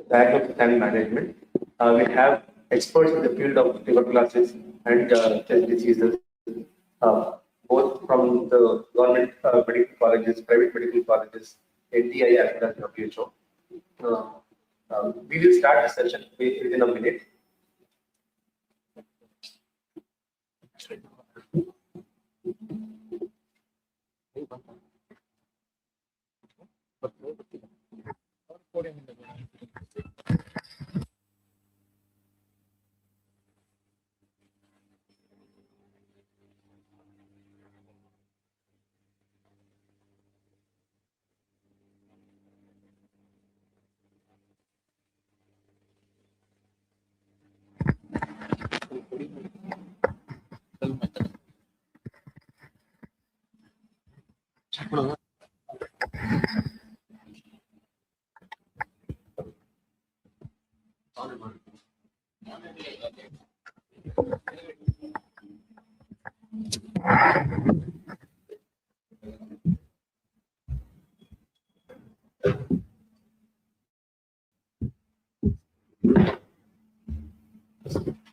diagnosis and management. We have experts in the field of tuberculosis and chest diseases, both from the government medical colleges, private medical colleges, NTI as well as WHO. We will start the session within a minute.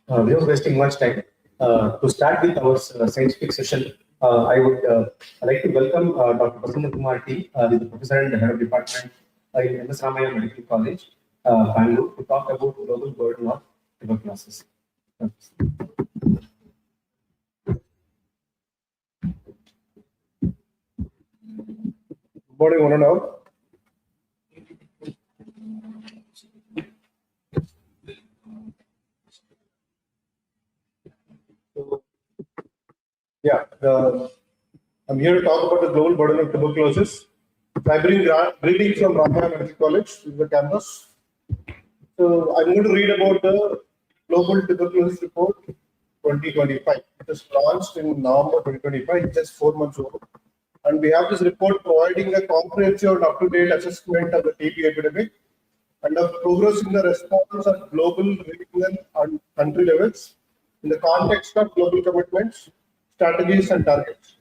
Without wasting much time, to start with our scientific session, I would like to welcome Dr. Prasanna Kumar T, the professor and the head of department in MS Ramaya Medical College, Bangalore, to talk about global burden of tuberculosis. Good morning, one and all. I'm here to talk about the global burden of tuberculosis. I bring greetings from Ramaya Medical College to the campus. So I'm going to read about the Global Tuberculosis Report 2025. It was launched in November 2025, just 4 months old. And we have this report providing a comprehensive and up-to-date assessment of the TB epidemic and of progress in the response at global, regional, and country levels in the context of global commitments, strategies, and targets.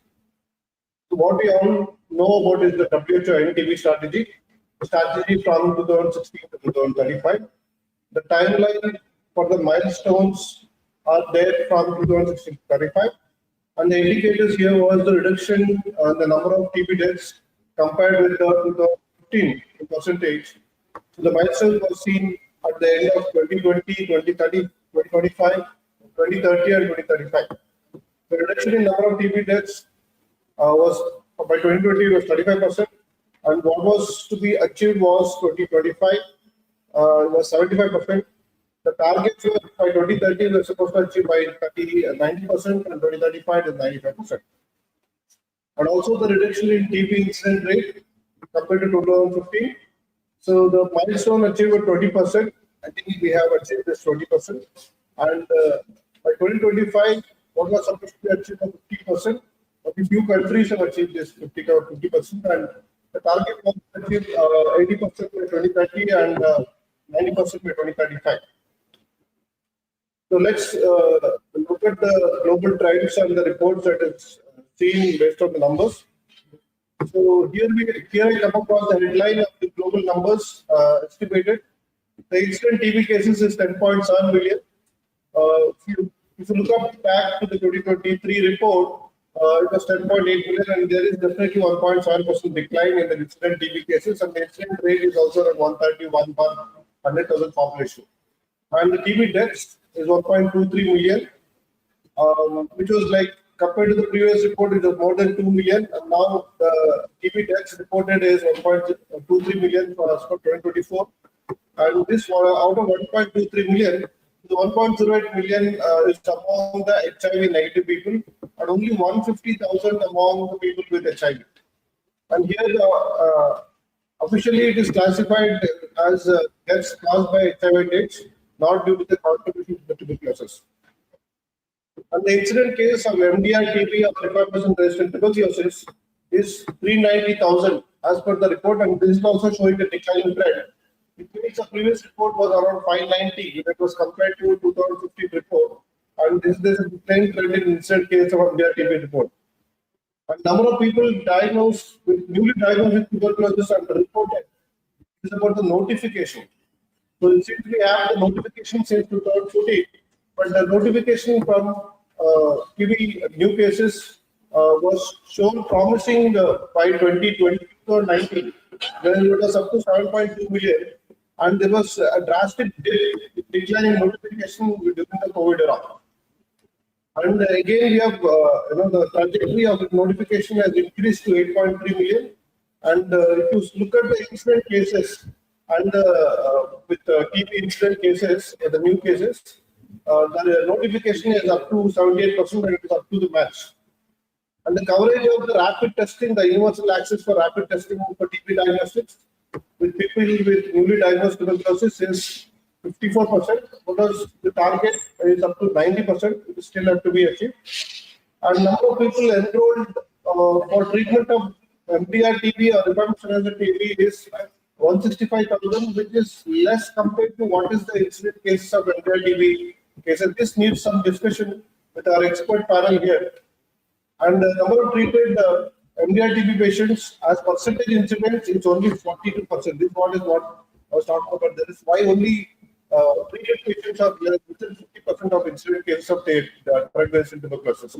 So what we all know about is the WHO TB strategy from 2016 to 2035. The timeline for the milestones are there from 2016 to 35. And the indicators here was the reduction in the number of TB deaths compared with the 2015 in percentage. So the milestone was seen at the end of 2020, 2030, 2025, 2030, and 2035. The reduction in number of TB deaths was by 2020 was 35%, and what was to be achieved was 2025 was 75%. The targets were by 2030 were supposed to achieve by 90%, and 2035 is 95%. And also the reduction in TB incident rate compared to 2015. So the milestone achieved at 20%. I think we have achieved this 20%. And by 2025, what was supposed to be achieved at 50%. But a few countries have achieved this 50%, and the target was achieved 80% by 2030 and 90% by 2035. So let's look at the global trends and the reports that it's seen based on the numbers. So here I come across the headline of the global numbers estimated. The incident TB cases is 10.7 million. If you look up back to the 2023 report, it was 10.8 million, and there is definitely 1.7% decline in the incident TB cases, and the incident rate is also at 131 per 100,000 population. And the TB deaths is 1.23 million, which was like compared to the previous report, it was more than 2 million, and now the TB deaths reported is 1.23 million for us for 2024. And this out of 1.23 million, the 1.08 million is among the HIV negative people, and only 150,000 among the people with HIV. And here, officially, it is classified as deaths caused by HIV/AIDS, not due to the contribution to the tuberculosis. And the incident case of MDR-TB of 35% resistant tuberculosis is 390,000 as per the report, and this is also showing a declining trend. It means the previous report was around 590, that was compared to 2015 report, and this is a declining trend in incident case of MDR-TB report. And number of people newly diagnosed with tuberculosis and reported is about the notification. So since we have the notification since 2014, but the notification from TB new cases was shown promising by 2020 or 19, when it was up to 7.2 million, and there was a drastic decline in notification during the COVID era. And again, we have the trajectory of notification has increased to 8.3 million. And if you look at the incident cases and with TB incident cases, the new cases, the notification is up to 78%, and it is up to the match. And the coverage of the rapid testing, the universal access for rapid testing for TB diagnostics with people with newly diagnosed tuberculosis is 54%, because the target is up to 90%, it still have to be achieved. And number of people enrolled for treatment of MDR TB or rheumatoid TB is 165,000, which is less compared to what is the incident cases of MDR TB cases. This needs some discussion with our expert panel here. And the number of treated MDR TB patients as percentage incidence is only 42%. This is what I was talking about. That is why only treated patients are less than 50% of incident cases of drug-resistant tuberculosis.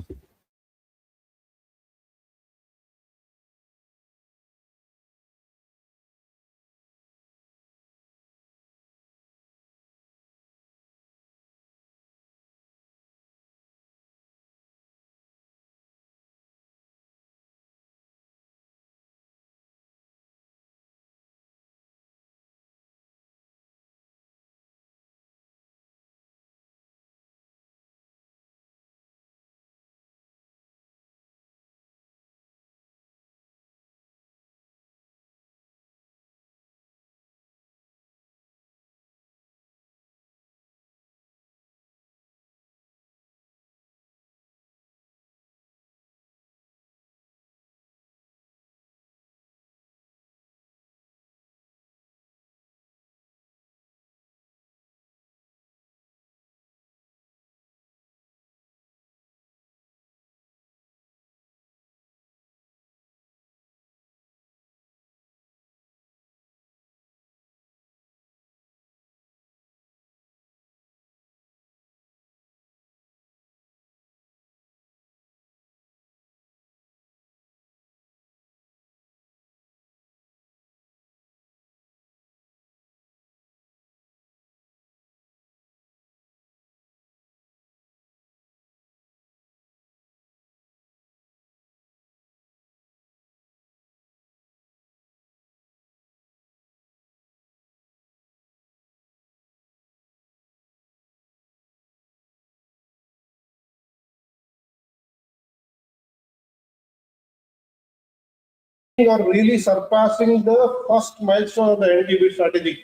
Are really surpassing the first milestone of the NTB strategy.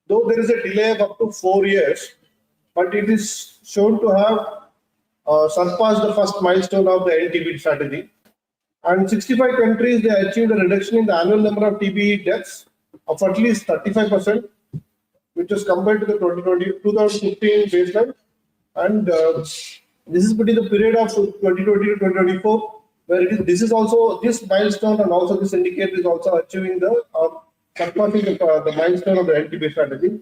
Though there is a delay of up to 4 years, but it is shown to have surpassed the first milestone of the NTB strategy. And 65 countries, they achieved a reduction in the annual number of TB deaths of at least 35%, which is compared to the 2015 baseline. And this is between the period of 2020 to 2024. Where this is also this milestone, and also this indicator is also achieving the surpassing the milestone of the NTB strategy.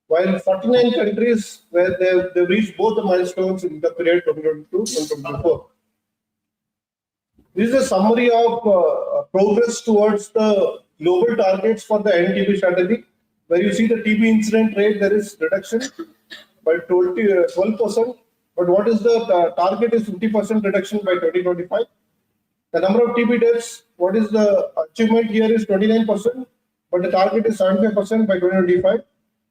While 49 countries where they've reached both the milestones in the period 2022 and 2024. This is a summary of progress towards the global targets for the NTB strategy, where you see the TB incident rate, there is reduction by 12%. But what is the target is 50% reduction by 2025. The number of TB deaths, what is the achievement here is 29%, but the target is 75% by 2025.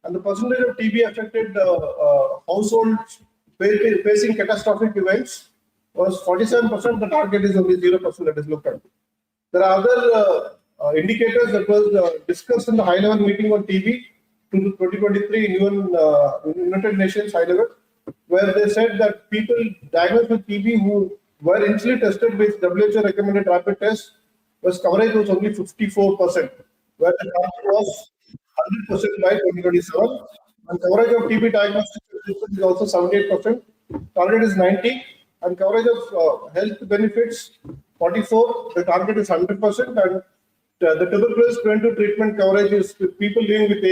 And the percentage of TB affected households facing catastrophic events was 47%. The target is only 0% that is looked at. There are other indicators that was discussed in the high-level meeting on TB to 2023 United Nations high level, where they said that people diagnosed with TB who were initially tested with WHO recommended rapid test coverage was only 54%, where the target was 100% by 2027. And coverage of TB diagnostics is also 78%. Target is 90, and coverage of health benefits 44. The target is 100%, and The tuberculosis preventive treatment coverage is with people living with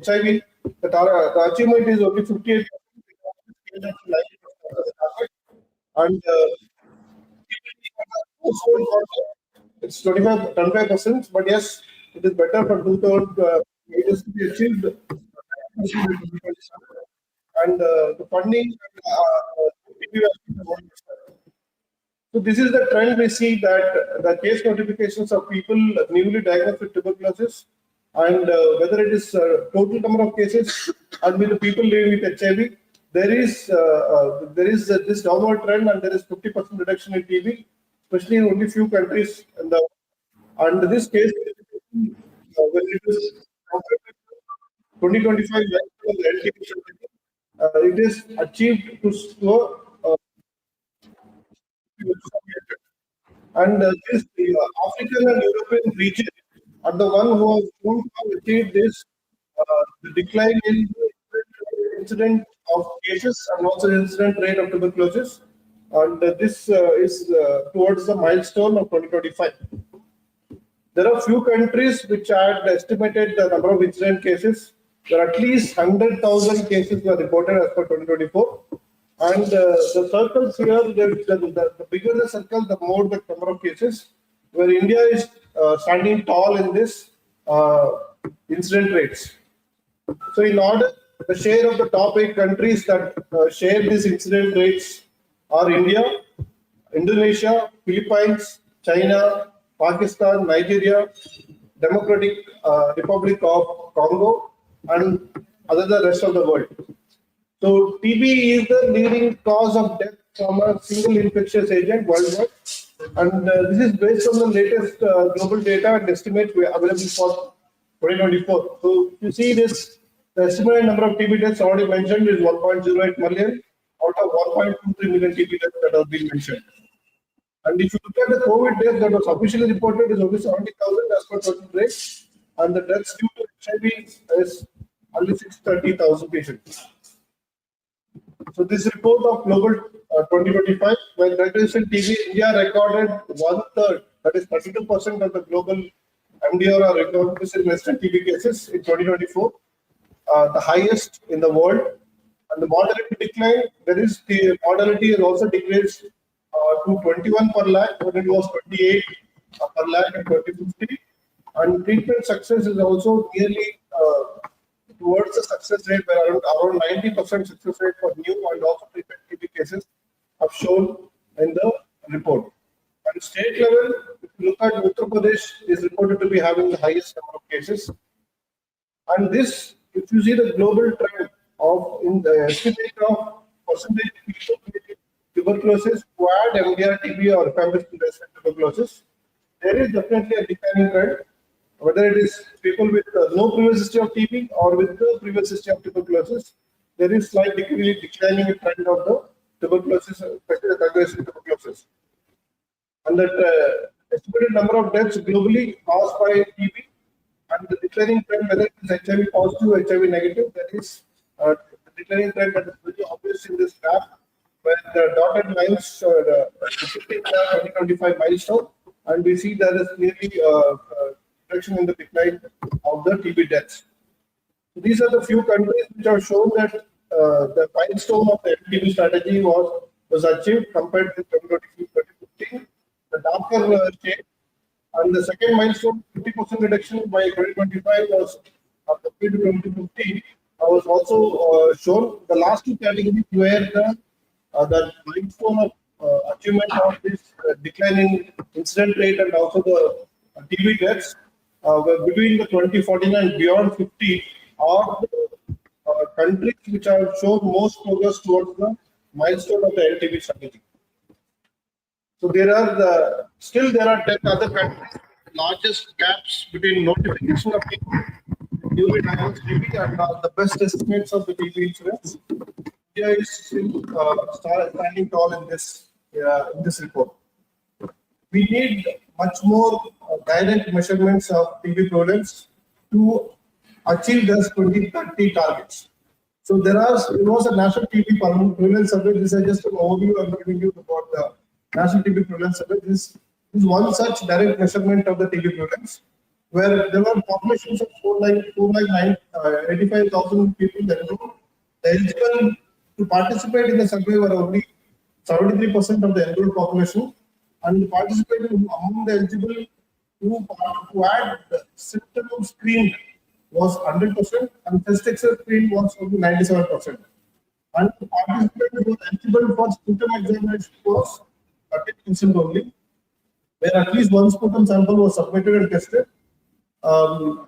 HIV. The achievement is only 58%, and it's 25%, but yes, it is better for two-thirds ages to be achieved. And the funding, so this is the trend we see, that the case notifications of people newly diagnosed with tuberculosis, and whether it is total number of cases and with the people living with HIV, there is this downward trend, and there is 50% reduction in TB, especially in only few countries. And this case, when it is compared with 2025, it is achieved to and this African and European region are the one who have shown to achieve this the decline in incident of cases and also incident rate of tuberculosis, and this is towards the milestone of 2025. There are few countries which had estimated the number of incident cases. There are at least 100,000 cases were reported as per 2024. And the circles here, the bigger the circle, the more the number of cases, where India is standing tall in this incident rates. So in order, the share of the top 8 countries that share these incident rates are India, Indonesia, Philippines, China, Pakistan, Nigeria, Democratic Republic of Congo, and other the rest of the world. So TB is the leading cause of death from a single infectious agent worldwide, and this is based on the latest global data and estimates available for 2024. So you see this, the estimated number of TB deaths already mentioned is 1.08 million out of 1.23 million TB deaths that have been mentioned. And if you look at the COVID deaths that was officially reported, is only 70,000 as per total rate, and the deaths due to HIV is only 630,000 patients. So this report of Global 2025, when diagnosed TB, India recorded 1/3, that is 32% of the global MDR or recognized resistant TB cases in 2024, the highest in the world. And the mortality decline, the mortality has also decreased to 21 per lakh when it was 28 per lakh in 2015. And treatment success is also nearly towards the success rate, where around 90% success rate for new and also treated TB cases have shown in the report. At state level, if you look at Uttar Pradesh, is reported to be having the highest number of cases. And this, if you see the global trend of in the estimate of percentage of people with tuberculosis who had MDR, TB, or family-resistant tuberculosis, there is definitely a declining trend. Whether it is people with no previous history of TB or with the previous history of tuberculosis, there is slight declining trend of the tuberculosis, especially the aggressive tuberculosis. And that estimated number of deaths globally caused by TB, and the declining trend, whether it is HIV positive or HIV negative, that is the declining trend that is very obvious in this graph, where the dotted lines show the 2025 milestone, and we see there is nearly reduction in the decline of the TB deaths. So these are the few countries which have shown that the milestone of the TB strategy was achieved compared to 2015. The darker shade, and the second milestone, 50% reduction by 2025 was compared to 2015. Was also shown. The last two categories where the milestone of achievement of this declining incident rate and also the TB deaths between the 2014 and beyond 50 are the countries which have shown most progress towards the milestone of the LTB strategy. So there are still 10 other countries with largest gaps between notification of newly diagnosed TB and the best estimates of the TB incidence. India is still standing tall in this report. We need much more direct measurements of TB prevalence to achieve those 2030 targets. So there was a national TB prevalence survey. This is just an overview I'm giving you about the national TB prevalence survey. This is one such direct measurement of the TB prevalence. where there were populations of 85,000 people enrolled. The eligible to participate in the survey were only 73% of the enrolled population, and participating among the eligible who had symptom screen was 100%, and test excess screen was only 97%. And the participants who were eligible for sputum examination was 30% only, where at least one sputum sample was submitted and tested. Total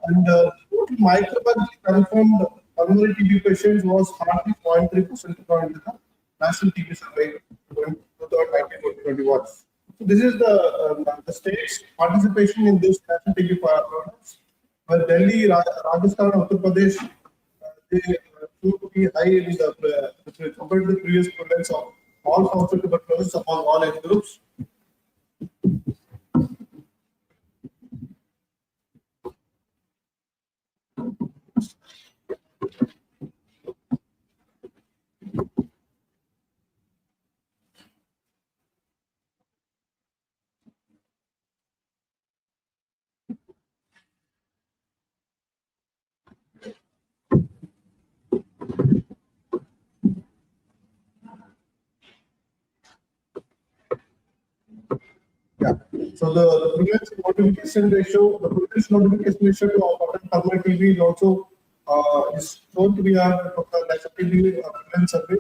microbiology confirmed pulmonary TB patients was hardly 0.3% according to the National TB Survey 2019-2021. So this is the state's participation in this national TB programs, where Delhi, Rajasthan, and Uttar Pradesh they seem to be high in the compared to the previous prevalence of all forms of tuberculosis among all age groups. Yeah. So the prevalence notification ratio, the prevalence notification ratio to our pulmonary TB is also is shown to be our national TB prevalence survey,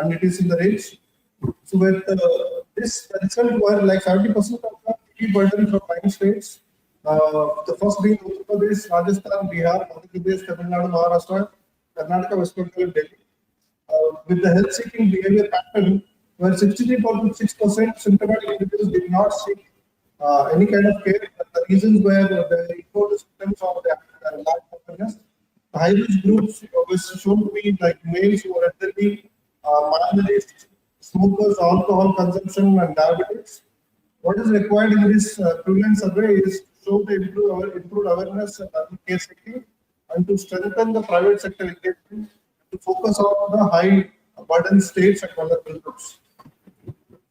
and it is in the range. So with this result were like 70% of the TB burden from 9 states. The first being Uttar Pradesh, Rajasthan, Bihar, Madhya Pradesh, Tamil Nadu, Maharashtra, Karnataka, West Bengal, and Delhi. With the health-seeking behavior pattern, where 63.6% symptomatic individuals did not seek any kind of care. The reasons were the ignored symptoms of the lack of awareness. The high-risk groups were shown to be like males who are elderly, malnourished, smokers, alcohol consumption, and diabetes. What is required in this prevalence survey is to show the improved awareness and care seeking, and to strengthen the private sector engagement, to focus on the high burden states and vulnerable groups.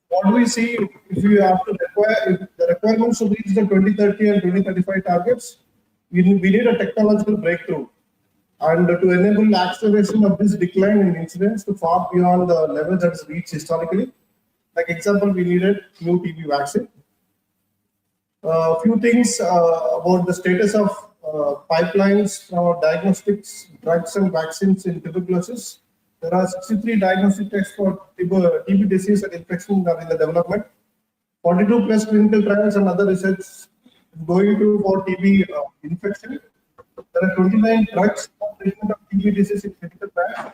What do we see if we have to require, if the requirements to reach the 2030 and 2035 targets, we need a technological breakthrough, and to enable acceleration of this decline in incidence to far beyond the level that is reached historically. Like example, we needed new TB vaccine. A few things about the status of pipelines for diagnostics, drugs, and vaccines in tuberculosis. There are 63 diagnostic tests for TB disease and infection that are in the development. 42 plus clinical trials and other research going to for TB infection. There are 29 drugs for treatment of TB disease in clinical trials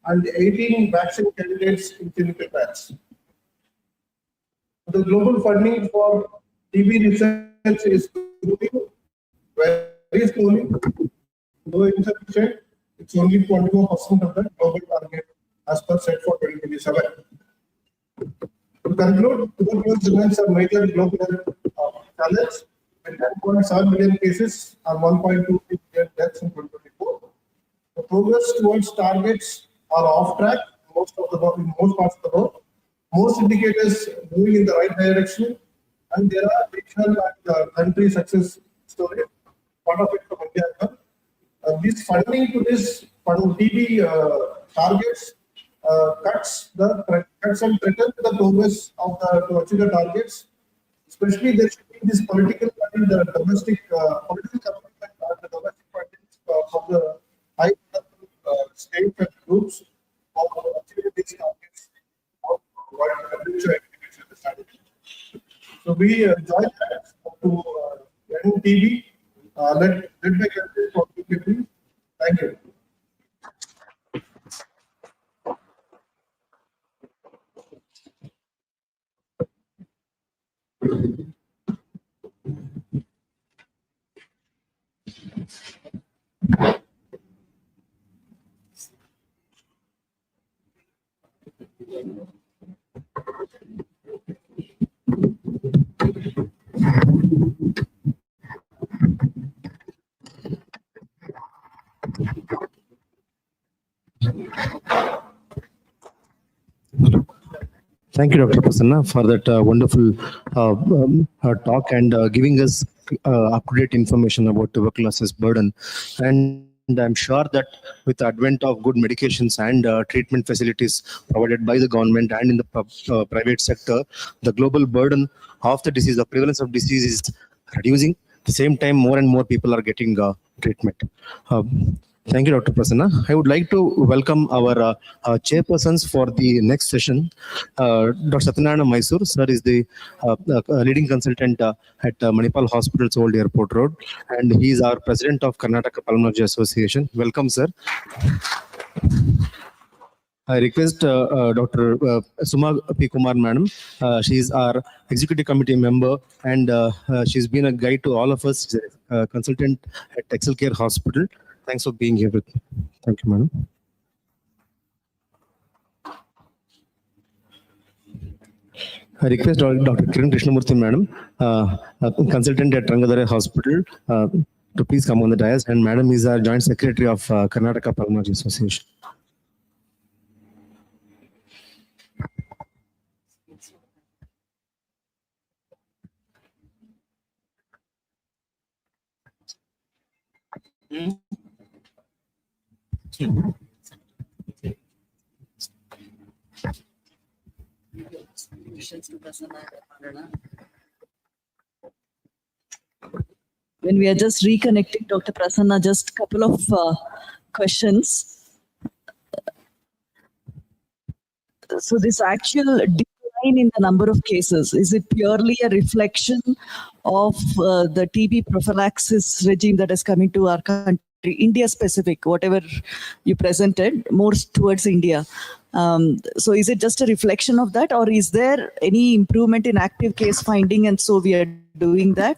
and 18 vaccine candidates in clinical trials. The global funding for TB research is growing very slowly, though insufficient. It's only 24% of the global target as per set for 2027. To conclude, tuberculosis remains a major global challenge with 10.7 million cases and 1.2 million deaths in 2024. The progress towards targets are off track in most parts of the world. Most indicators moving in the right direction, and there are regional and country success stories. Part of it from India as well. This funding to this TB targets cuts and threatens the progress of to achieve the targets. Especially there should be this political funding, the domestic political commitment and the domestic funding from the high state and groups for achieving these targets. So we join hands to end TB. Let me get this for TB. Thank you. Thank you, Dr. Prasanna, for that wonderful talk and giving us up-to-date information about tuberculosis burden. And I'm sure that with the advent of good medications and treatment facilities provided by the government and in the private sector, the global burden of the disease, the prevalence of disease is reducing. At the same time, more and more people are getting treatment. Thank you, Dr. Prasanna. I would like to welcome our chairpersons for the next session. Dr. Satyanarayana Mysore, sir, is the leading consultant at Manipal Hospital's Old Airport Road, and he is our president of Karnataka Pulmonology Association. Welcome, sir. I request Dr. Suma P. Kumar, madam. She is our executive committee member, and she's been a guide to all of us. She's a consultant at Excel Care Hospital. Thanks for being here with me. Thank you, madam. I request Dr. Kiran Krishnamurthy, madam, consultant at Rangadhara Hospital, to please come on the dais. And madam is our joint secretary of Karnataka Pulmonology Association. When we are just reconnecting, Dr. Prasanna, just a couple of questions. So this actual decline in the number of cases, is it purely a reflection of the TB prophylaxis regime that is coming to our country, India specific, whatever you presented, more towards India? So is it just a reflection of that, or is there any improvement in active case finding, and so we are doing that?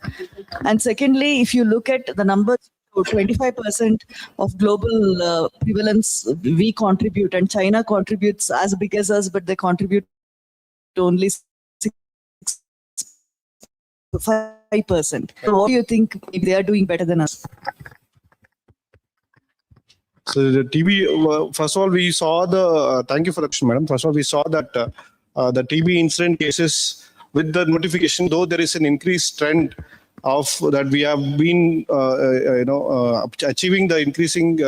And secondly, if you look at the numbers, 25% of global prevalence we contribute, and China contributes as big as us, but they contribute only 5%. So what do you think they are doing better than us? So the TB, first of all, we saw the, thank you for the question, madam. First of all, we saw that the TB incident cases with the notification, though there is an increased trend of that we have been, achieving the increasing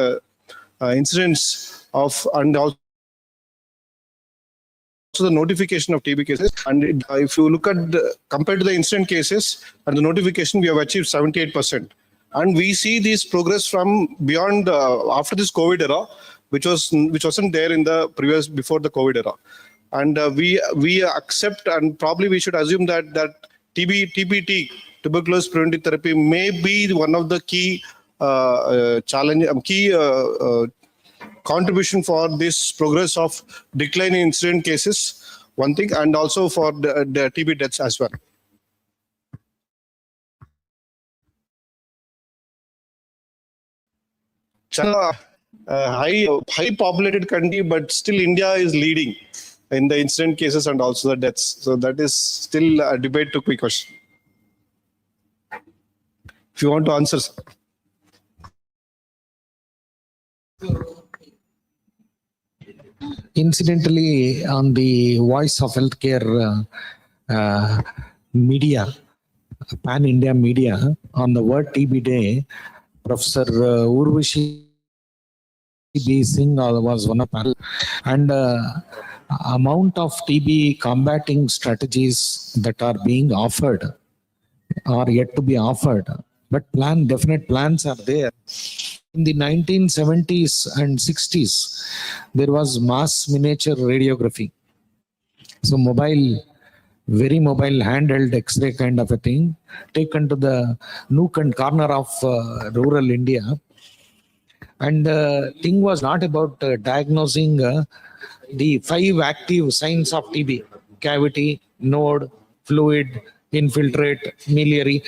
incidents of, and also the notification of TB cases. And if you look at compared to the incident cases and the notification, we have achieved 78%. And we see this progress from beyond after this COVID era, which wasn't there in the previous before the COVID era. And we accept, and probably we should assume that TBT, tuberculosis preventive therapy, may be one of the key contribution for this progress of decline in incident cases, one thing, and also for the TB deaths as well. China, high populated country, but still India is leading in the incident cases and also the deaths. So that is still a debate to quick question. If you want to answer, sir. Incidentally, on the Voice of Healthcare media, pan-India media, on the World TB Day, Professor Urvashi B. Singh was one of panel, and amount of TB combating strategies that are being offered are yet to be offered, but definite plans are there. In the 1970s and 60s, there was mass miniature radiography. So very mobile handheld X-ray kind of a thing, taken to the nook and corner of rural India. And the thing was not about diagnosing the 5 active signs of TB: cavity, node, fluid, infiltrate, miliary.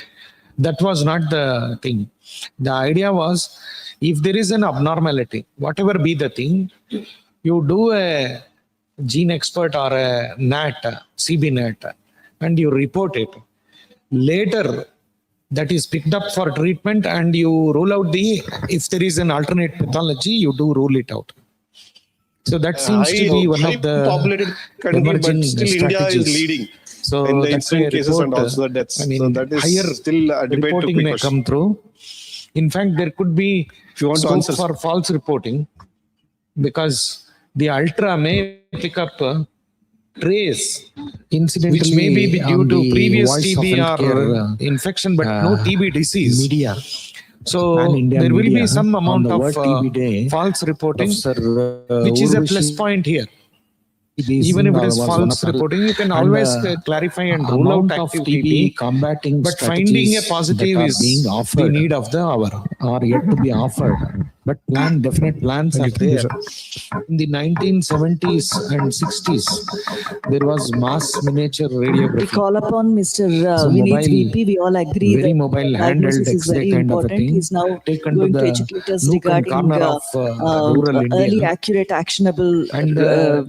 That was not the thing. The idea was, if there is an abnormality, whatever be the thing, you do a gene expert or a NAT, CB NAT, and you report it. Later, that is picked up for treatment, and you rule out if there is an alternate pathology, you do rule it out. So that seems to be one of the populated country, but still India is leading. So in the that's why incident cases and report, also the deaths. I mean, So that is higher still a debate to reporting be may questioned. come through. In fact, there could be If you want to scope answer, for false reporting because the ultra may pick up trace Incidentally, which may be due on to the previous Voice of TB or Healthcare, infection, but no TB disease. media. So Pan-India there will be media, some on amount the of word TB day, false reporting, Professor which is a Urvashi plus point here. B. Even if it is was one false of our- reporting, you can and, always clarify and rule out amount of active TB TB. combating But finding a strategies positive that are is being the offered need of the hour. are yet to be offered. But definite plans are there. In the 1970s and 60s, there was mass miniature We radiography. call upon Mr. So Vineet mobile- VP. We all agree very that mobile diagnosis handheld is very X-ray kind of a important. thing, He's now taken to going to the educate us nook and regarding corner of rural early, India. accurate, actionable And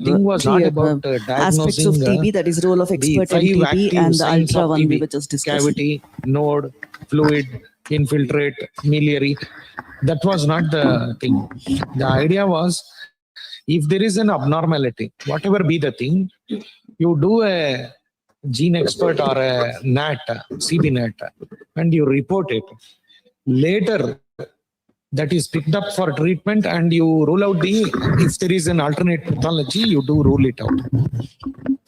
thing was not about aspects of diagnosing TB. That is role of the expert in 5 TB active and the signs ultra of one we TB: were just discussing. Cavity, node, fluid, infiltrate, miliary. That was not the thing. The idea was, if there is an abnormality, whatever be the thing, you do a gene expert or a NAT, CB NAT, and you report it. Later, that is picked up for treatment and you rule out if there is an alternate pathology, you do rule it out.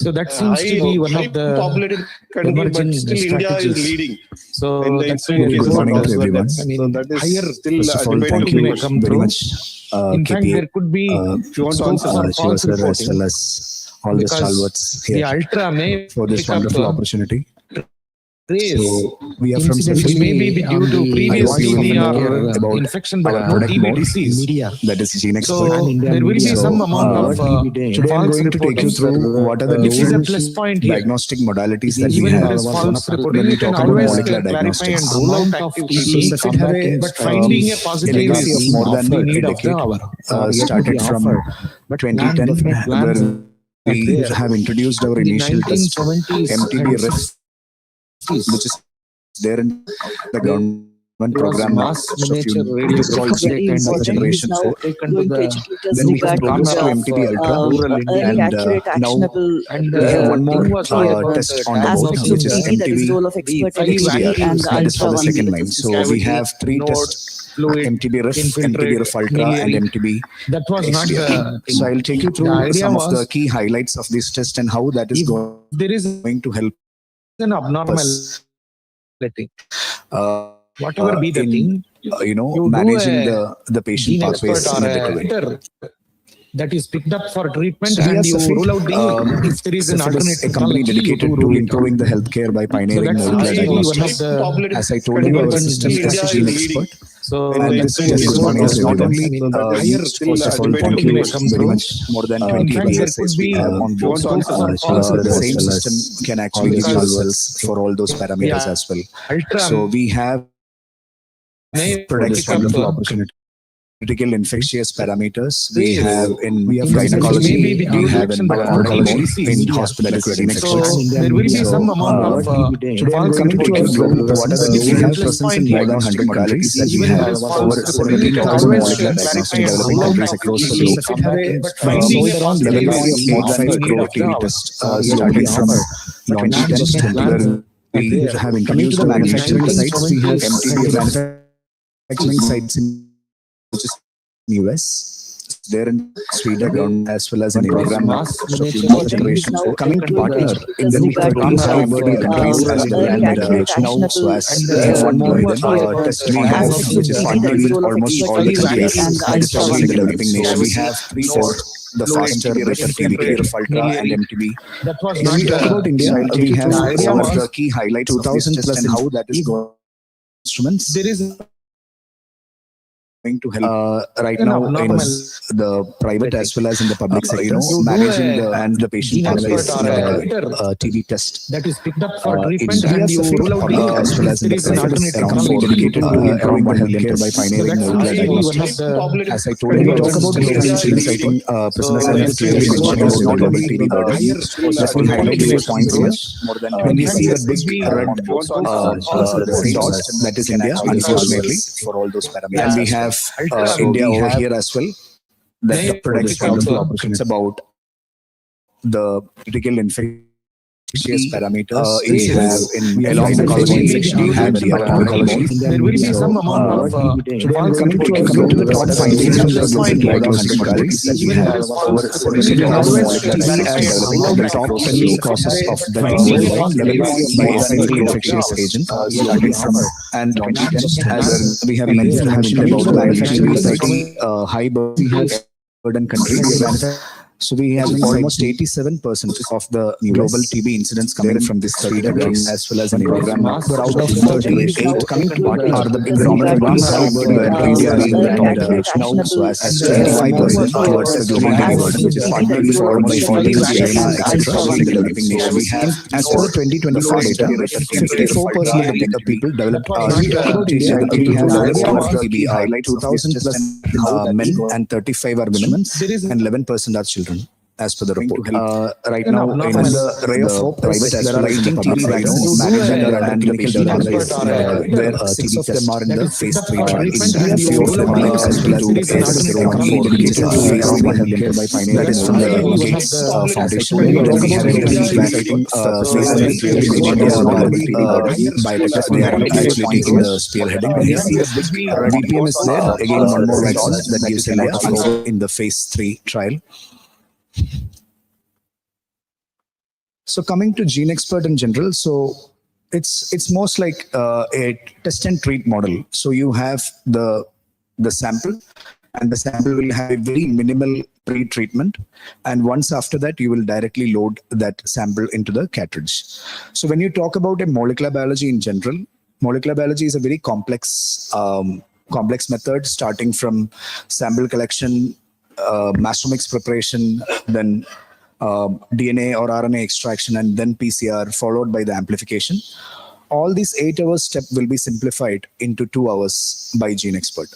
So that seems to be one of the populated country, but emerging still India is strategies. leading So in the that's why incident cases Good and morning to also the everyone. deaths. I mean, So that is higher still First a of all, debate thank to be you may questioned. come very through. much, In fact, KPA, there could be If you want to scope answer, for false Shiva sir, as reporting well as all the because stalwarts the here ultra may for this pick up wonderful opportunity. trace So we are from incidents which Central. may be on due to the previous hope you will TB know or about infection, but our no product TB more, disease. media. that is Gene Expert. So Pan-India there will be media. some So, amount of TB day. Today I'm false going to take you reporting, through what are the which is a different plus point here. diagnostic modalities that we Even if have it is false reporting, when we you can talk about always molecular clarify and diagnostics. rule out Amount of active TB So TB. Safid have a But finding a a positive legacy of is more than the a need of the decade, hour. Are yet to started be from offered. But 2010, definite plans where we there. have introduced our In the initial test, 1970s MTB and RIF, which is there in the government There was program now. mass So if you- miniature it is called Very radiography kind of important. generation He's now 4. taken to going to the educate us Then we have regarding progressed to MTB Ultra, rural India. early, and accurate, now actionable we have one more thing was not about test on the board, aspects of which is TB. That is MTB role of expert in XDR. TB and the That is ultra for the one we second were line. just So we Cavity, have 3 node, tests: fluid, MTB RIF, infiltrate, MTB RIF Ultra, miliary. and MTB That was not XDR. the thing. So I'll take you The through idea some of the was, key highlights of this test and how that is if there is going to help an us, abnormality, whatever be the in thing, you do managing a the patient gene pathways expert in or a better a way. doctor that is picked up for treatment So we are and you Safid. rule out if there is an Safid alternate is a company pathology, you dedicated do to rule it out. improving the healthcare by So pioneering that molecular seems to be one diagnostics. of the populated As I told you, our country, but system still is India Gene is leading Expert. So in And the this incident test cases and is also not the only deaths. So that is used, still first a of all, debate to thank be you questioned. very much. More than 20 in fact, there PSAs could we be have on board. scope for The false same reporting. system can actually give you results for all those parameters as well. Ultra So we have may for this pick up wonderful opportunity. Critical infectious parameters we Trace have in incidents which gynecology, may be we due to have in infection, but not oncology, TB disease. in hospitalized So infections. there will be So, some amount of Today I'm false coming to reporting. our global presence. But if We it have is plus presence point in here, more than 100 countries. We even if have it is over false reporting, you 17,000 can always molecular clarify diagnostic and developing rule out countries active across the TB. globe. But finding a Sold around positive is 11.85 the need crore of the TB hour. tests started from launching Plans test where we have introduced the manufacturing sites. We have MTB manufacturing sites in which is US, there in Sweden, as well as in program now. So few more generation. So coming to partner in the 35 emerging countries as well, and now so as we have one more test we have, which is partnered with almost all the countries, especially in the developing nation. We have 3 for the faster, better TB care, Ultra and MTB. That was When we talk about India, we have idea one of was the key highlights of this test and how that is going. Instruments there is going to help right an now in abnormal the private as well as in the public sector, you do managing a and the patient gene pathways expert or a TB test. that is picked up for In treatment India, and you Safid, rule out as well as in there the is an private alternate is around technology. dedicated to improving the healthcare by So pioneering that molecular seems to be one of diagnostics. the As I told you, we talk about India global is scene leading. citing prisoners So and that's clearly why mentioned about not global only TB burden. higher Let me highlight these points here. When we see the big red dots, that is India, unfortunately, for all those parameters. And we have India over here as well. That the product is wonderful opportunity. It's about the critical infectious parameters. We have in along the oncology section, we have the ophthalmology. There will be some amount of Coming to the top findings from the global diagnostic countries, we have over 70 molecular tests as the top 10 causes of death worldwide by a single infectious agent. And as we have mentioned about the manufacturing slightly high burden countries. So we have almost 87% of the global TB incidents coming from this 3 countries as well as in India. But out of 38 are the prominent ones where India is in the top now. So as 25% towards the global TB burden, which is partly followed by Philippines, China, etc. developing nations. We have, as per the 2024 data, 54% of the people developed people have developed TB are 2,000 plus men and 35 are women and 11% are children. As per the report, right now in the Ray of Hope private as well as in the public vaccines and clinical development, where 6 of them are in the phase 3 trial. In few of them are as well as S014, which is phase 1 million by Pioneer. That is from the Gates Foundation. Then we have a vaccine phase 3 in India biotech. They are actually taking the spearheading. VPM is there again, one more vaccine that gives a lot of hope in the phase 3 trial. So coming to Gene Expert in general, so it's most like a test and treat model. So you have the sample, and the sample will have a very minimal pre-treatment, and once after that you will directly load that sample into the cartridge. So when you talk about a molecular biology in general, molecular biology is a very complex method, starting from sample collection, master mix preparation, then DNA or RNA extraction, and then PCR, followed by the amplification. All these 8 hours step will be simplified into 2 hours by Gene Expert.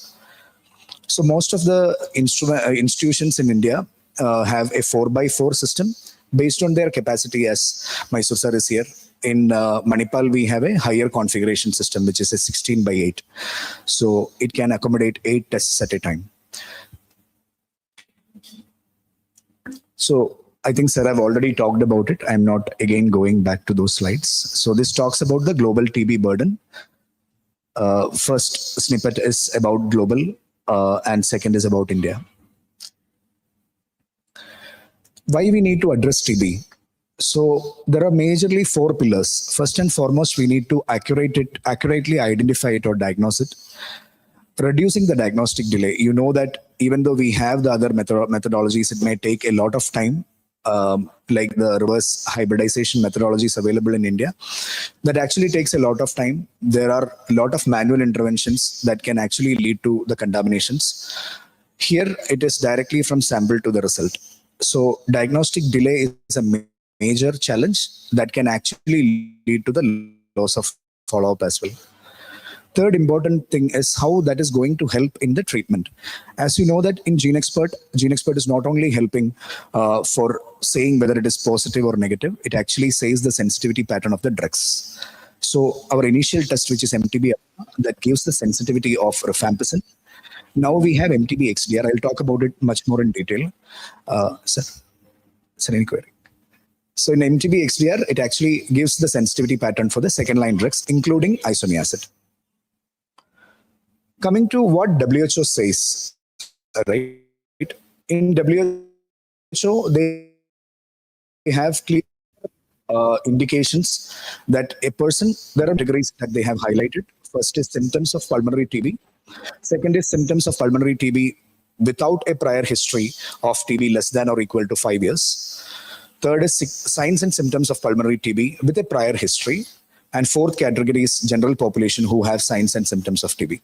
So most of the institutions in India have a 4x4 system based on their capacity, as Mysore sir is here. In Manipal, we have a higher configuration system, which is a 16x8. So it can accommodate 8 tests at a time. So I think, sir, I've already talked about it. I'm not again going back to those slides. So this talks about the global TB burden. First snippet is about global, and second is about India. Why we need to address TB? So there are majorly 4 pillars. First and foremost, we need to accurately identify it or diagnose it. Reducing the diagnostic delay. You know that even though we have the other methodologies, it may take a lot of time. Like the reverse hybridization methodologies available in India, that actually takes a lot of time. There are a lot of manual interventions that can actually lead to the contaminations. Here, it is directly from sample to the result. So diagnostic delay is a major challenge that can actually lead to the loss of follow-up as well. Third important thing is how that is going to help in the treatment. As you know that in Gene Expert is not only helping for saying whether it is positive or negative, it actually says the sensitivity pattern of the drugs. So our initial test, which is MTB, that gives the sensitivity of rifampicin. Now we have MTB XDR. I'll talk about it much more in detail. Sir, any query? So in MTB XDR, it actually gives the sensitivity pattern for the second line drugs, including isoniazid. Coming to what WHO says, right? In WHO, they have clear indications that a person, there are categories that they have highlighted. First is symptoms of pulmonary TB. Second is symptoms of pulmonary TB without a prior history of TB less than or equal to 5 years. Third is signs and symptoms of pulmonary TB with a prior history. And fourth category is general population who have signs and symptoms of TB.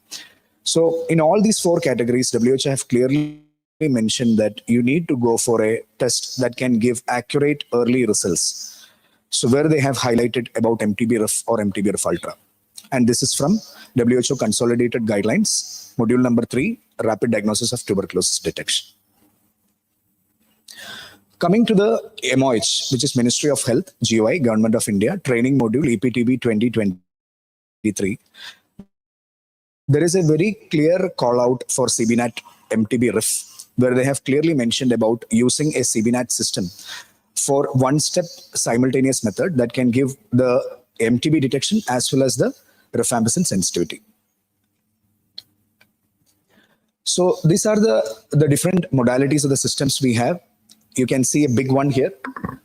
So in all these 4 categories, WHO have clearly mentioned that you need to go for a test that can give accurate early results. So where they have highlighted about MTB-RIF or MTB-RIF Ultra. And this is from WHO Consolidated Guidelines, Module number 3, Rapid Diagnosis of Tuberculosis Detection. Coming to the MOH, which is Ministry of Health, GOI, Government of India, Training Module EPTB 2023. There is a very clear call out for CBNAT MTB-RIF, where they have clearly mentioned about using a CBNAT system for one-step simultaneous method that can give the MTB detection as well as the rifampicin sensitivity. So these are the different modalities of the systems we have. You can see a big one here,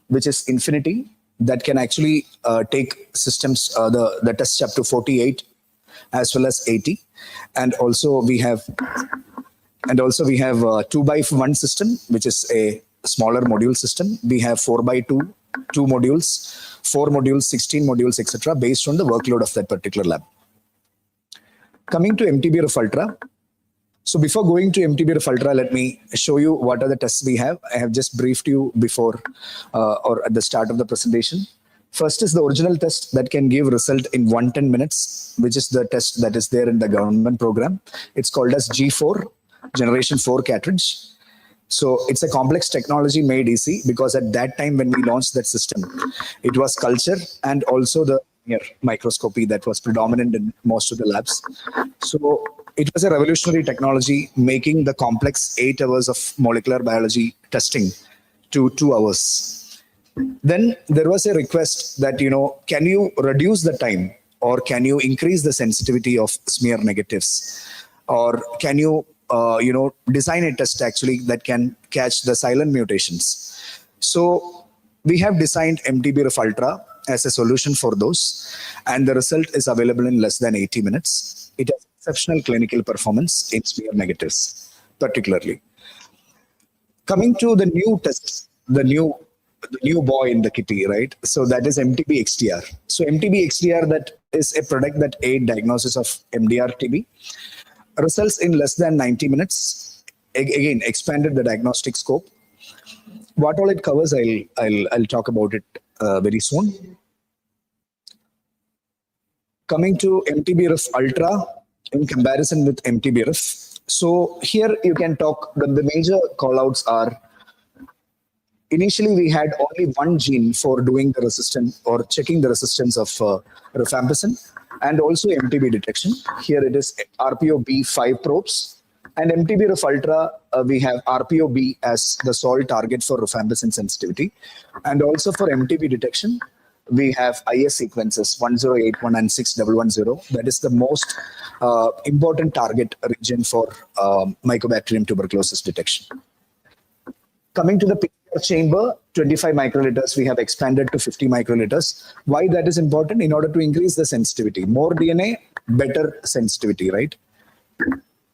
which is Infinity, that can actually take systems, the tests up to 48 as well as 80. And also we have 2x1 system, which is a smaller module system. We have 4x2, 2 modules, 4 modules, 16 modules, etc., based on the workload of that particular lab. Coming to MTBRF Ultra. So before going to MTBRF Ultra, let me show you what are the tests we have. I have just briefed you before or at the start of the presentation. First is the original test that can give result in 110 minutes, which is the test that is there in the government program. It's called as G4, Generation 4 cartridge. So it's a complex technology made easy because at that time when we launched that system, it was culture and also the microscopy that was predominant in most of the labs. So it was a revolutionary technology, making the complex 8 hours of molecular biology testing to 2 hours. Then there was a request that, can you reduce the time or can you increase the sensitivity of smear negatives? Or can you, design a test actually that can catch the silent mutations? So we have designed MTBRF Ultra as a solution for those, and the result is available in less than 80 minutes. It has exceptional clinical performance in smear negatives, particularly. Coming to the new test, the new boy in the kitty, right? So that is MTB XDR. So MTB XDR, that is a product that aids diagnosis of MDR TB. Results in less than 90 minutes. Again, expanded the diagnostic scope. What all it covers, I'll talk about it very soon. Coming to MTBRF Ultra in comparison with MTBRF. So here you can talk, the major callouts are, initially we had only one gene for doing the resistance or checking the resistance of rifampicin and also MTB detection. Here it is RPO-B5 probes. And MTBRF Ultra, we have RPO-B as the sole target for rifampicin sensitivity. And also for MTB detection, we have IS sequences 1081 and 6110. That is the most important target region for Mycobacterium tuberculosis detection. Coming to the PCR chamber, 25 microliters, we have expanded to 50 microliters. Why that is important? In order to increase the sensitivity. More DNA, better sensitivity, right?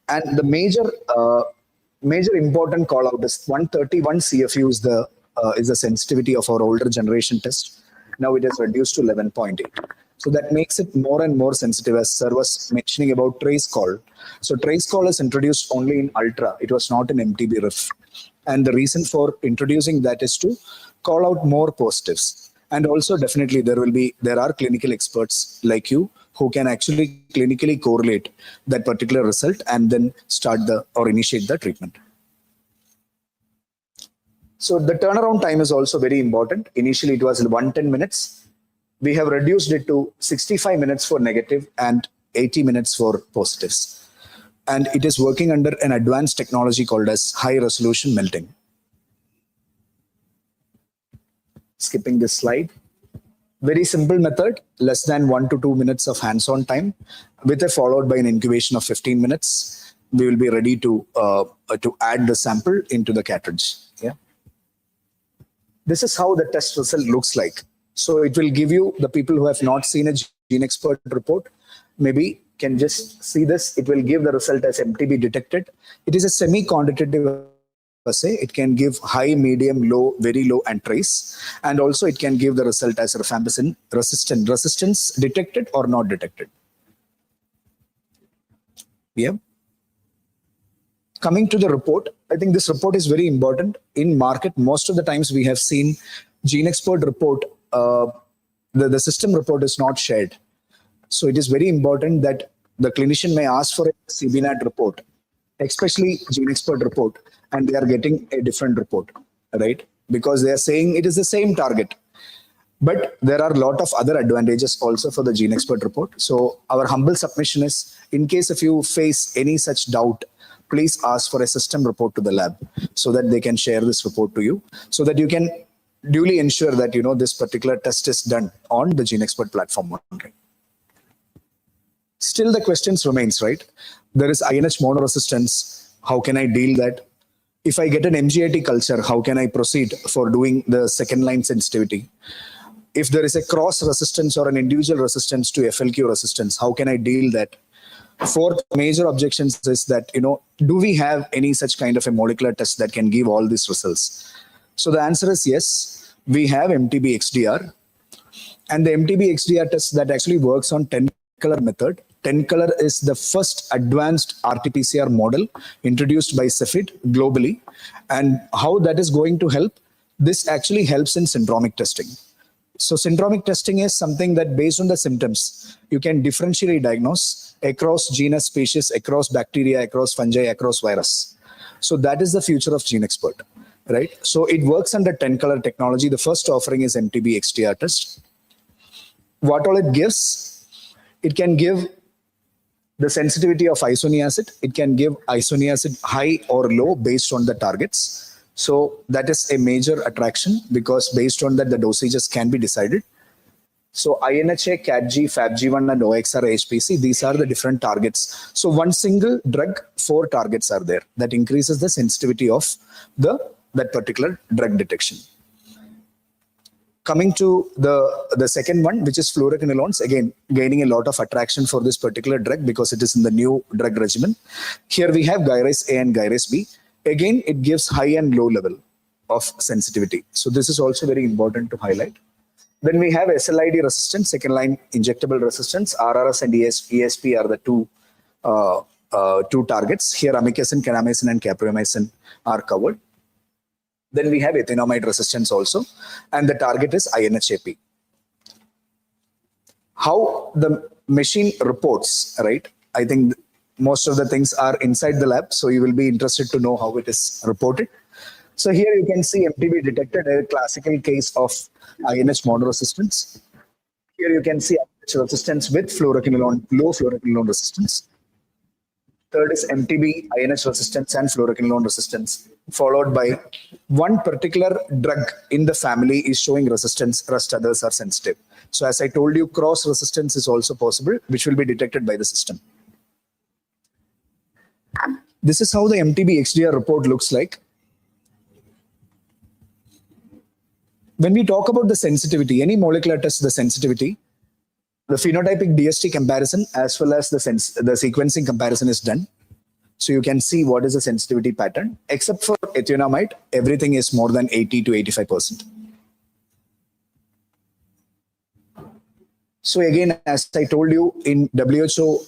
And the major important call out is 131 CFU is the sensitivity of our older generation test. Now it is reduced to 11.8. So that makes it more and more sensitive, as Sir was mentioning about trace call. So trace call is introduced only in Ultra. It was not in MTBRF. And the reason for introducing that is to call out more positives. And also definitely there are clinical experts like you who can actually clinically correlate that particular result and then initiate the treatment. So the turnaround time is also very important. Initially it was 110 minutes. We have reduced it to 65 minutes for negative and 80 minutes for positives. And it is working under an advanced technology called as high resolution melting. Skipping this slide. Very simple method, less than 1 to 2 minutes of hands-on time, followed by an incubation of 15 minutes. We will be ready to add the sample into the cartridge. Yeah. This is how the test result looks like. So it will give you, the people who have not seen a gene expert report, maybe can just see this. It will give the result as MTB detected. It is a semi-quantitative assay. It can give high, medium, low, very low, and trace. And also it can give the result as rifampicin resistance detected or not detected. Yeah. Coming to the report, I think this report is very important. In market, most of the times we have seen gene expert report, the system report is not shared. So it is very important that the clinician may ask for a CBNAT report, especially gene expert report, and they are getting a different report, right? Because they are saying it is the same target. But there are a lot of other advantages also for the gene expert report. So our humble submission is, in case if you face any such doubt, please ask for a system report to the lab so that they can share this report to you, so that you can duly ensure that, this particular test is done on the GeneXpert platform only. Still the questions remains, right? There is INH monoresistance. How can I deal that? If I get an MGIT culture, how can I proceed for doing the second line sensitivity? If there is a cross resistance or an individual resistance to FLQ resistance, how can I deal that? Fourth major objections is that, do we have any such kind of a molecular test that can give all these results? So the answer is yes, we have MTB XDR. And the MTB XDR test that actually works on 10 color method. 10 color is the first advanced RT-PCR model introduced by Cepheid globally. And how that is going to help? This actually helps in syndromic testing. So syndromic testing is something that based on the symptoms, you can differentially diagnose across genus, species, across bacteria, across fungi, across virus. So that is the future of GeneXpert, right? So it works under 10 color technology. The first offering is MTB XDR test. What all it gives? It can give the sensitivity of isoniazid. It can give isoniazid high or low based on the targets. So that is a major attraction because based on that, the dosages can be decided. So INHA, CATG, FABG1 and OXR HPC, these are the different targets. So one single drug, 4 targets are there. That increases the sensitivity of that particular drug detection. Coming to the second one, which is fluoroquinolones, again, gaining a lot of attraction for this particular drug because it is in the new drug regimen. Here we have gyrase A and gyrase B. Again, it gives high and low level of sensitivity. So this is also very important to highlight. Then we have SLID resistance, second line injectable resistance. RRS and ESP are the two targets. Here amikacin, kanamycin and capreomycin are covered. Then we have ethanoamide resistance also, and the target is INHAP. How the machine reports, right? I think most of the things are inside the lab, so you will be interested to know how it is reported. So here you can see MTB detected, a classical case of INH monoresistance. Here you can see INH resistance with fluoroquinolone, low fluoroquinolone resistance. Third is MTB, INH resistance and fluoroquinolone resistance, followed by one particular drug in the family is showing resistance, rest others are sensitive. So as I told you, cross resistance is also possible, which will be detected by the system. This is how the MTB XDR report looks like. When we talk about the sensitivity, any molecular test, the sensitivity, the phenotypic DST comparison as well as the sequencing comparison is done. So you can see what is the sensitivity pattern. Except for ethanoamide, everything is more than 80 to 85%. So again, as I told you in WHO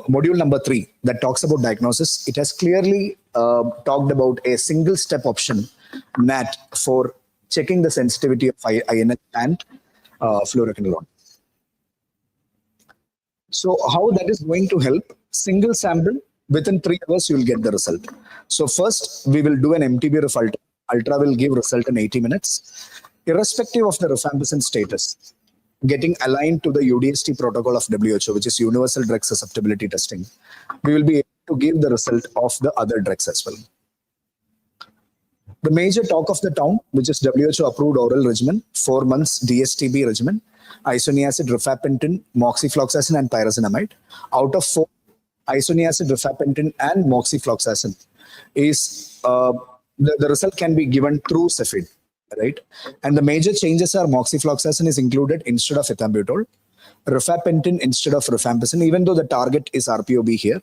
module number 3 that talks about diagnosis, it has clearly talked about a single step option, NAT, for checking the sensitivity of INH and fluoroquinolone. So how that is going to help? Single sample, within 3 hours, you will get the result. So first, we will do an MTB ref ultra. Ultra will give result in 80 minutes. Irrespective of the rifampicin status, getting aligned to the UDST protocol of WHO, which is Universal Drug Susceptibility Testing, we will be able to give the result of the other drugs as well. The major talk of the town, which is WHO approved oral regimen, 4 months DSTB regimen, isoniazid, rifampicin, moxifloxacin and pyrazinamide. Out of 4, isoniazid, rifampicin and moxifloxacin is the result can be given through Cepheid, right? And the major changes are moxifloxacin is included instead of ethambutol, rifampicin instead of rifampicin, even though the target is RPOB here,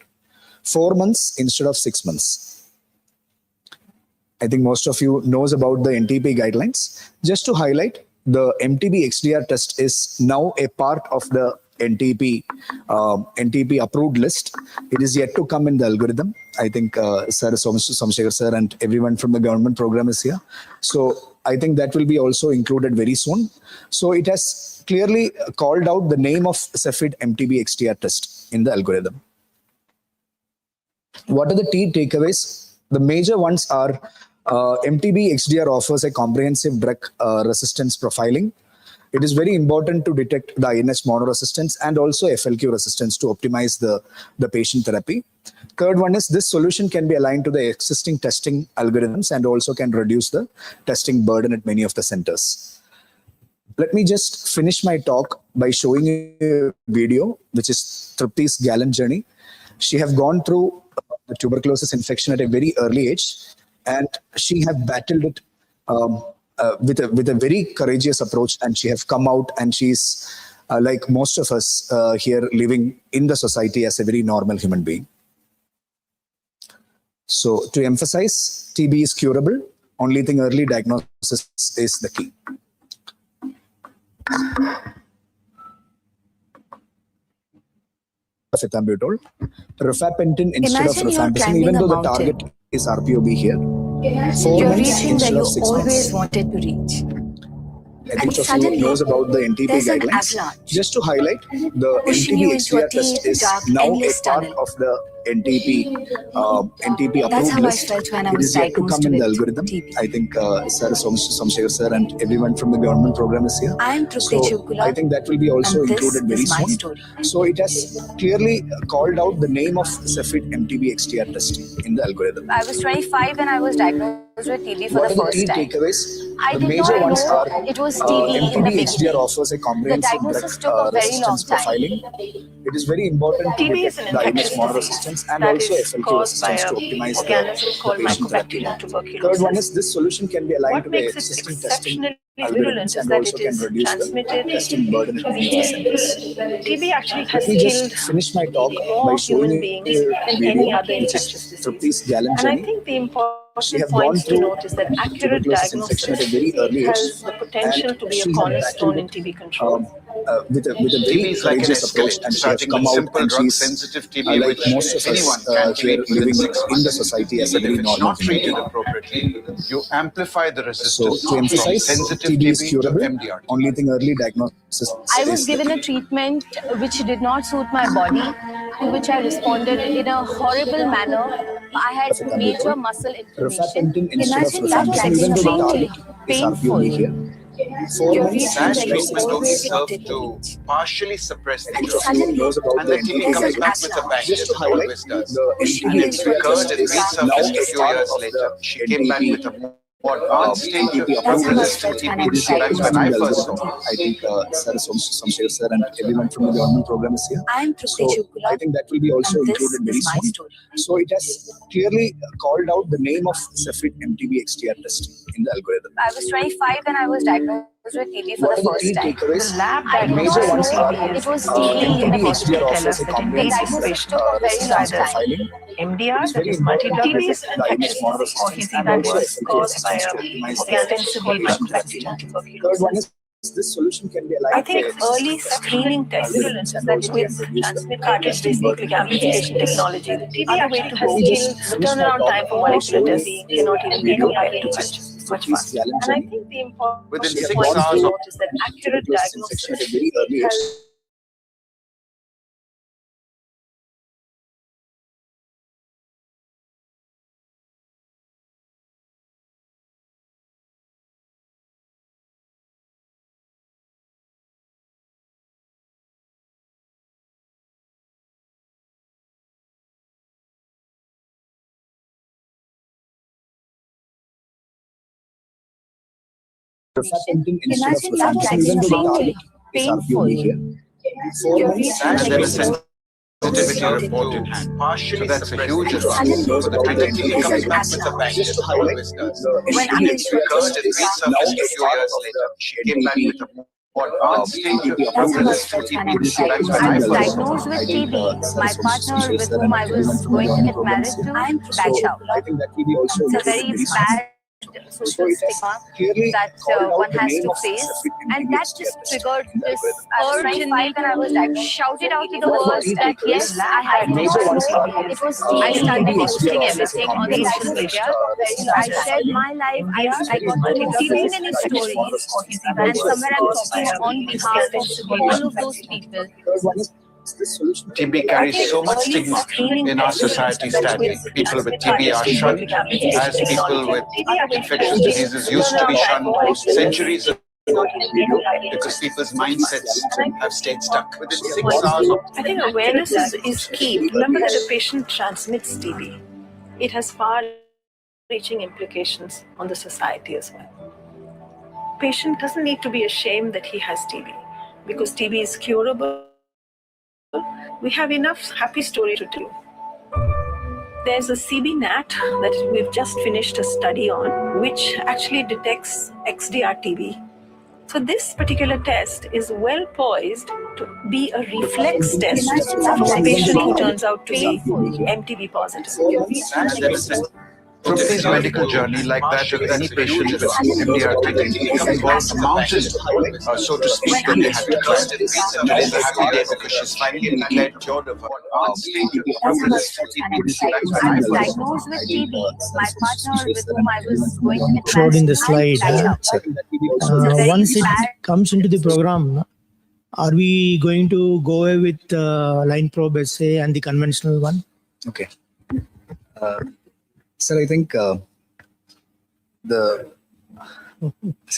4 months instead of 6 months. I think most of you knows about the NTP guidelines. Just to highlight, the MTB XDR test is now a part of the NTP approved list. It is yet to come in the algorithm. I think Sir Somsekhar sir and everyone from the government program is here. So I think that will be also included very soon. So it has clearly called out the name of Cepheid MTB XDR test in the algorithm. What are the key takeaways? The major ones are MTB XDR offers a comprehensive drug resistance profiling. It is very important to detect the INS monoresistance and also FLQ resistance to optimize the patient therapy. Third one is this solution can be aligned to the existing testing algorithms and also can reduce the testing burden at many of the centers. Let me just finish my talk by showing you a video, which is Tripti's gallant journey. She have gone through the tuberculosis infection at a very early age, and she have battled it with a very courageous approach, and she have come out, and she's like most of us here living in the society as a very normal human being. So to emphasize, TB is curable. Only thing, early diagnosis is the key. Ethambutol, rifampicin instead of Imagine you're rifampicin, climbing even a though the mountain. target is RPOB here. 4 You're months reaching where instead you of 6 always months. wanted to reach. I think And of you suddenly, knows about the NTP there's an guidelines. avalanche Just to highlight, the pushing NTP you into a XDR test deep, is dark, now a endless part tunnel. of the NTP That's approved how I list. felt when I It was is yet to come diagnosed in the with algorithm. TB. I think Sir Somshekar sir and everyone from the government program is here. I am Tripti So Chukula, I think that will be also and this included very is my soon. story. So it has clearly called out the name of Cepheid MTB XDR testing in the algorithm. I was 25 when I was diagnosed with TB for What the are the first key time. takeaways? I The did major not ones know are it was TB in the MTB beginning. XDR offers a comprehensive drug diagnosis took a very long resistance time. profiling. It is very important to TB is detect an the INS infectious monoresistance disease and that also is FLQ caused by resistance to an optimize organism the called patient therapy. Mycobacterium Third one tuberculosis. is this solution can be aligned What to the makes it existing testing exceptionally virulent algorithms is and that also it can is reduce the transmitted testing burden at through many the of the air. centers. TB actually has Let me killed just finish my talk by more showing human you beings a than any video, other which infectious is Tripti's disease. gallant And I journey. think the She important have gone points to through note is that accurate tuberculosis infection at a very early age, diagnosis has the potential and to be a she have cornerstone in battled TB it control. with a TB very is like an courageous approach, escalator, and she have starting come with out, simple and she's drug-sensitive TB, like which most of anyone us can here treat within living 6 in the months. society as a But very if it's normal not human treated being. appropriately, you amplify the So resistance to from emphasize, sensitive TB is TB to curable. MDR. Only thing, early diagnosis I was is the given a key. treatment which did not suit my body, to which I responded in a horrible manner. I had major muscle inflammation. Rifampicin instead of Imagine that was rifampicin, even though the extremely target is painful. RPOB here. 4 You're months reaching That where instead of you 6 treatment only always months. served wanted to to reach. partially suppress the And drug. suddenly, Knows about And the the TB NTP comes there's an back guidelines. with a avalanche. bang, Just as to it highlight, always does. the pushing NTP you It into a XDR recurred test and deep, is dark, now resurfaced a a few part years of later. the She came back with a NTP more advanced stage of NTP That's how I approved drug-resistant felt when TB. I was That's when I first saw algorithm. it. I think Sir Somshekar sir and everyone from the government program is here. I am Tripti So Chukula, I think that will be also and this included very is my soon. story. So it has clearly called out the name of Cepheid MTB XDR testing in the algorithm. I was 25 when I was diagnosed with TB for What the are the key first time. takeaways? The lab The major diagnosis ones of are TB It was is TB in the MTB beginning. XDR tell offers us a that in comprehensive these drug diagnosis took a very long resistance time. profiling. It MDR, is that very is important to multi-drug detect resistant the infectious INS disease, or monoresistance TB and that also is FLQ caused by resistance to a optimize the ostensibly patient therapy. Mycobacterium Third one tuberculosis. is this solution can be aligned I to think the early existing screening tests algorithms and also with can reduce the transmitted testing burden basic at many amplification centers. technology. The TB Other way actually to has go. Let me killed just the finish my turnaround talk time for by molecular showing tests cannot even be video, compared to which much. is It's much Tripti's faster. gallant And I journey. think the important Within She have 6 gone point to hours through note is that accurate tuberculosis infection at a diagnosis very early age. Rifampicin instead of Imagine that was rifampicin, even though the extremely target is painful. RPOB here. 4 You're months reaching And where then you a sensitivity always report wanted in to hand. reach. Partially that's a huge And advance. suddenly, And the TB there's comes an back with a bang, avalanche as it always does. pushing you into a Recurred deep, and dark, resurfaced a endless few years tunnel. later. She came back with a more advanced stage of That's how I drug-resistant felt when I TB. was That's when diagnosed. I I was first saw diagnosed it. with TB. My partner with whom I was going to get married to, backed out. I think that will be also It's a included very very soon. bad So social it has stigma clearly that called out one the has name to of face, Cepheid and MTB that XDR just testing triggered in the this algorithm. urge in me to shout it out to the world that yes, I had Major this. ones are It was I started MTB XDR posting offers a everything on comprehensive social media. resistance I shared profiling. my life. I got Very to important know to so detect many the INS stories, monoresistance and and also somewhere I'm FLQ talking resistance to on optimize behalf the of all of those people. Third one is this solution can be TB aligned carries to so much early stigma screening in our tests society, sadly. People with TB are shunned as people with infectious diseases used to be shunned centuries because people's mindsets have stayed stuck. Within 6 hours of I think awareness is key. Remember that a patient transmits TB. It has far-reaching implications on the society as well. Patient doesn't need to be ashamed that he has TB because TB is curable. We have enough happy story to tell. There's a CBNAT that we've just finished a study on, which actually detects XDR-TB. So this particular test is well poised to be a reflex test for a patient who turns out to be MTB positive. today's medical journey, like that of any patient with MDR TB, involves a mountain, so to speak, that they have to climb. Today's a happy day because she's finally declared cured of her advanced TB. I was diagnosed with TB. My partner with whom I was going to get showed in the married slide. died out. Once it comes into the program, are we going to go away with line probe assay and the conventional one? Okay. Sir, I think sir,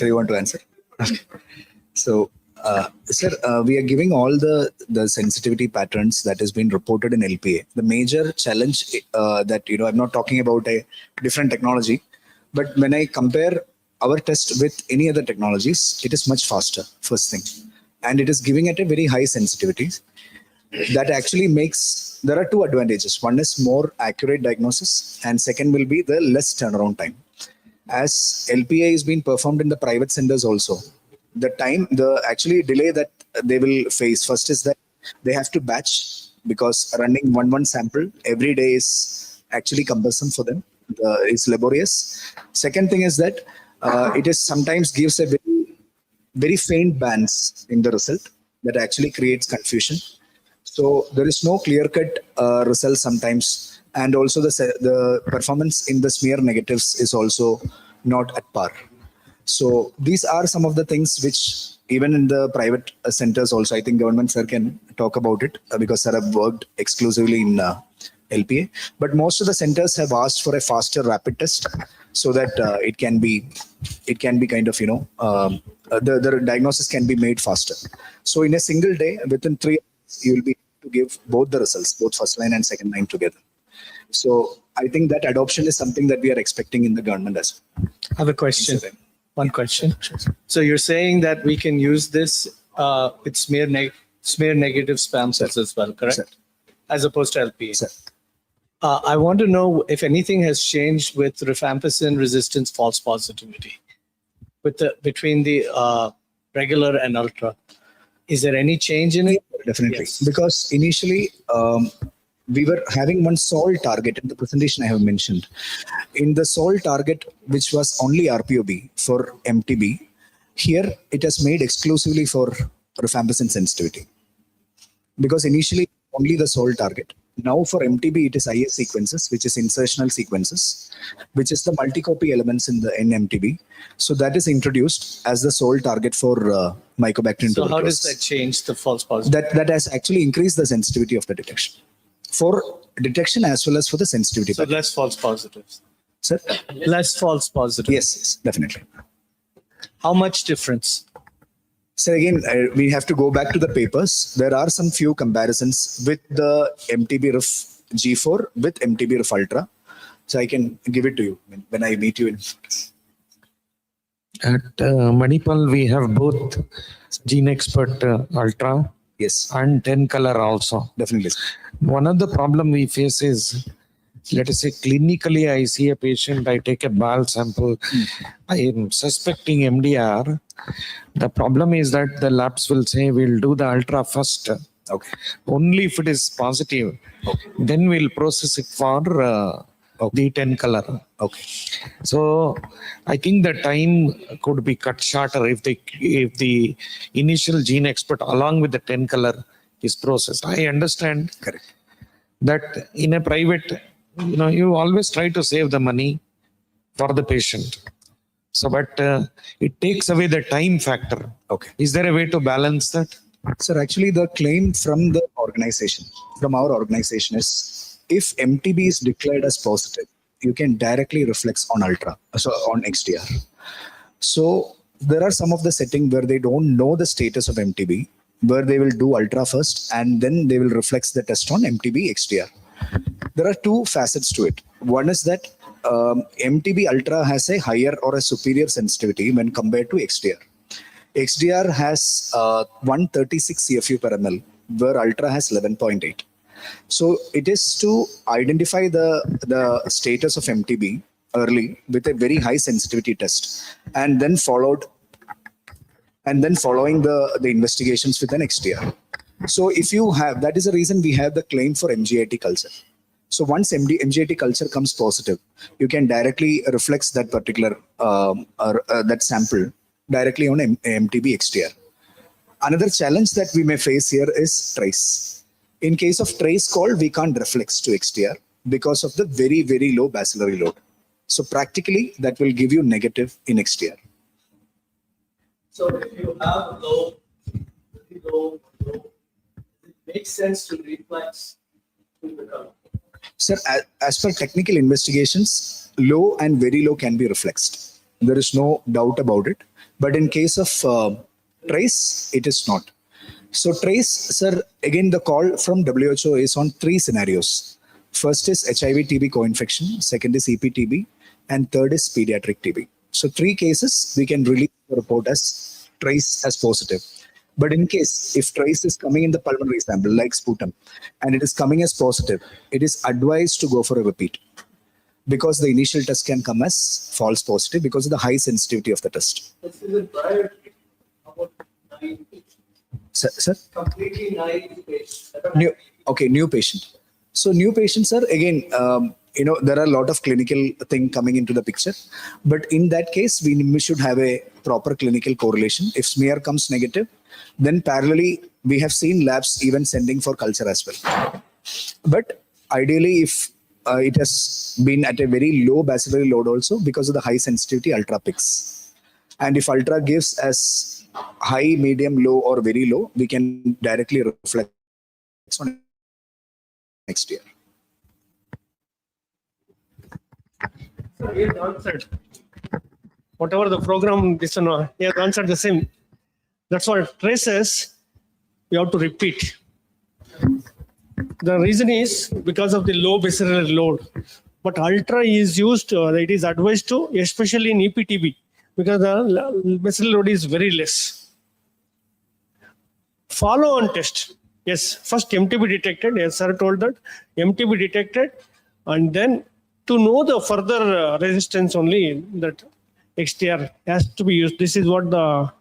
you want to answer? So, sir, we are giving all the sensitivity patterns that has been reported in LPA. The major challenge that, I'm not talking about a different technology, but when I compare our test with any other technologies, it is much faster, first thing. And it is giving it a very high sensitivity. That actually makes, there are two advantages. One is more accurate diagnosis, and second will be the less turnaround time. As LPA is being performed in the private centers also, the actually delay that they will face, first is that they have to batch, because running one sample every day is actually cumbersome for them. It's laborious. Second thing is that it is sometimes gives a very faint bands in the result that actually creates confusion. So there is no clear-cut result sometimes, and also the performance in the smear negatives is also not at par. So these are some of the things which even in the private centers also, I think government sir can talk about it because sir have worked exclusively in LPA. But most of the centers have asked for a faster rapid test so that it can be kind of the diagnosis can be made faster. So in a single day, within 3 hours, you will be to give both the results, both first line and second line together. So I think that adoption is something that we are expecting in the government as well. I have a question. One question. So you're saying that we can use this with smear negative spam cells as well, correct? Sir. As opposed to LPA. Sir. I want to know if anything has changed with rifampicin resistance false positivity between the regular and ultra. Is there any change in it? Definitely. Yes. Because initially we were having one sole target in the presentation I have mentioned. In the sole target, which was only RPOB for MTB, here it has made exclusively for rifampicin sensitivity. Because initially only the sole target. Now for MTB, it is IS sequences, which is insertional sequences, which is the multi-copy elements in MTB. So that is introduced as the sole target for Mycobacterium tuberculosis. So how does that change the false positive? That has actually increased the sensitivity of the detection. For detection as well as for the sensitivity. So less false positives. Sir? Less false positives. Yes, definitely. How much difference? So again, we have to go back to the papers. There are some few comparisons with the MTB-RIF G4 with MTB-RIF Ultra. So I can give it to you when I meet you in. At Manipal, we have both Gene Expert Ultra, yes, and 10 color also. Definitely. One of the problem we face is, let us say clinically, I see a patient, I take a bowel sample, I am suspecting MDR. The problem is that the labs will say, we'll do the ultra first. Okay. Only if it is positive, then we'll process it for the 10 color. Okay. So I think the time could be cut shorter if the initial Gene Expert along with the 10 color is processed. I understand. Correct. That in a private, you always try to save the money for the patient. So, but it takes away the time factor. Okay. Is there a way to balance that? Sir, actually the claim from the organization, from our organization is, if MTB is declared as positive, you can directly reflex on ultra, so on XDR. So there are some of the setting where they don't know the status of MTB, where they will do ultra first and then they will reflex the test on MTB XDR. There are two facets to it. One is that MTB ultra has a higher or a superior sensitivity when compared to XDR. XDR has 136 CFU per ml, where ultra has 11.8. So it is to identify the status of MTB early with a very high sensitivity test, and then following the investigations with an XDR. So if you have, that is the reason we have the claim for MGIT culture. So once MGIT culture comes positive, you can directly reflex that particular that sample directly on MTB XDR. Another challenge that we may face here is trace. In case of trace call, we can't reflex to XDR because of the very, very low bacillary load. So practically, that will give you negative in XDR. So if you have low, it makes sense to reflex to the curve. Sir, as per technical investigations, low and very low can be reflexed. There is no doubt about it. But in case of trace, it is not. So trace, sir, again, the call from WHO is on three scenarios. First is HIV TB co-infection, second is EPTB, and third is pediatric TB. So three cases, we can release the report as trace as positive. But in case if trace is coming in the pulmonary sample like sputum and it is coming as positive, it is advised to go for a repeat because the initial test can come as false positive because of the high sensitivity of the test. This is a prior about 9 patients. Sir? Completely naive patients. New patient. So new patients are again, there are a lot of clinical thing coming into the picture, but in that case, we should have a proper clinical correlation. If smear comes negative, then parallelly, we have seen labs even sending for culture as well. But ideally, if it has been at a very low bacillary load also because of the high sensitivity ultra picks. And if ultra gives as high, medium, low or very low, we can directly reflect on next year. So he has answered. Whatever the program, he has answered the same. That's what traces, you have to repeat. The reason is because of the low bacillary load. But ultra is used, it is advised to, especially in EPTB, because the bacillary load is very less. Follow-on test. Yes, first MTB detected, as sir told that, MTB detected, and then to know the further resistance only, that XTR has to be used. This is what the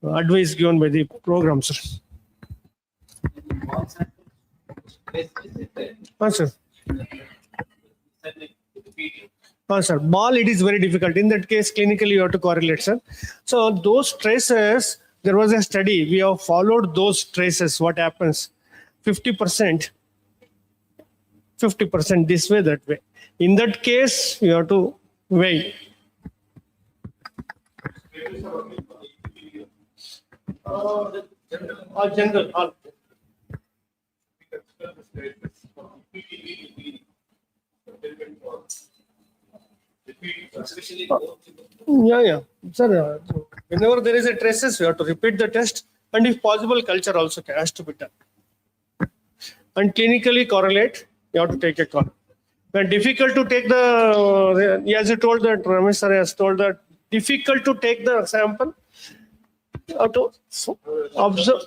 advice given by the program, sir. Sir. Sir, ball, it is very difficult. In that case, clinically, you have to correlate, sir. So those traces, there was a study. We have followed those traces. What happens? 50% this way, that way. In that case, you have to weigh. General. Yeah. Sir, whenever there is a traces, you have to repeat the test, and if possible, culture also has to be done. And clinically correlate, you have to take a call. When difficult to take as you told that, Ramesh sir has told that, difficult to take the sample, you have to observe.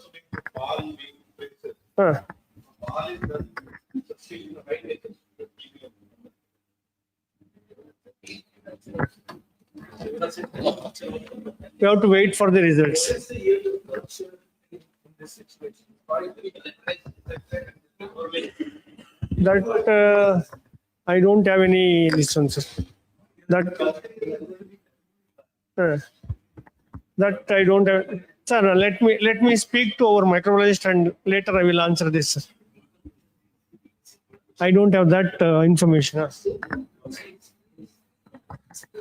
You have to wait for the results. That I don't have any responses. That I don't have. Sir, let me speak to our microbiologist, and later I will answer this, sir. I don't have that information.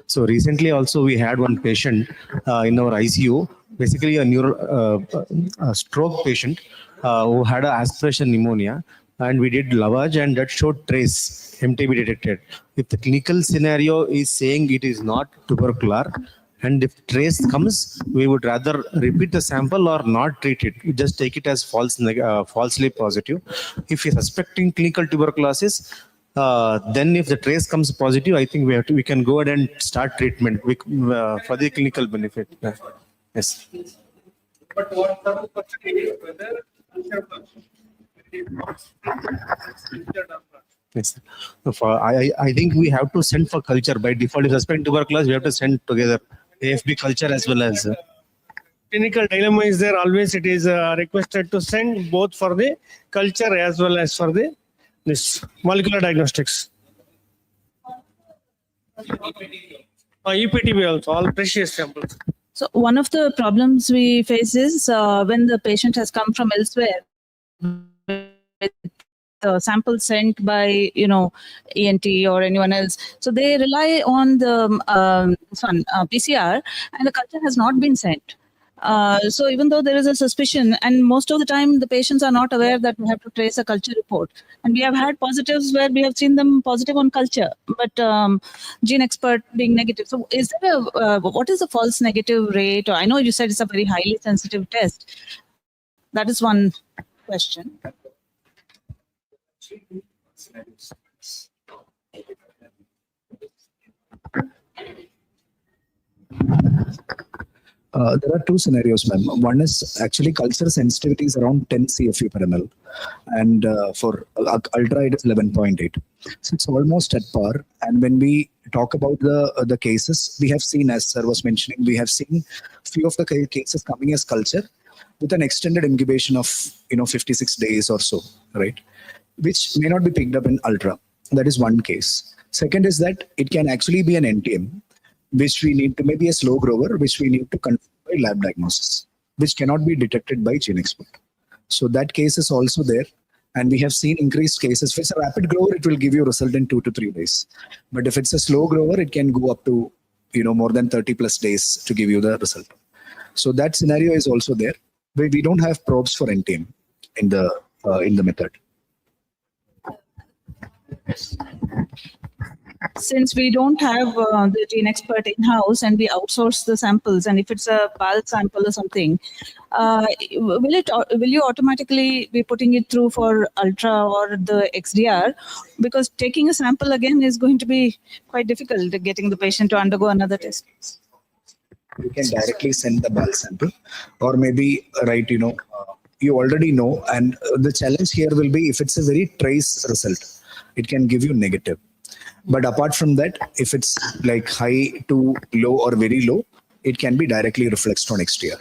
So recently also we had one patient in our ICU, basically a stroke patient who had an aspiration pneumonia, and we did lavage and that showed trace MTB detected. If the clinical scenario is saying it is not tubercular, And if trace comes, we would rather repeat the sample or not treat it. We just take it as falsely positive. If you're suspecting clinical tuberculosis, then if the trace comes positive, I think we can go ahead and start treatment for the clinical benefit. Yes. But what the question is whether Yes. I think we have to send for culture by default. If suspect tuberculosis, we have to send together AFB culture as well as. Clinical dilemma is there always. It is requested to send both for the culture as well as for the this molecular diagnostics. EPTB also, all precious samples. So one of the problems we face is when the patient has come from elsewhere, with the sample sent by ENT or anyone else, so they rely on the PCR, and the culture has not been sent. So even though there is a suspicion, and most of the time the patients are not aware that we have to trace a culture report, and we have had positives where we have seen them positive on culture, but gene expert being negative. So is there what is the false negative rate? Or I know you said it's a very highly sensitive test. That is one question. There are two scenarios, ma'am. One is actually culture sensitivity is around 10 CFU per ml, and for ultra it is 11.8. So it's almost at par. And when we talk about the cases, we have seen, as sir was mentioning, we have seen few of the cases coming as culture with an extended incubation of 56 days or so, right? Which may not be picked up in ultra. That is one case. Second is that it can actually be an NTM, which we need to, maybe a slow grower, which we need to confirm by lab diagnosis, which cannot be detected by gene expert. So that case is also there. And we have seen increased cases. If it's a rapid grower, it will give you a result in 2 to 3 days. But if it's a slow grower, it can go up to, more than 30 plus days to give you the result. So that scenario is also there. But we don't have probes for NTM in the method. Since we don't have the gene expert in-house and we outsource the samples, and if it's a bulk sample or something, will you automatically be putting it through for ultra or the XDR? Because taking a sample again is going to be quite difficult, getting the patient to undergo another test. You can directly send the bulk sample, or maybe you already know, and the challenge here will be if it's a very trace result, it can give you negative. But apart from that, if it's like high to low or very low, it can be directly reflexed on XTR.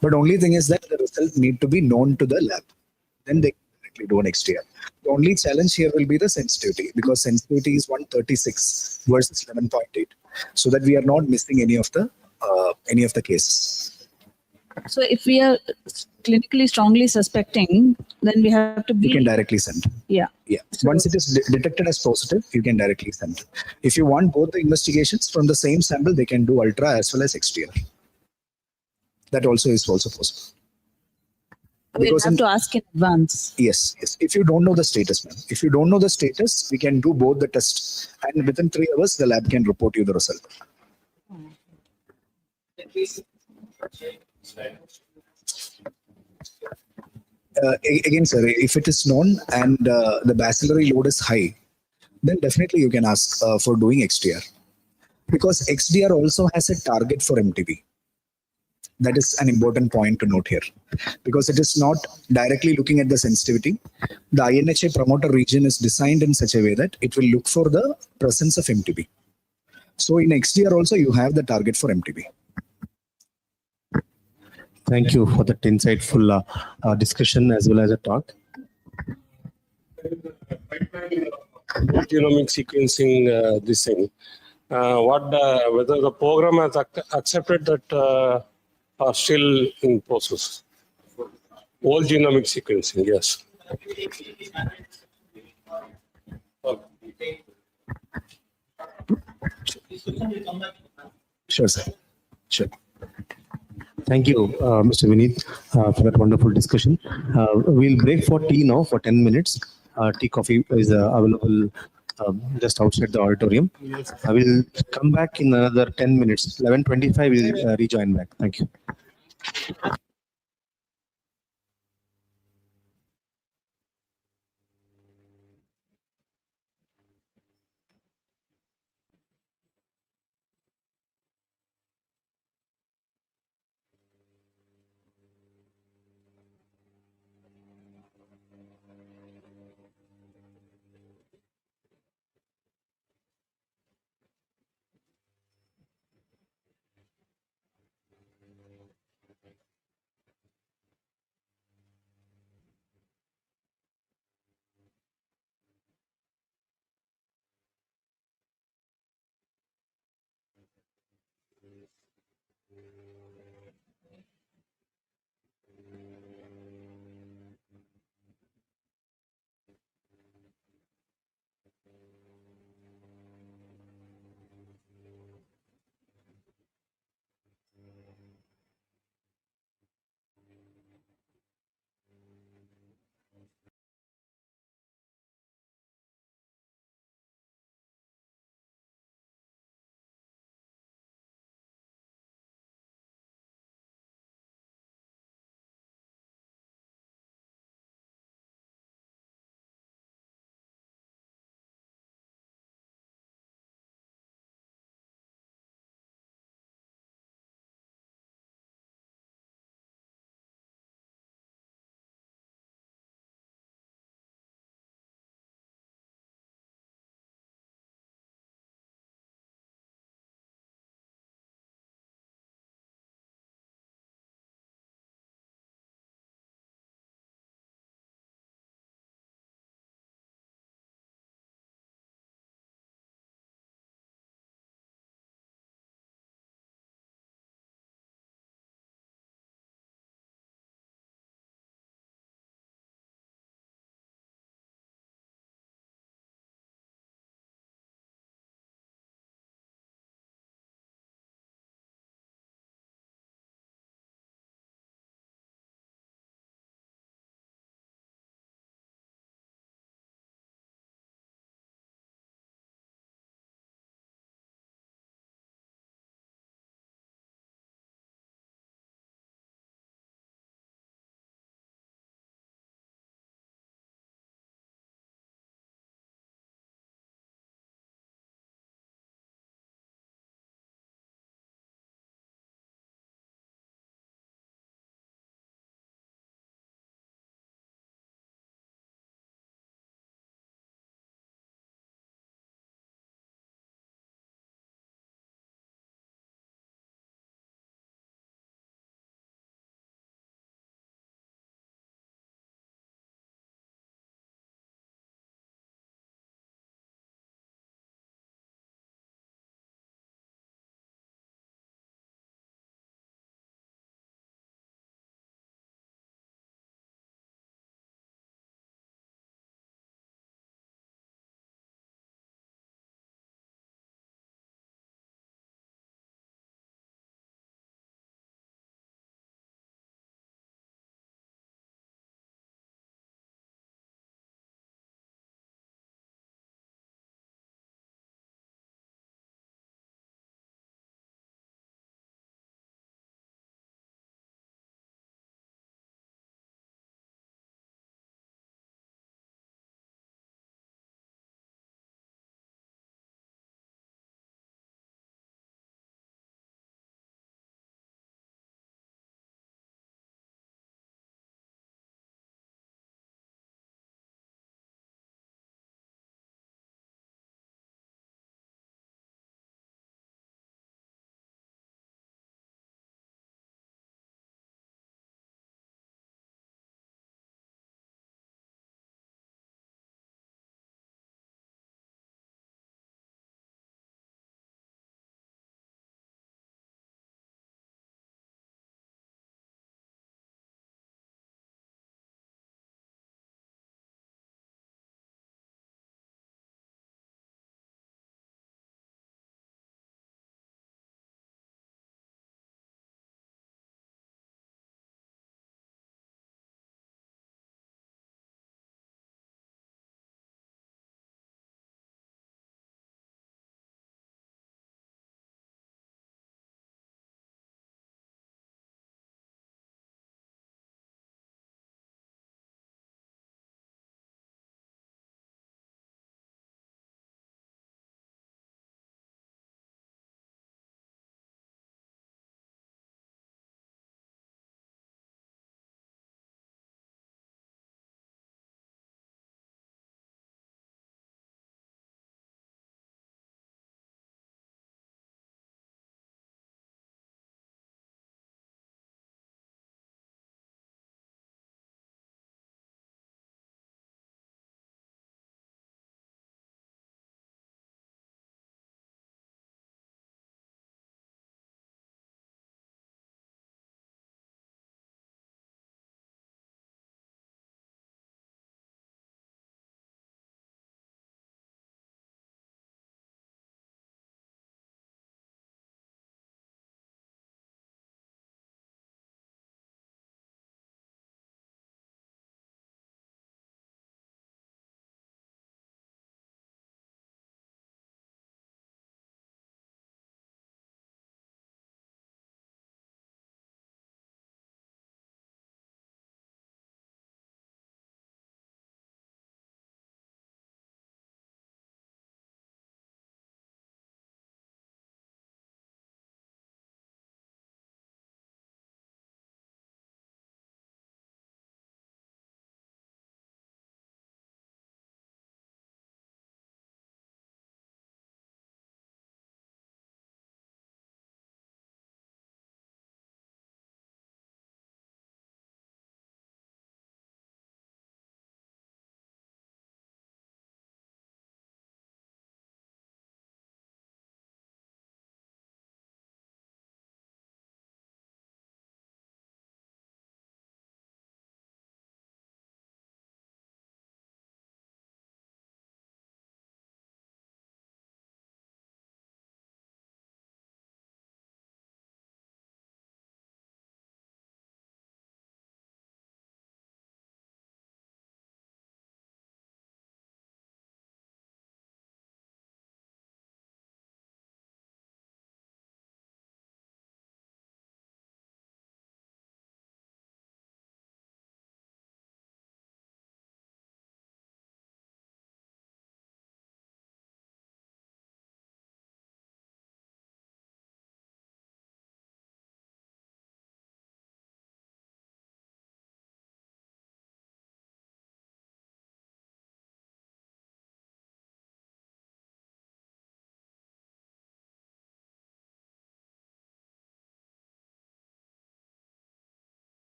But only thing is that the result need to be known to the lab. Then they directly do an XTR. The only challenge here will be the sensitivity, because sensitivity is 136 versus 11.8, so that we are not missing any of the cases. So if we are clinically strongly suspecting, then we have to be... You can directly send. Yeah. So once it is detected as positive, you can directly send. If you want both the investigations from the same sample, they can do ultra as well as XTR. That also is possible. We'll have to ask in advance. Yes. If you don't know the status, ma'am. If you don't know the status, we can do both the tests, and within 3 hours, the lab can report you the result. Again, sir, if it is known and the bacillary load is high, then definitely you can ask for doing XDR, because XDR also has a target for MTB. That is an important point to note here, because it is not directly looking at the sensitivity. The INHA promoter region is designed in such a way that it will look for the presence of MTB. So in XDR also you have the target for MTB. Thank you for that insightful discussion as well as a talk. Genomic sequencing, this thing. Whether the program has accepted that are still in process. Whole genomic sequencing, yes. Sure, sir. Sure. Thank you, Mr. Vineet, for that wonderful discussion. We'll break for tea now for 10 minutes. Tea, coffee is available just outside the auditorium. I will come back in another 10 minutes. 11:25 will rejoin back. Thank you.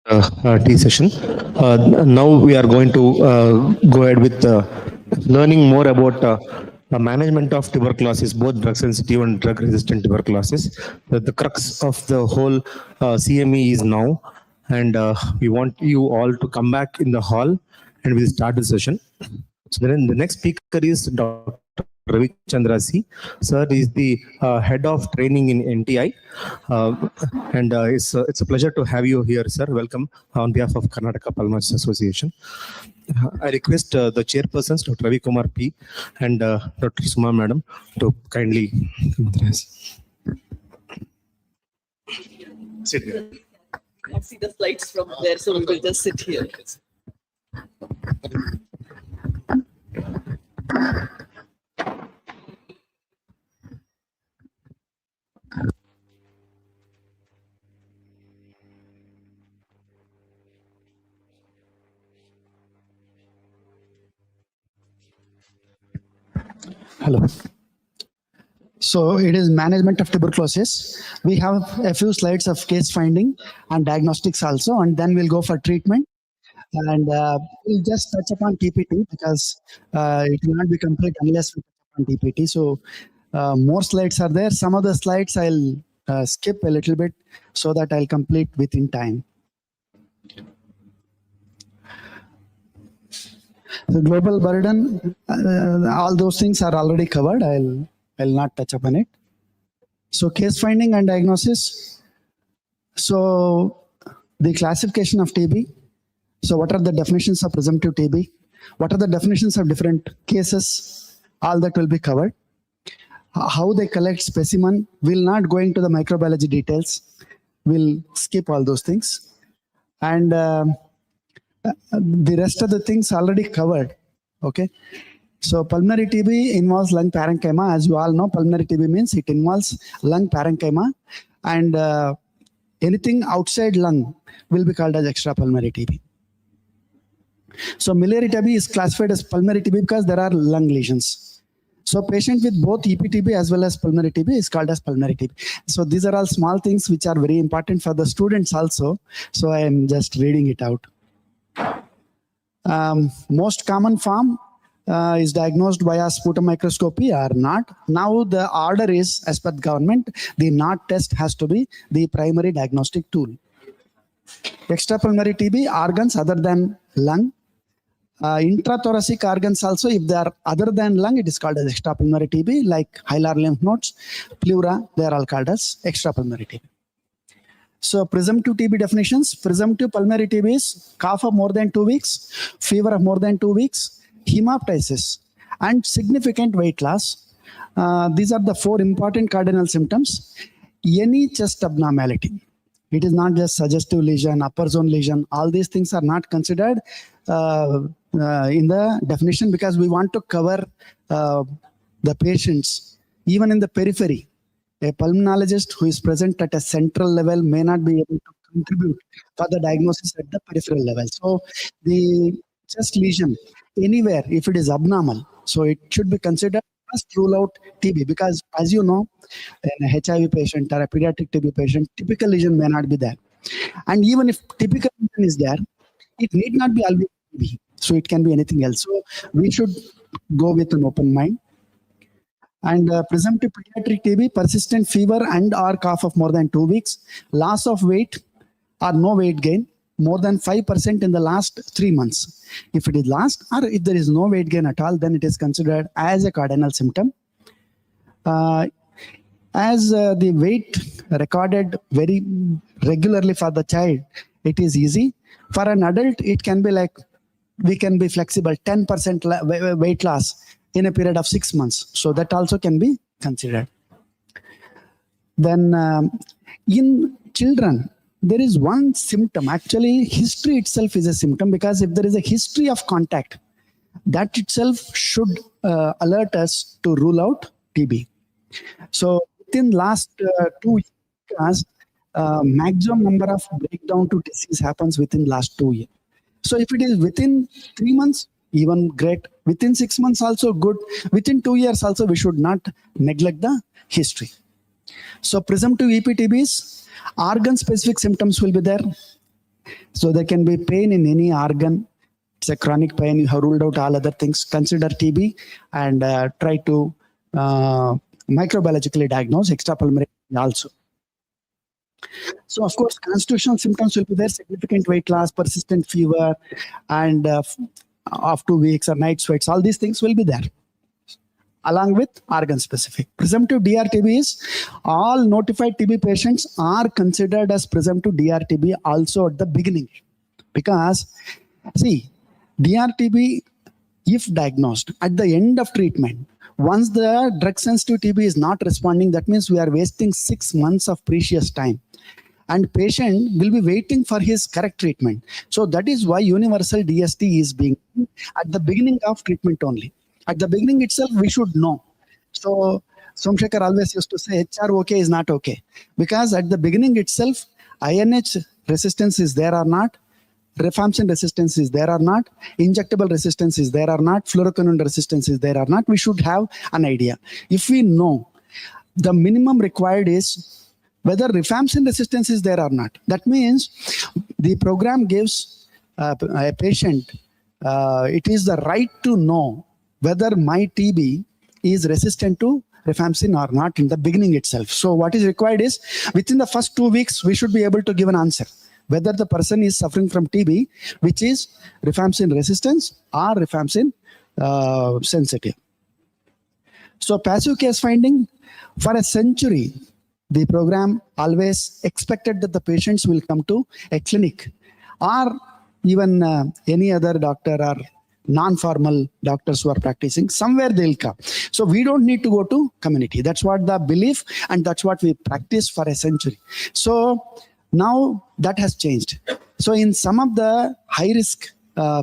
tea session. Now we are going to go ahead with learning more about the management of tuberculosis, both drug sensitive and drug resistant tuberculosis. The crux of the whole CME is now, and we want you all to come back in the hall and we'll start the session. So then the next speaker is Dr. Ravi Chandra C. Sir is the head of training in NTI. And it's a pleasure to have you here, sir. Welcome on behalf of Karnataka Pulmonologists Association. I request the chairpersons, Dr. Ravi Kumar P. and Dr. Suma Madam, to kindly sit here. I can't see the slides from there, so we will just sit here. Hello. So it is management of tuberculosis. We have a few slides of case finding and diagnostics also, and then we'll go for treatment. And we'll just touch upon TPT because it will not be complete unless we touch upon TPT. So more slides are there. Some of the slides I'll skip a little bit so that I'll complete within time. The global burden, all those things are already covered. I'll not touch upon it. So case finding and diagnosis. So the classification of TB. So what are the definitions of presumptive TB? What are the definitions of different cases? All that will be covered. How they collect specimen. We'll not go into the microbiology details. We'll skip all those things. And the rest of the things already covered. Okay. So pulmonary TB involves lung parenchyma. As you all know, pulmonary TB means it involves lung parenchyma, and anything outside lung will be called as extrapulmonary TB. So miliary TB is classified as pulmonary TB because there are lung lesions. So patient with both EPTB as well as pulmonary TB is called as pulmonary TB. So these are all small things which are very important for the students also. So I am just reading it out. Most common form is diagnosed via sputum microscopy or not. Now the order is, as per the government, the NOT test has to be the primary diagnostic tool. Extrapulmonary TB, organs other than lung. Intrathoracic organs also, if they are other than lung, it is called as extrapulmonary TB, like hilar lymph nodes, pleura, they are all called as extrapulmonary TB. So presumptive TB definitions. Presumptive pulmonary TB is cough of more than 2 weeks, fever of more than 2 weeks, hemoptysis, and significant weight loss. These are the 4 important cardinal symptoms. Any chest abnormality. It is not just suggestive lesion, upper zone lesion. All these things are not considered in the definition because we want to cover the patients even in the periphery. A pulmonologist who is present at a central level may not be able to contribute for the diagnosis at the peripheral level. So the chest lesion anywhere, if it is abnormal, so it should be considered. First rule out TB because, as you know, in a HIV patient or a pediatric TB patient, typical lesion may not be there. And even if typical lesion is there, it need not be always TB. So it can be anything else. So we should go with an open mind. And presumptive pediatric TB, persistent fever and or cough of more than 2 weeks, loss of weight or no weight gain, more than 5% in the last 3 months. If it is last or if there is no weight gain at all, then it is considered as a cardinal symptom. As the weight recorded very regularly for the child, it is easy. For an adult, it can be like, we can be flexible, 10% weight loss in a period of 6 months. So that also can be considered. Then in children, there is one symptom. Actually, history itself is a symptom because if there is a history of contact, that itself should alert us to rule out TB. So within last 2 years, maximum number of breakdown to disease happens within last 2 years. So if it is within 3 months, even great. Within 6 months also good. Within 2 years also we should not neglect the history. So presumptive EPTBs, organ specific symptoms will be there. So there can be pain in any organ. It's a chronic pain. You have ruled out all other things. Consider TB and try to microbiologically diagnose extrapulmonary also. So of course, constitutional symptoms will be there: significant weight loss, persistent fever, and of 2 weeks or night sweats. All these things will be there, along with organ specific. Presumptive DRTB is all notified TB patients are considered as presumptive DRTB also at the beginning, because see, DRTB, if diagnosed at the end of treatment, once the drug sensitive TB is not responding, that means we are wasting 6 months of precious time, and patient will be waiting for his correct treatment. So that is why universal DST is being at the beginning of treatment only. At the beginning itself, we should know. So Somshekar always used to say HR okay is not okay, because at the beginning itself, INH resistance is there or not, rifampicin resistance is there or not, injectable resistance is there or not, fluoroquinone resistance is there or not. We should have an idea. If we know, the minimum required is whether rifampicin resistance is there or not. That means the program gives a patient, it is the right to know whether my TB is resistant to rifampicin or not in the beginning itself. So what is required is within the first 2 weeks, we should be able to give an answer whether the person is suffering from TB, which is rifampicin resistance or rifampicin sensitive. So passive case finding, for a century, the program always expected that the patients will come to a clinic or even any other doctor or non-formal doctors who are practicing, somewhere they'll come. So we don't need to go to community. That's what the belief, and that's what we practiced for a century. So now that has changed. So in some of the high risk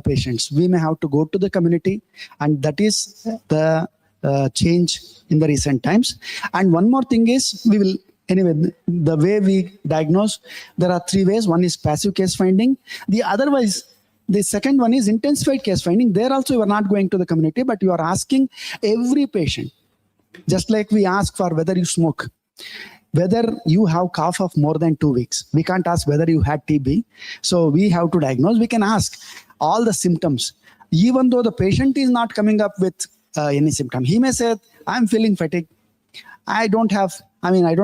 patients, we may have to go to the community, and that is the change in the recent times. And one more thing is, we will, anyway, the way we diagnose, there are 3 ways. One is passive case finding. The second one is intensified case finding. There also you are not going to the community, but you are asking every patient, just like we ask for whether you smoke, whether you have cough of more than 2 weeks. We can't ask whether you had TB. So we have to diagnose. We can ask all the symptoms. Even though the patient is not coming up with any symptom, he may say, I'm feeling fatigue. I don't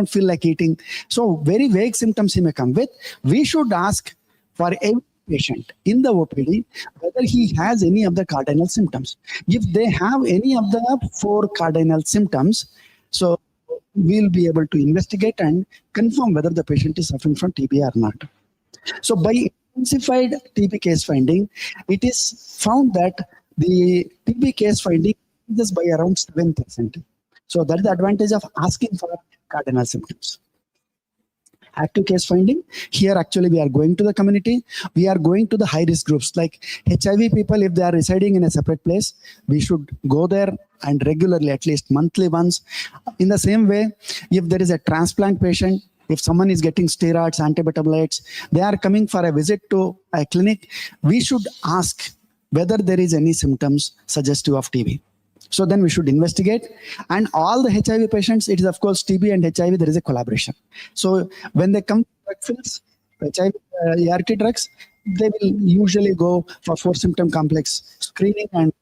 feel like eating. So very vague symptoms he may come with. We should ask for every patient in the OPD whether he has any of the cardinal symptoms. If they have any of the 4 cardinal symptoms, so we'll be able to investigate and confirm whether the patient is suffering from TB or not. So by intensified TB case finding, it is found that the TB case finding is by around 7%. So that is the advantage of asking for cardinal symptoms. Active case finding, here actually we are going to the community. We are going to the high risk groups like HIV people. If they are residing in a separate place, we should go there and regularly, at least monthly once. In the same way, if there is a transplant patient, if someone is getting steroids, antimetabolites, they are coming for a visit to a clinic, we should ask whether there is any symptoms suggestive of TB. So then we should investigate. And all the HIV patients, it is of course TB and HIV, there is a collaboration. So when they come to drug fills, HIV ART drugs, they will usually go for 4 symptom complex screening, and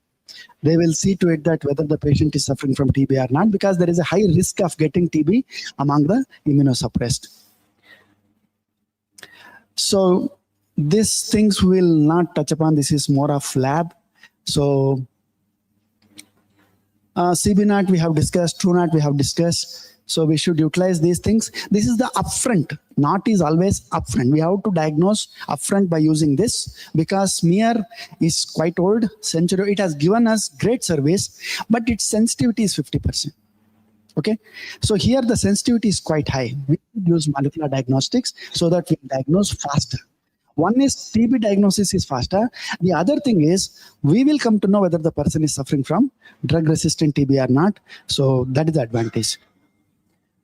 they will see to it that whether the patient is suffering from TB or not, because there is a high risk of getting TB among the immunosuppressed. So these things we will not touch upon. This is more of lab. So CB0 we have discussed, TrueNOT we have discussed. So we should utilize these things. This is the upfront. NOT is always upfront. We have to diagnose upfront by using this, because smear is quite old, century. It has given us great service, but its sensitivity is 50%. Okay, so here the sensitivity is quite high. We use molecular diagnostics so that we diagnose faster. One is TB diagnosis is faster. The other thing is we will come to know whether the person is suffering from drug-resistant TB or not. So that is the advantage.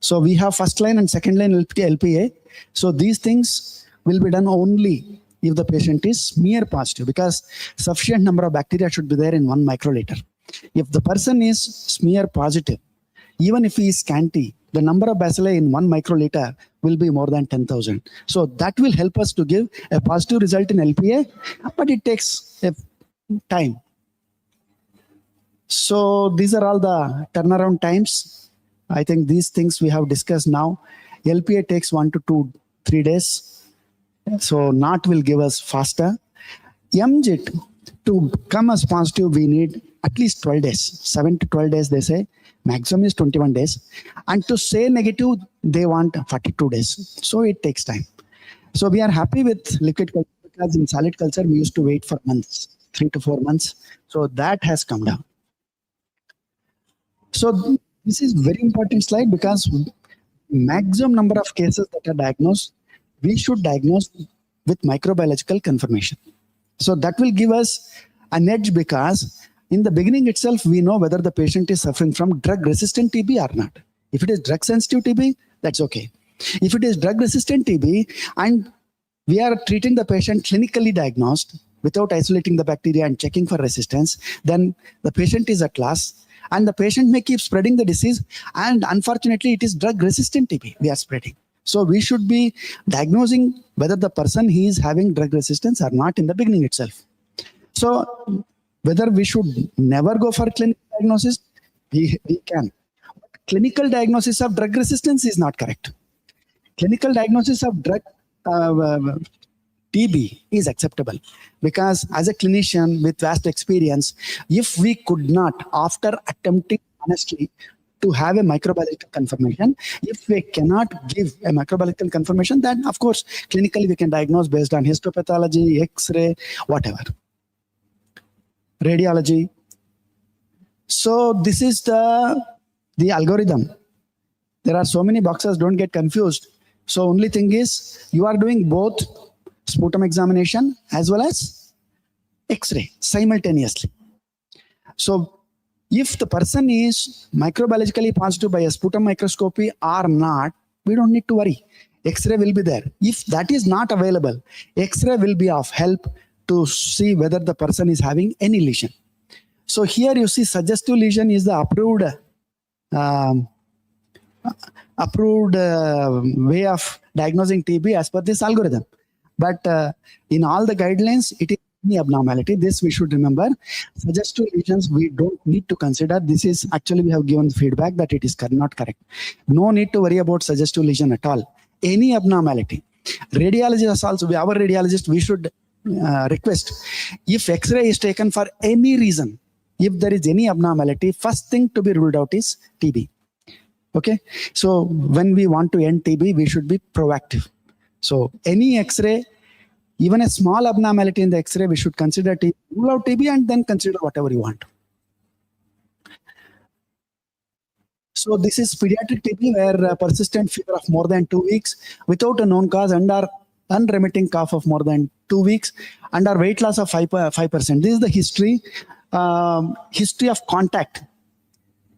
So we have first line and second line LPA. So these things will be done only if the patient is smear positive, because sufficient number of bacteria should be there in 1 microliter. If the person is smear positive, even if he is scanty, the number of bacilli in 1 microliter will be more than 10,000. So that will help us to give a positive result in LPA, but it takes a time. So these are all the turnaround times. I think these things we have discussed now. LPA takes 1 to 3 days. So NOT will give us faster. MJIT, to come as positive, we need at least 12 days, 7 to 12 days, they say. Maximum is 21 days. And to say negative, they want 42 days. So it takes time. So we are happy with liquid culture because in solid culture, we used to wait for months, 3 to 4 months. So that has come down. So this is very important slide because maximum number of cases that are diagnosed, we should diagnose with microbiological confirmation. So that will give us an edge because in the beginning itself, we know whether the patient is suffering from drug-resistant TB or not. If it is drug-sensitive TB, that's okay. If it is drug-resistant TB and we are treating the patient clinically diagnosed without isolating the bacteria and checking for resistance, then the patient is at loss and the patient may keep spreading the disease. And unfortunately, it is drug-resistant TB we are spreading. So we should be diagnosing whether the person he is having drug resistance or not in the beginning itself. So whether we should never go for clinical diagnosis, we can. Clinical diagnosis of drug resistance is not correct. Clinical diagnosis of drug TB is acceptable because as a clinician with vast experience, if we could not, after attempting honestly to have a microbiological confirmation, if we cannot give a microbiological confirmation, then of course, clinically we can diagnose based on histopathology, X-ray, whatever. Radiology. So this is the algorithm. There are so many boxes, don't get confused. So only thing is you are doing both sputum examination as well as X-ray simultaneously. So if the person is microbiologically positive by a sputum microscopy or not, we don't need to worry. X-ray will be there. If that is not available, X-ray will be of help to see whether the person is having any lesion. So here you see suggestive lesion is the approved way of diagnosing TB as per this algorithm. But in all the guidelines, it is any abnormality. This we should remember. Suggestive lesions we don't need to consider. This is actually we have given feedback that it is not correct. No need to worry about suggestive lesion at all. Any abnormality. Radiologists also, our radiologist, we should request if X-ray is taken for any reason, if there is any abnormality, first thing to be ruled out is TB. Okay. So when we want to end TB, we should be proactive. So any X-ray, even a small abnormality in the X-ray, we should consider TB, rule out TB and then consider whatever you want. So this is pediatric TB where persistent fever of more than 2 weeks without a known cause and our unremitting cough of more than 2 weeks and our weight loss of 5%. This is the history. History of contact.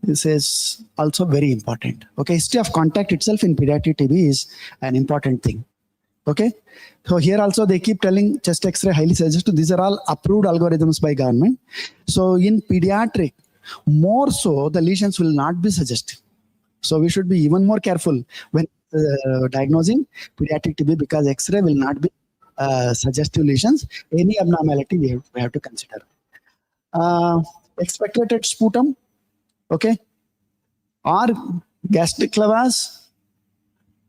This is also very important. Okay, history of contact itself in pediatric TB is an important thing. Okay, so here also they keep telling chest X-ray highly suggestive. These are all approved algorithms by government. So in pediatric, more so the lesions will not be suggestive. So we should be even more careful when diagnosing pediatric TB because X-ray will not be suggestive lesions. Any abnormality we have to consider. Expectorated sputum, okay, or gastric lavage,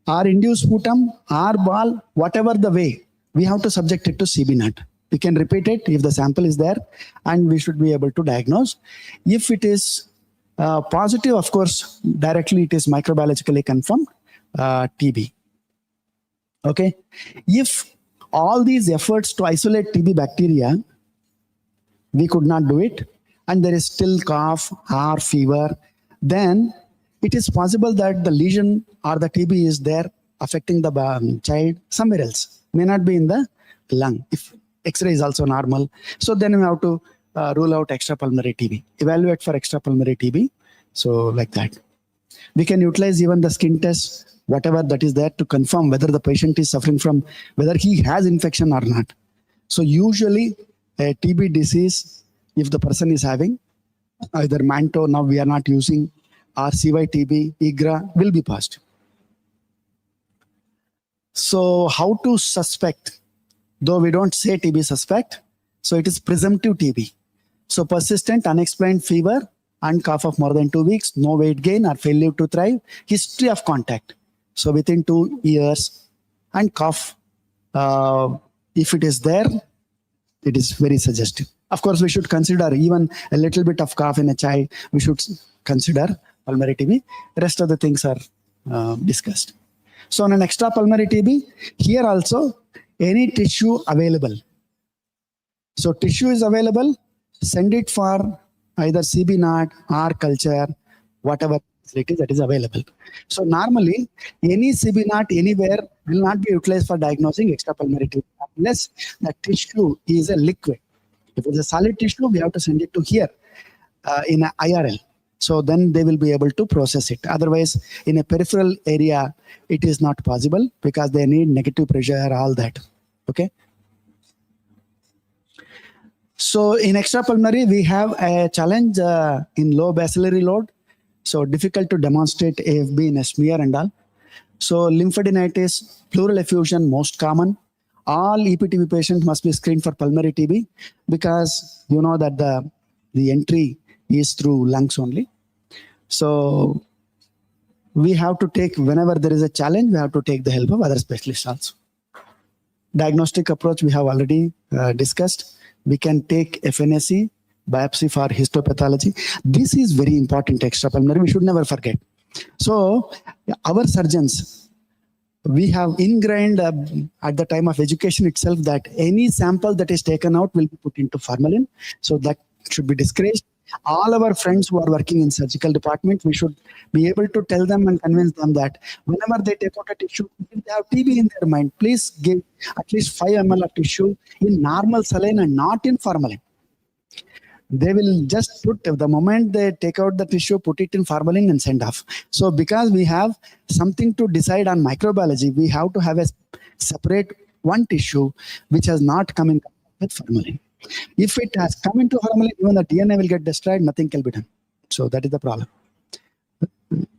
or induced sputum, or ball, whatever the way, we have to subject it to CB0. We can repeat it if the sample is there and we should be able to diagnose. If it is positive, of course, directly it is microbiologically confirmed TB. Okay. If all these efforts to isolate TB bacteria, we could not do it, and there is still cough or fever, then it is possible that the lesion or the TB is there affecting the child somewhere else. May not be in the lung. If X-ray is also normal, so then we have to rule out extrapulmonary TB, evaluate for extrapulmonary TB. So like that. We can utilize even the skin test, whatever that is there to confirm whether the patient is suffering from, whether he has infection or not. So usually a TB disease, if the person is having either Manto, now we are not using, or CYTB, IGRA will be positive. So how to suspect? Though we don't say TB suspect, so it is presumptive TB. So persistent unexplained fever and cough of more than 2 weeks, no weight gain or failure to thrive, history of contact. So within 2 years, and cough, if it is there, it is very suggestive. Of course, we should consider even a little bit of cough in a child. We should consider pulmonary TB. The rest of the things are discussed. So on an extra pulmonary TB, here also any tissue available. So tissue is available, send it for either CB naught or culture, whatever facility that is available. So normally any CB naught anywhere will not be utilized for diagnosing extrapulmonary TB unless the tissue is a liquid. If it's a solid tissue, we have to send it to here in a IRL. So then they will be able to process it. Otherwise, in a peripheral area, it is not possible because they need negative pressure, all that. Okay. So in extrapulmonary, we have a challenge in low bacillary load. So difficult to demonstrate AFB in a smear and all. So lymphadenitis, pleural effusion, most common. All EPTB patients must be screened for pulmonary TB because you know that the entry is through lungs only. So we have to take, whenever there is a challenge, we have to take the help of other specialists also. Diagnostic approach we have already discussed. We can take FNAC, biopsy for histopathology. This is very important extrapulmonary. We should never forget. So our surgeons, we have ingrained at the time of education itself that any sample that is taken out will be put into formalin. So that should be discouraged. All our friends who are working in surgical department, we should be able to tell them and convince them that whenever they take out a tissue, if they have TB in their mind, please give at least 5 ml of tissue in normal saline and not in formalin. They will just put, the moment they take out the tissue, put it in formalin and send off. So because we have something to decide on microbiology, we have to have a separate one tissue which has not come in with formalin. If it has come into formalin, even the DNA will get destroyed, nothing can be done. So that is the problem.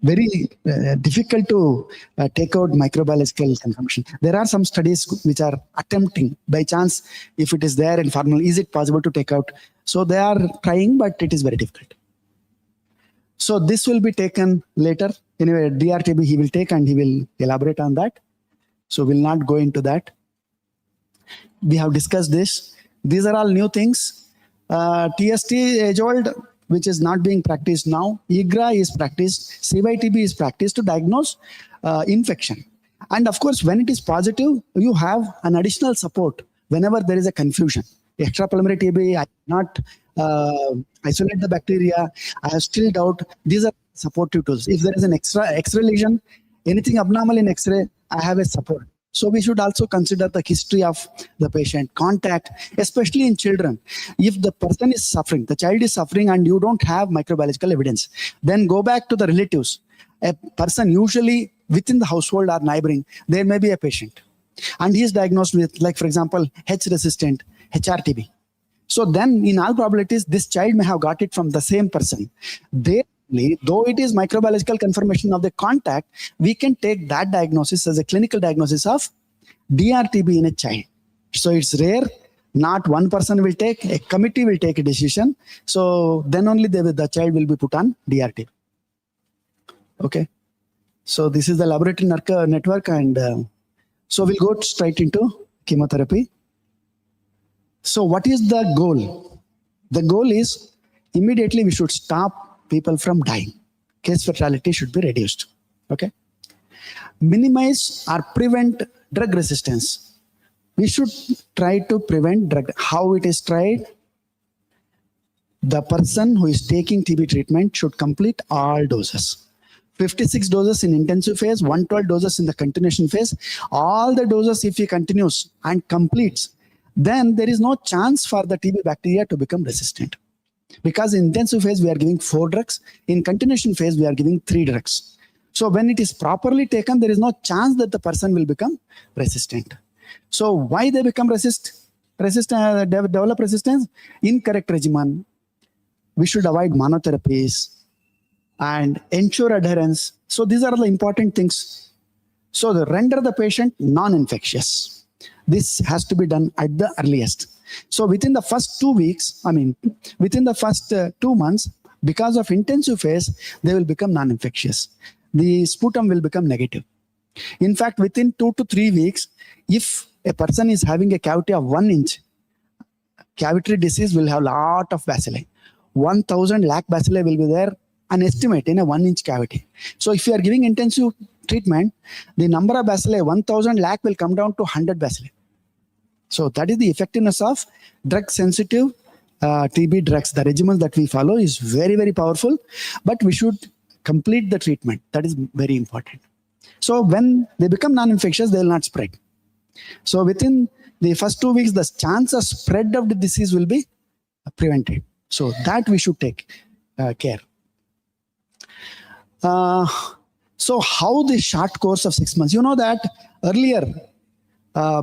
Very difficult to take out microbiological consumption. There are some studies which are attempting, by chance, if it is there in formalin, is it possible to take out? So they are trying, but it is very difficult. So this will be taken later. Anyway, DRTB he will take and he will elaborate on that. So we'll not go into that. We have discussed this. These are all new things. TST age-old, which is not being practiced now. IGRA is practiced. CYTB is practiced to diagnose infection. And of course, when it is positive, you have an additional support whenever there is a confusion. Extrapulmonary TB, I cannot isolate the bacteria. I have still doubt. These are supportive tools. If there is an X-ray lesion, anything abnormal in X-ray, I have a support. So we should also consider the history of the patient, contact, especially in children. If the person is suffering, the child is suffering and you don't have microbiological evidence, then go back to the relatives. A person usually within the household or neighboring, there may be a patient. And he is diagnosed with, like for example, H-resistant HRTB. So then in all probabilities, this child may have got it from the same person. Though it is microbiological confirmation of the contact, we can take that diagnosis as a clinical diagnosis of DRTB in a child. So it's rare. Not one person will take, a committee will take a decision. So then only the child will be put on DRTB. Okay. So this is the laboratory network, and so we'll go straight into chemotherapy. So what is the goal? The goal is immediately we should stop people from dying. Case fatality should be reduced. Okay. Minimize or prevent drug resistance. We should try to prevent drug. How it is tried? The person who is taking TB treatment should complete all doses. 56 doses in intensive phase, 112 doses in the continuation phase. All the doses, if he continues and completes, then there is no chance for the TB bacteria to become resistant. Because in intensive phase, we are giving 4 drugs. In continuation phase, we are giving 3 drugs. So when it is properly taken, there is no chance that the person will become resistant. So why they become develop resistance? Incorrect regimen. We should avoid monotherapies. and ensure adherence. So these are the important things. So the render the patient non-infectious. This has to be done at the earliest. So within the first 2 weeks, within the first 2 months, because of intensive phase, they will become non-infectious. The sputum will become negative. In fact, within 2 to 3 weeks, if a person is having a cavity of 1 inch, cavitary disease will have a lot of bacilli. 1,000 lakh bacilli will be there, an estimate in a 1 inch cavity. So if you are giving intensive treatment, the number of bacilli, 1,000 lakh will come down to 100 bacilli. So that is the effectiveness of drug sensitive TB drugs. The regimen that we follow is very, very powerful, but we should complete the treatment. That is very important. So when they become non-infectious, they will not spread. So within the first 2 weeks, the chance of spread of the disease will be prevented. So that we should take care. So how the short course of 6 months? You know that earlier,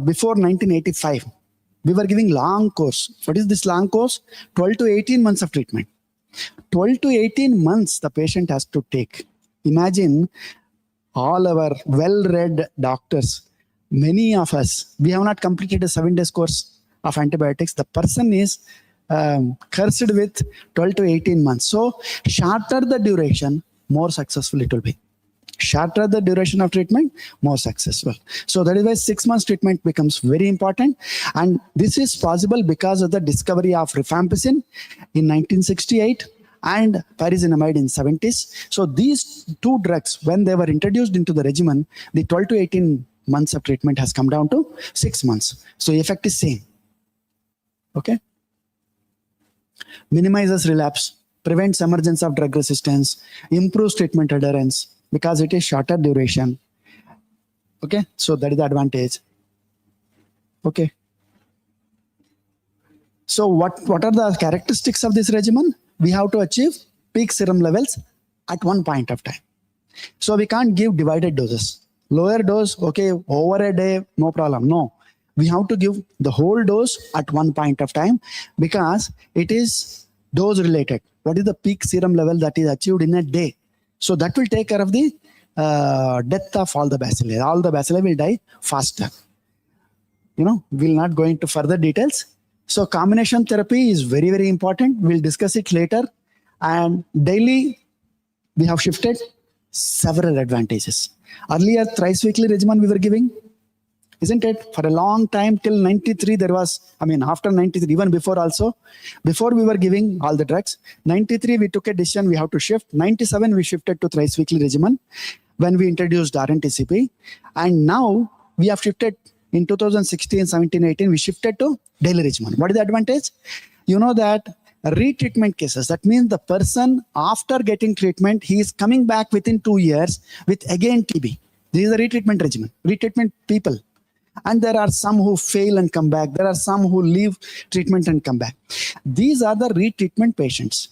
before 1985, we were giving long course. What is this long course? 12 to 18 months of treatment. 12 to 18 months the patient has to take. Imagine all our well-read doctors, many of us, we have not completed a 7 days course of antibiotics. The person is cursed with 12 to 18 months. So shorter the duration, more successful it will be. Shorter the duration of treatment, more successful. So that is why 6 months treatment becomes very important. And this is possible because of the discovery of rifampicin in 1968 and pyrazinamide in 70s. So these two drugs, when they were introduced into the regimen, the 12 to 18 months of treatment has come down to 6 months. So effect is same. Okay. Minimizes relapse, prevents emergence of drug resistance, improves treatment adherence, because it is shorter duration. Okay, so that is the advantage. Okay. So what are the characteristics of this regimen? We have to achieve peak serum levels at one point of time. So we can't give divided doses. Lower dose, okay, over a day, no problem. No, we have to give the whole dose at one point of time because it is dose related. What is the peak serum level that is achieved in a day? So that will take care of the death of all the bacilli. All the bacilli will die faster. We'll not go into further details. So combination therapy is very, very important. We'll discuss it later. And daily, we have shifted several advantages. Earlier, thrice weekly regimen we were giving, isn't it? For a long time, till 93, there was, after 93, even before also, before we were giving all the drugs, 93, we took a decision, we have to shift. 97, we shifted to thrice weekly regimen when we introduced RNTCP. And now we have shifted in 2016, 17, 18, we shifted to daily regimen. What is the advantage? You know that retreatment cases, that means the person after getting treatment, he is coming back within 2 years with again TB. This is a retreatment regimen, retreatment people. And there are some who fail and come back. There are some who leave treatment and come back. These are the retreatment patients.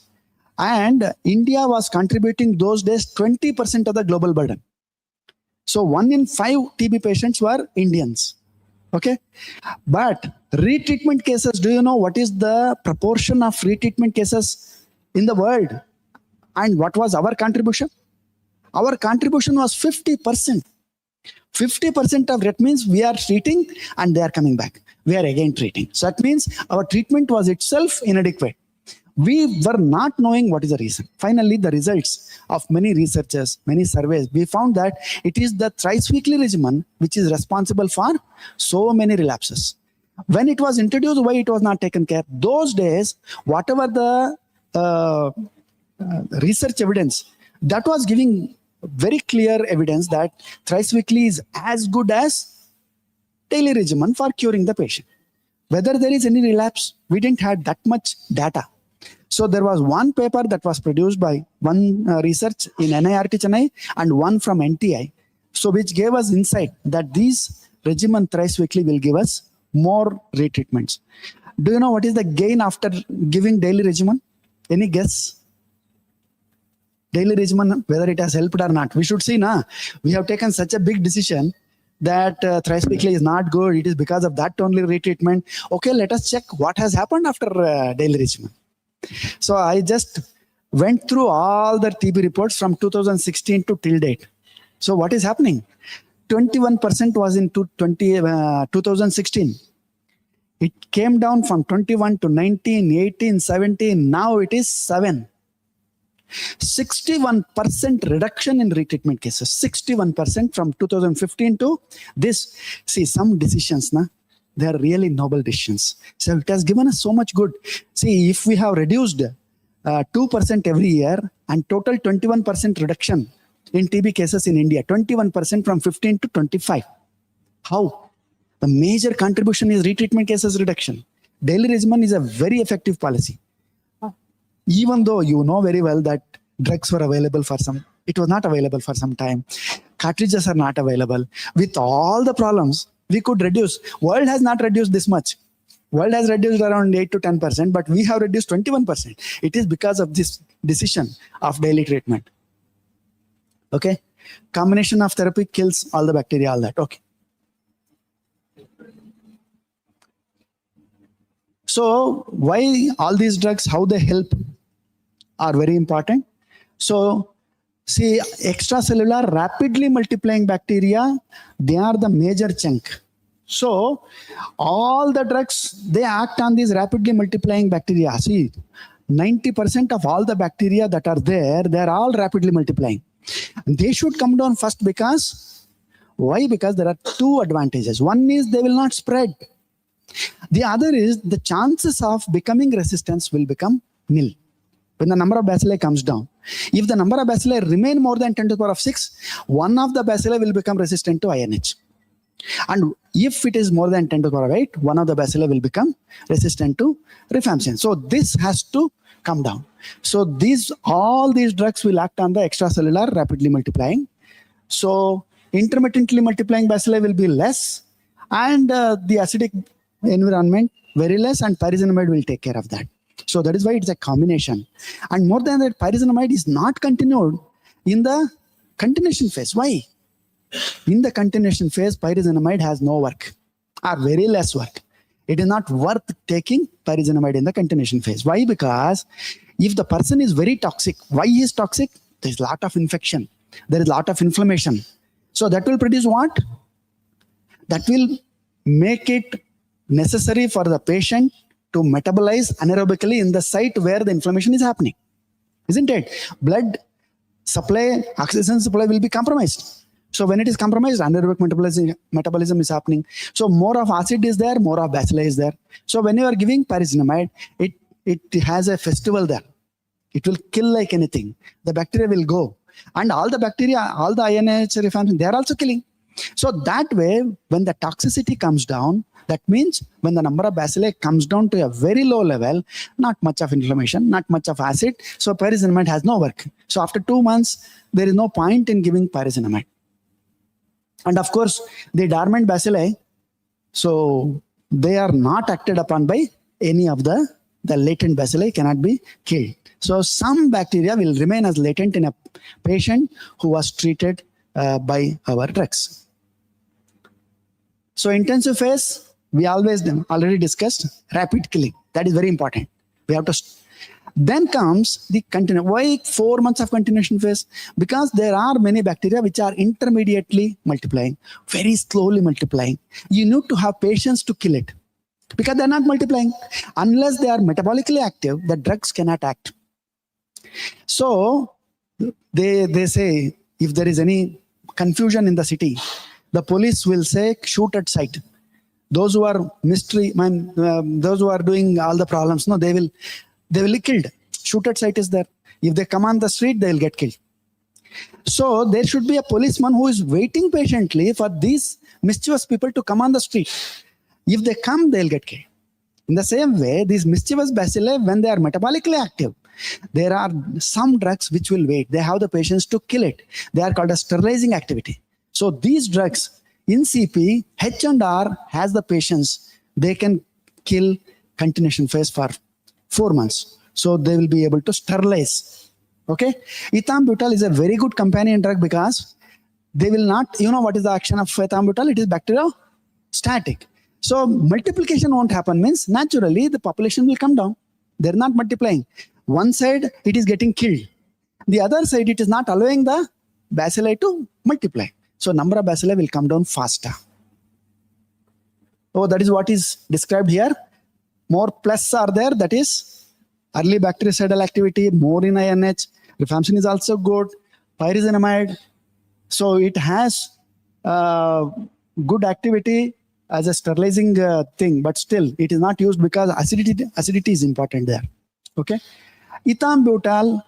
And India was contributing those days 20% of the global burden. So 1 in 5 TB patients were Indians. Okay. But retreatment cases, do you know what is the proportion of retreatment cases in the world? And what was our contribution? Our contribution was 50%. 50% of that means we are treating and they are coming back. We are again treating. So that means our treatment was itself inadequate. We were not knowing what is the reason. Finally, the results of many researchers, many surveys, we found that it is the thrice weekly regimen which is responsible for so many relapses. When it was introduced, why it was not taken care? Those days, whatever the research evidence, that was giving very clear evidence that thrice weekly is as good as daily regimen for curing the patient. Whether there is any relapse, we didn't have that much data. So there was one paper that was produced by one research in NIRT Chennai and one from NTI. So which gave us insight that these regimen thrice weekly will give us more retreatments. Do you know what is the gain after giving daily regimen? Any guess? Daily regimen, whether it has helped or not. We should see now. We have taken such a big decision that thrice weekly is not good. It is because of that only retreatment. Okay, let us check what has happened after daily regimen. So I just went through all the TB reports from 2016 to till date. So what is happening? 21% was in 2016. It came down from 21 to 19, 18, 17. Now it is 7. 61% reduction in retreatment cases. 61% from 2015 to this. See, some decisions, they are really noble decisions. So it has given us so much good. See, if we have reduced 2% every year and total 21% reduction in TB cases in India, 21% from 15 to 25. How? The major contribution is retreatment cases reduction. Daily regimen is a very effective policy. Even though you know very well that drugs were available for some, it was not available for some time. Cartridges are not available. With all the problems, we could reduce. World has not reduced this much. World has reduced around 8 to 10%, but we have reduced 21%. It is because of this decision of daily treatment. Okay. Combination of therapy kills all the bacteria, all that. Okay. So why all these drugs, how they help are very important. So see, extracellular rapidly multiplying bacteria, they are the major chunk. So all the drugs, they act on these rapidly multiplying bacteria. See, 90% of all the bacteria that are there, they are all rapidly multiplying. They should come down first because, why? Because there are two advantages. One is they will not spread. The other is the chances of becoming resistance will become nil when the number of bacilli comes down. If the number of bacilli remain more than 10 to the power of 6, one of the bacilli will become resistant to INH. And if it is more than 10 to the power of 8, one of the bacilli will become resistant to rifampicin. So this has to come down. So all these drugs will act on the extracellular rapidly multiplying. So intermittently multiplying bacilli will be less, and the acidic environment very less, and pyrazinamide will take care of that. So that is why it's a combination. And more than that, pyrazinamide is not continued in the continuation phase. Why? In the continuation phase, pyrazinamide has no work or very less work. It is not worth taking pyrazinamide in the continuation phase. Why? Because if the person is very toxic, why he is toxic? There is a lot of infection. There is a lot of inflammation. So that will produce what? That will make it necessary for the patient to metabolize anaerobically in the site where the inflammation is happening. Isn't it? Blood supply, oxygen supply will be compromised. So when it is compromised, anaerobic metabolism is happening. So more of acid is there, more of bacilli is there. So when you are giving pyrazinamide, it has a festival there. It will kill like anything. The bacteria will go. And all the bacteria, all the INH, rifampicin, they are also killing. So that way, when the toxicity comes down, that means when the number of bacilli comes down to a very low level, not much of inflammation, not much of acid, so pyrazinamide has no work. So after 2 months, there is no point in giving pyrazinamide. And of course, the dormant bacilli, so they are not acted upon by any of the latent bacilli cannot be killed. So some bacteria will remain as latent in a patient who was treated by our drugs. So intensive phase, we already discussed rapid killing. That is very important. We have to. Then comes the continuation. Why 4 months of continuation phase? Because there are many bacteria which are intermediately multiplying, very slowly multiplying. You need to have patience to kill it because they're not multiplying. Unless they are metabolically active, the drugs cannot act. So they say if there is any confusion in the city, the police will say shoot at sight. Those who are those who are doing all the problems, no, they will be killed. Shoot at sight is there. If they come on the street, they will get killed. So there should be a policeman who is waiting patiently for these mischievous people to come on the street. If they come, they'll get killed. In the same way, these mischievous bacilli, when they are metabolically active, there are some drugs which will wait. They have the patience to kill it. They are called a sterilizing activity. So these drugs in CP, H&R has the patience. They can kill continuation phase for 4 months. So they will be able to sterilize. Okay. Ethambutol is a very good companion drug because they will not, what is the action of ethambutol? It is bacteriostatic. So multiplication won't happen, means naturally the population will come down. They're not multiplying. One side, it is getting killed. The other side, it is not allowing the bacilli to multiply. So number of bacilli will come down faster. Oh, that is what is described here. More plus are there, that is early bactericidal activity, more in INH. Rifampicin is also good. Pyrazinamide. So it has good activity as a sterilizing thing, but still it is not used because acidity is important there. Okay. Ethambutol,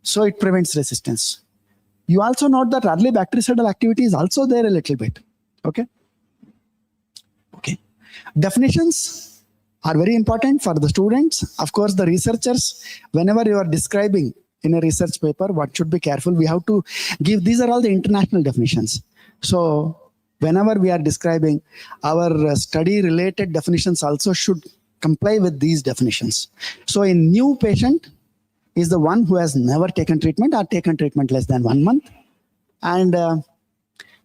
so it prevents resistance. You also note that early bactericidal activity is also there a little bit. Okay. Okay. Definitions are very important for the students. Of course, the researchers, whenever you are describing in a research paper, what should be careful, we have to give, these are all the international definitions. So whenever we are describing, our study related definitions also should comply with these definitions. So a new patient is the one who has never taken treatment or taken treatment less than 1 month. And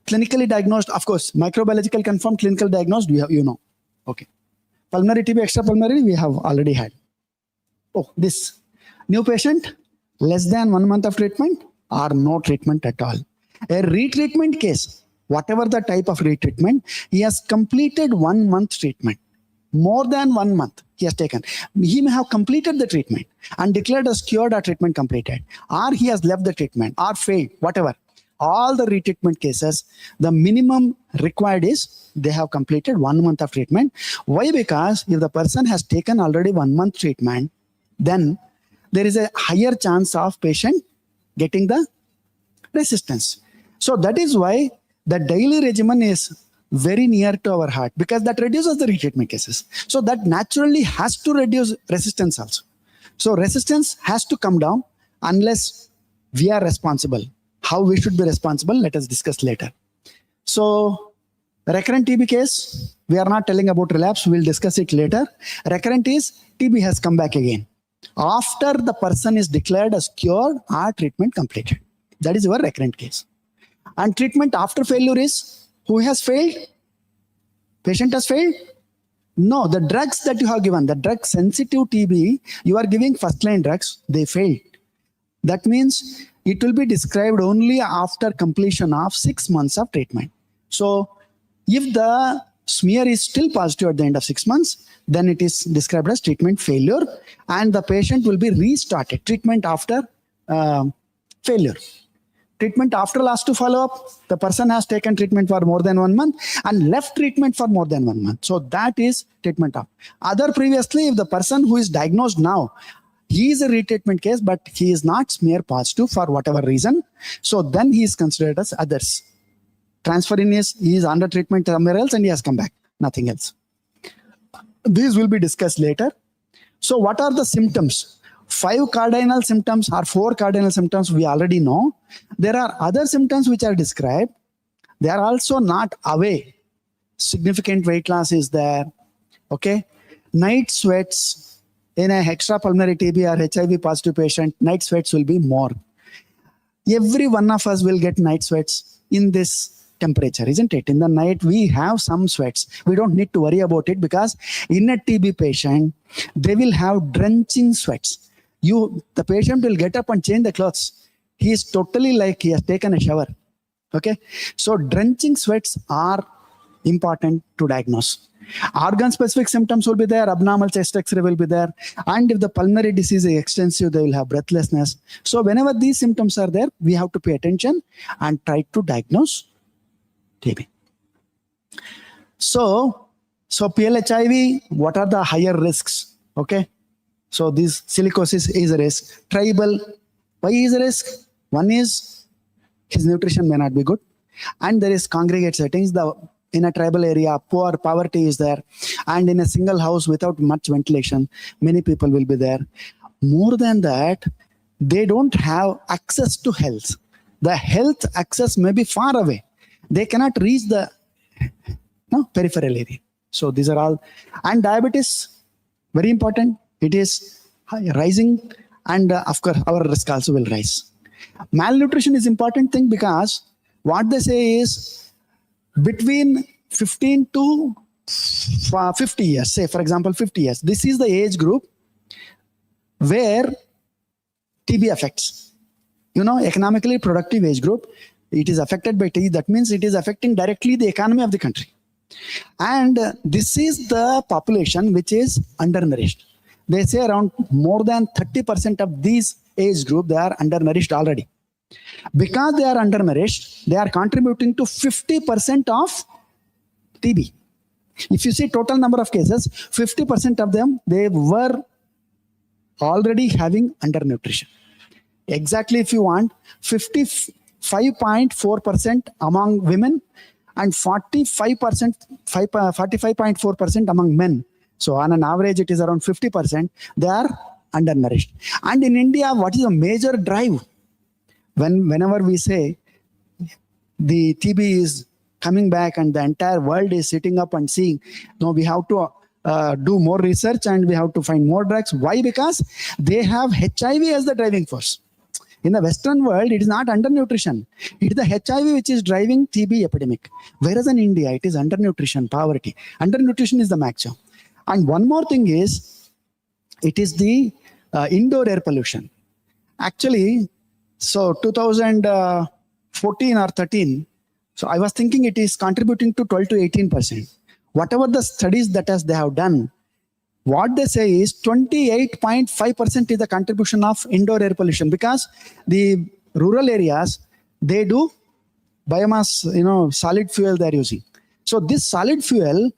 clinically diagnosed, of course, microbiological confirmed, clinical diagnosed, we have, you know. Okay. Pulmonary TB, extrapulmonary, we have already had. Oh, this new patient, less than 1 month of treatment or no treatment at all. A retreatment case, whatever the type of retreatment, he has completed 1 month treatment. More than 1 month he has taken. He may have completed the treatment and declared as cured or treatment completed, or he has left the treatment or failed, whatever. All the retreatment cases, the minimum required is they have completed 1 month of treatment. Why? Because if the person has taken already 1 month treatment, then there is a higher chance of patient getting the resistance. So that is why the daily regimen is very near to our heart, because that reduces the retreatment cases. So that naturally has to reduce resistance also. So resistance has to come down unless we are responsible. How we should be responsible, let us discuss later. So recurrent TB case, we are not telling about relapse, we'll discuss it later. Recurrent is TB has come back again after the person is declared as cured or treatment completed. That is your recurrent case. And treatment after failure is, who has failed? Patient has failed? No, the drugs that you have given, the drug sensitive TB, you are giving first line drugs, they failed. That means it will be described only after completion of 6 months of treatment. So if the smear is still positive at the end of 6 months, then it is described as treatment failure and the patient will be restarted. Treatment after failure. Treatment after last to follow up, the person has taken treatment for more than 1 month and left treatment for more than 1 month. So that is treatment up. Other previously, if the person who is diagnosed now, he is a retreatment case, but he is not smear positive for whatever reason. So then he is considered as others. Transferrin is, he is under treatment somewhere else and he has come back, nothing else. These will be discussed later. So what are the symptoms? 5 cardinal symptoms or 4 cardinal symptoms we already know. There are other symptoms which are described. They are also not away. Significant weight loss is there. Okay. Night sweats in a extrapulmonary TB or HIV positive patient, night sweats will be more. Every one of us will get night sweats in this temperature, isn't it? In the night, we have some sweats. We don't need to worry about it because in a TB patient, they will have drenching sweats. The patient will get up and change the clothes. He is totally like he has taken a shower. Okay. So drenching sweats are important to diagnose. Organ specific symptoms will be there. Abnormal chest X-ray will be there. And if the pulmonary disease is extensive, they will have breathlessness. So whenever these symptoms are there, we have to pay attention and try to diagnose TB. So PLHIV, what are the higher risks? Okay. So this silicosis is a risk. Tribal, why is a risk? One is his nutrition may not be good. And there is congregate settings. In a tribal area, poverty is there. And in a single house without much ventilation, many people will be there. More than that, they don't have access to health. The health access may be far away. They cannot reach the peripheral area. So these are all. And diabetes, very important. It is rising and of course our risk also will rise. Malnutrition is important thing because what they say is between 15 to 50 years, say for example 50 years, this is the age group where TB affects. Economically productive age group, it is affected by TB. That means it is affecting directly the economy of the country. And this is the population which is undernourished. They say around more than 30% of these age group, they are undernourished already. Because they are undernourished, they are contributing to 50% of TB. If you see total number of cases, 50% of them, they were already having undernutrition. Exactly, if you want, 55.4% among women and 45.4% among men. So on an average, it is around 50%. They are undernourished. And in India, what is a major drive? Whenever we say the TB is coming back and the entire world is sitting up and seeing, no, we have to do more research and we have to find more drugs. Why? Because they have HIV as the driving force. In the Western world, it is not undernutrition. It is the HIV which is driving TB epidemic. Whereas in India, it is undernutrition, poverty. Undernutrition is the maximum. And one more thing is, it is the indoor air pollution. Actually, so 2014 or 13, so I was thinking it is contributing to 12 to 18%. Whatever the studies that they have done, what they say is 28.5% is the contribution of indoor air pollution, because the rural areas, they do biomass, solid fuel they are using. So this solid fuel,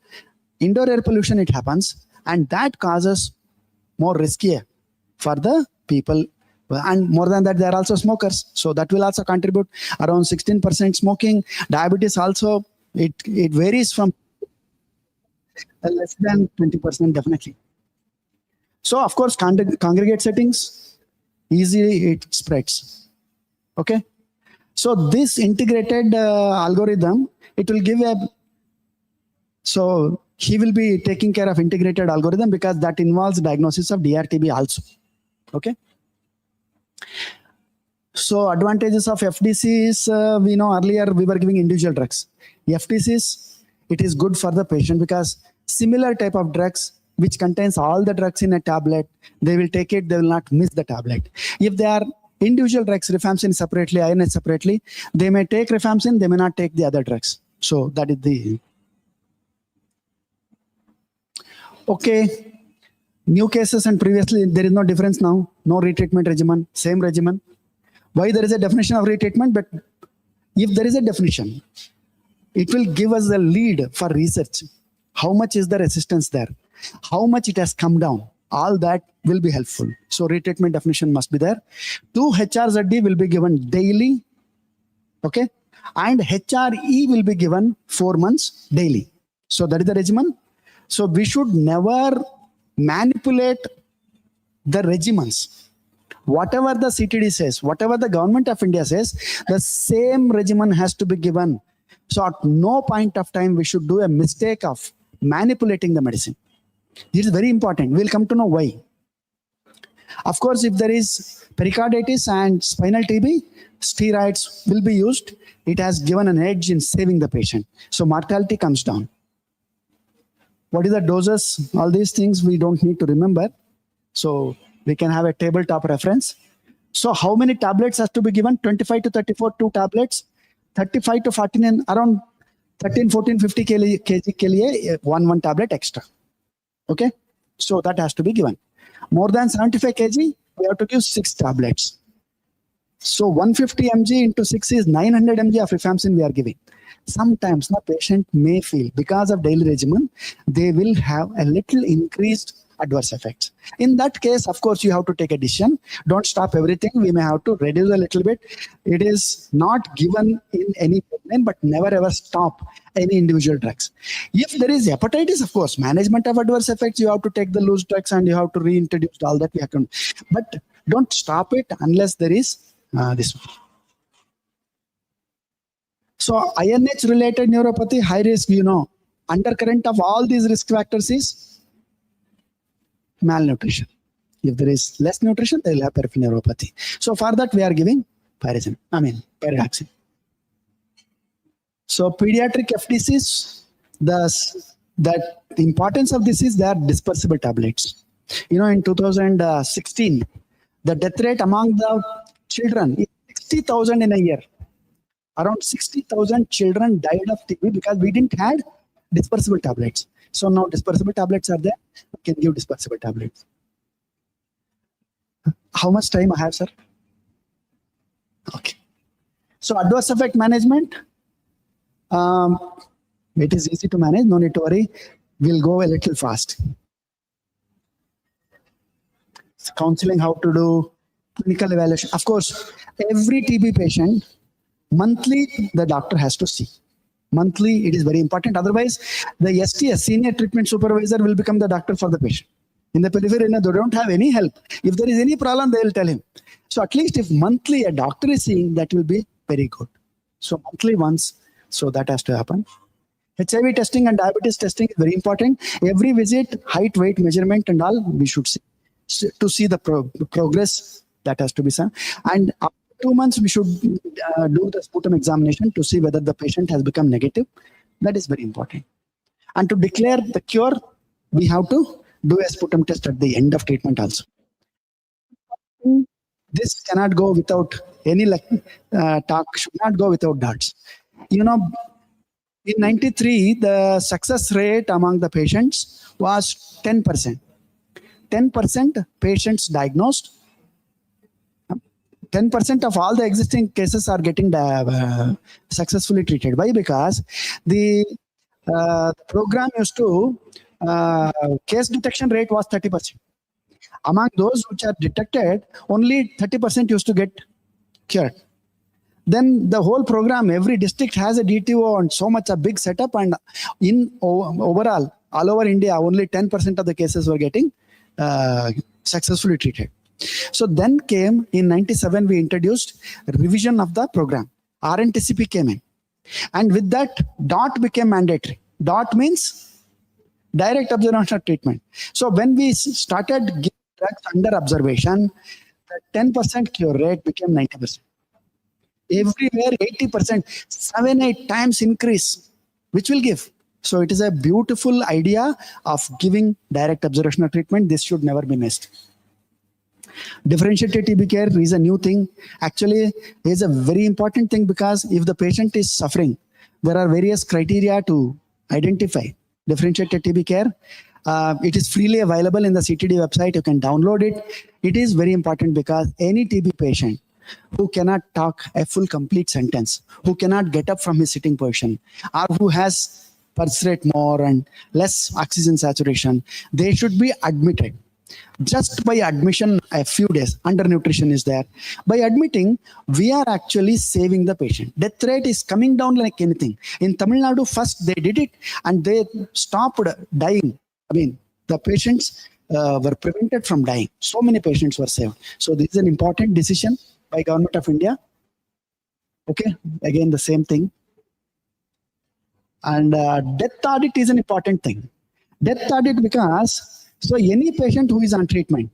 indoor air pollution, it happens, and that causes more riskier for the people. And more than that, they are also smokers. So that will also contribute around 16% smoking. Diabetes also, it varies from less than 20%, definitely. So of course, congregate settings, easily it spreads. Okay. So this integrated algorithm, it will give so he will be taking care of integrated algorithm, because that involves diagnosis of DRTB also. Okay. So advantages of FDCs, we know earlier we were giving individual drugs. FDCs, it is good for the patient because similar type of drugs which contains all the drugs in a tablet, they will take it, they will not miss the tablet. If they are individual drugs, rifampicin separately, INH separately, they may take rifampicin, they may not take the other drugs. So that is the... Okay. New cases and previously, there is no difference now. No retreatment regimen, same regimen. Why there is a definition of retreatment? But if there is a definition, it will give us a lead for research. How much is the resistance there? How much it has come down? All that will be helpful. So retreatment definition must be there. 2 HRZD will be given daily. Okay. And HRE will be given 4 months daily. So that is the regimen. So we should never manipulate the regimens. Whatever the CTD says, whatever the government of India says, the same regimen has to be given. So at no point of time we should do a mistake of manipulating the medicine. This is very important. We'll come to know why. Of course, if there is pericarditis and spinal TB, steroids will be used. It has given an edge in saving the patient. So mortality comes down. What is the doses? All these things we don't need to remember. So we can have a tabletop reference. So how many tablets has to be given? 25 to 34, 2 tablets. 35 to 14 and around 13, 14, 50 kg ke liye, one tablet extra. Okay. So that has to be given. More than 75 kg, we have to give 6 tablets. So 150 mg into 6 is 900 mg of rifampicin we are giving. Sometimes the patient may feel, because of daily regimen, they will have a little increased adverse effects. In that case, of course, you have to take a decision. Don't stop everything. We may have to reduce a little bit. It is not given in any treatment, but never ever stop any individual drugs. If there is hepatitis, of course, management of adverse effects, you have to take the loose drugs and you have to reintroduce all that. We have to, but don't stop it unless there is this one. So INH related neuropathy, high risk, undercurrent of all these risk factors is malnutrition. If there is less nutrition, they will have peripheral neuropathy. So for that, we are giving pyridoxine. So pediatric FDCs, the importance of this is they are dispersible tablets. In 2016, the death rate among the children is 60,000 in a year. Around 60,000 children died of TB because we didn't have dispersible tablets. So now dispersible tablets are there. We can give dispersible tablets. How much time I have, sir? Okay. So adverse effect management, it is easy to manage. No need to worry. We'll go a little fast. Counseling, how to do, clinical evaluation. Of course, every TB patient, monthly, the doctor has to see. Monthly, it is very important. Otherwise, the STS, senior treatment supervisor, will become the doctor for the patient. In the periphery, they don't have any help. If there is any problem, they will tell him. So at least if monthly a doctor is seeing, that will be very good. So monthly once, so that has to happen. HIV testing and diabetes testing is very important. Every visit, height, weight, measurement and all, we should see. To see the progress that has to be done. And after 2 months, we should do the sputum examination to see whether the patient has become negative. That is very important. And to declare the cure, we have to do a sputum test at the end of treatment also. This cannot go without any talk, should not go without dots. In 93, the success rate among the patients was 10%. 10% patients diagnosed. 10% of all the existing cases are getting successfully treated. Why? Because the program used to, case detection rate was 30%. Among those which are detected, only 30% used to get cured. Then the whole program, every district has a DTO and so much a big setup, and overall, all over India, only 10% of the cases were getting successfully treated. So then came in 97, we introduced revision of the program. RNTCP came in. And with that, DOT became mandatory. DOT means direct observational treatment. So when we started giving drugs under observation, the 10% cure rate became 90%. Everywhere 80%, 7-8 times increase, which will give. So it is a beautiful idea of giving direct observational treatment. This should never be missed. Differentiated TB care is a new thing. Actually, is a very important thing because if the patient is suffering, there are various criteria to identify differentiated TB care. It is freely available in the CTD website. You can download it. It is very important because any TB patient who cannot talk a full complete sentence, who cannot get up from his sitting position, or who has pulse rate more and less oxygen saturation, they should be admitted. Just by admission, a few days, undernutrition is there. By admitting, we are actually saving the patient. Death rate is coming down like anything. In Tamil Nadu, first they did it and they stopped dying. I mean, the patients were prevented from dying. So many patients were saved. So this is an important decision by Government of India. Okay, again the same thing. And death audit is an important thing. Death audit because, so any patient who is on treatment,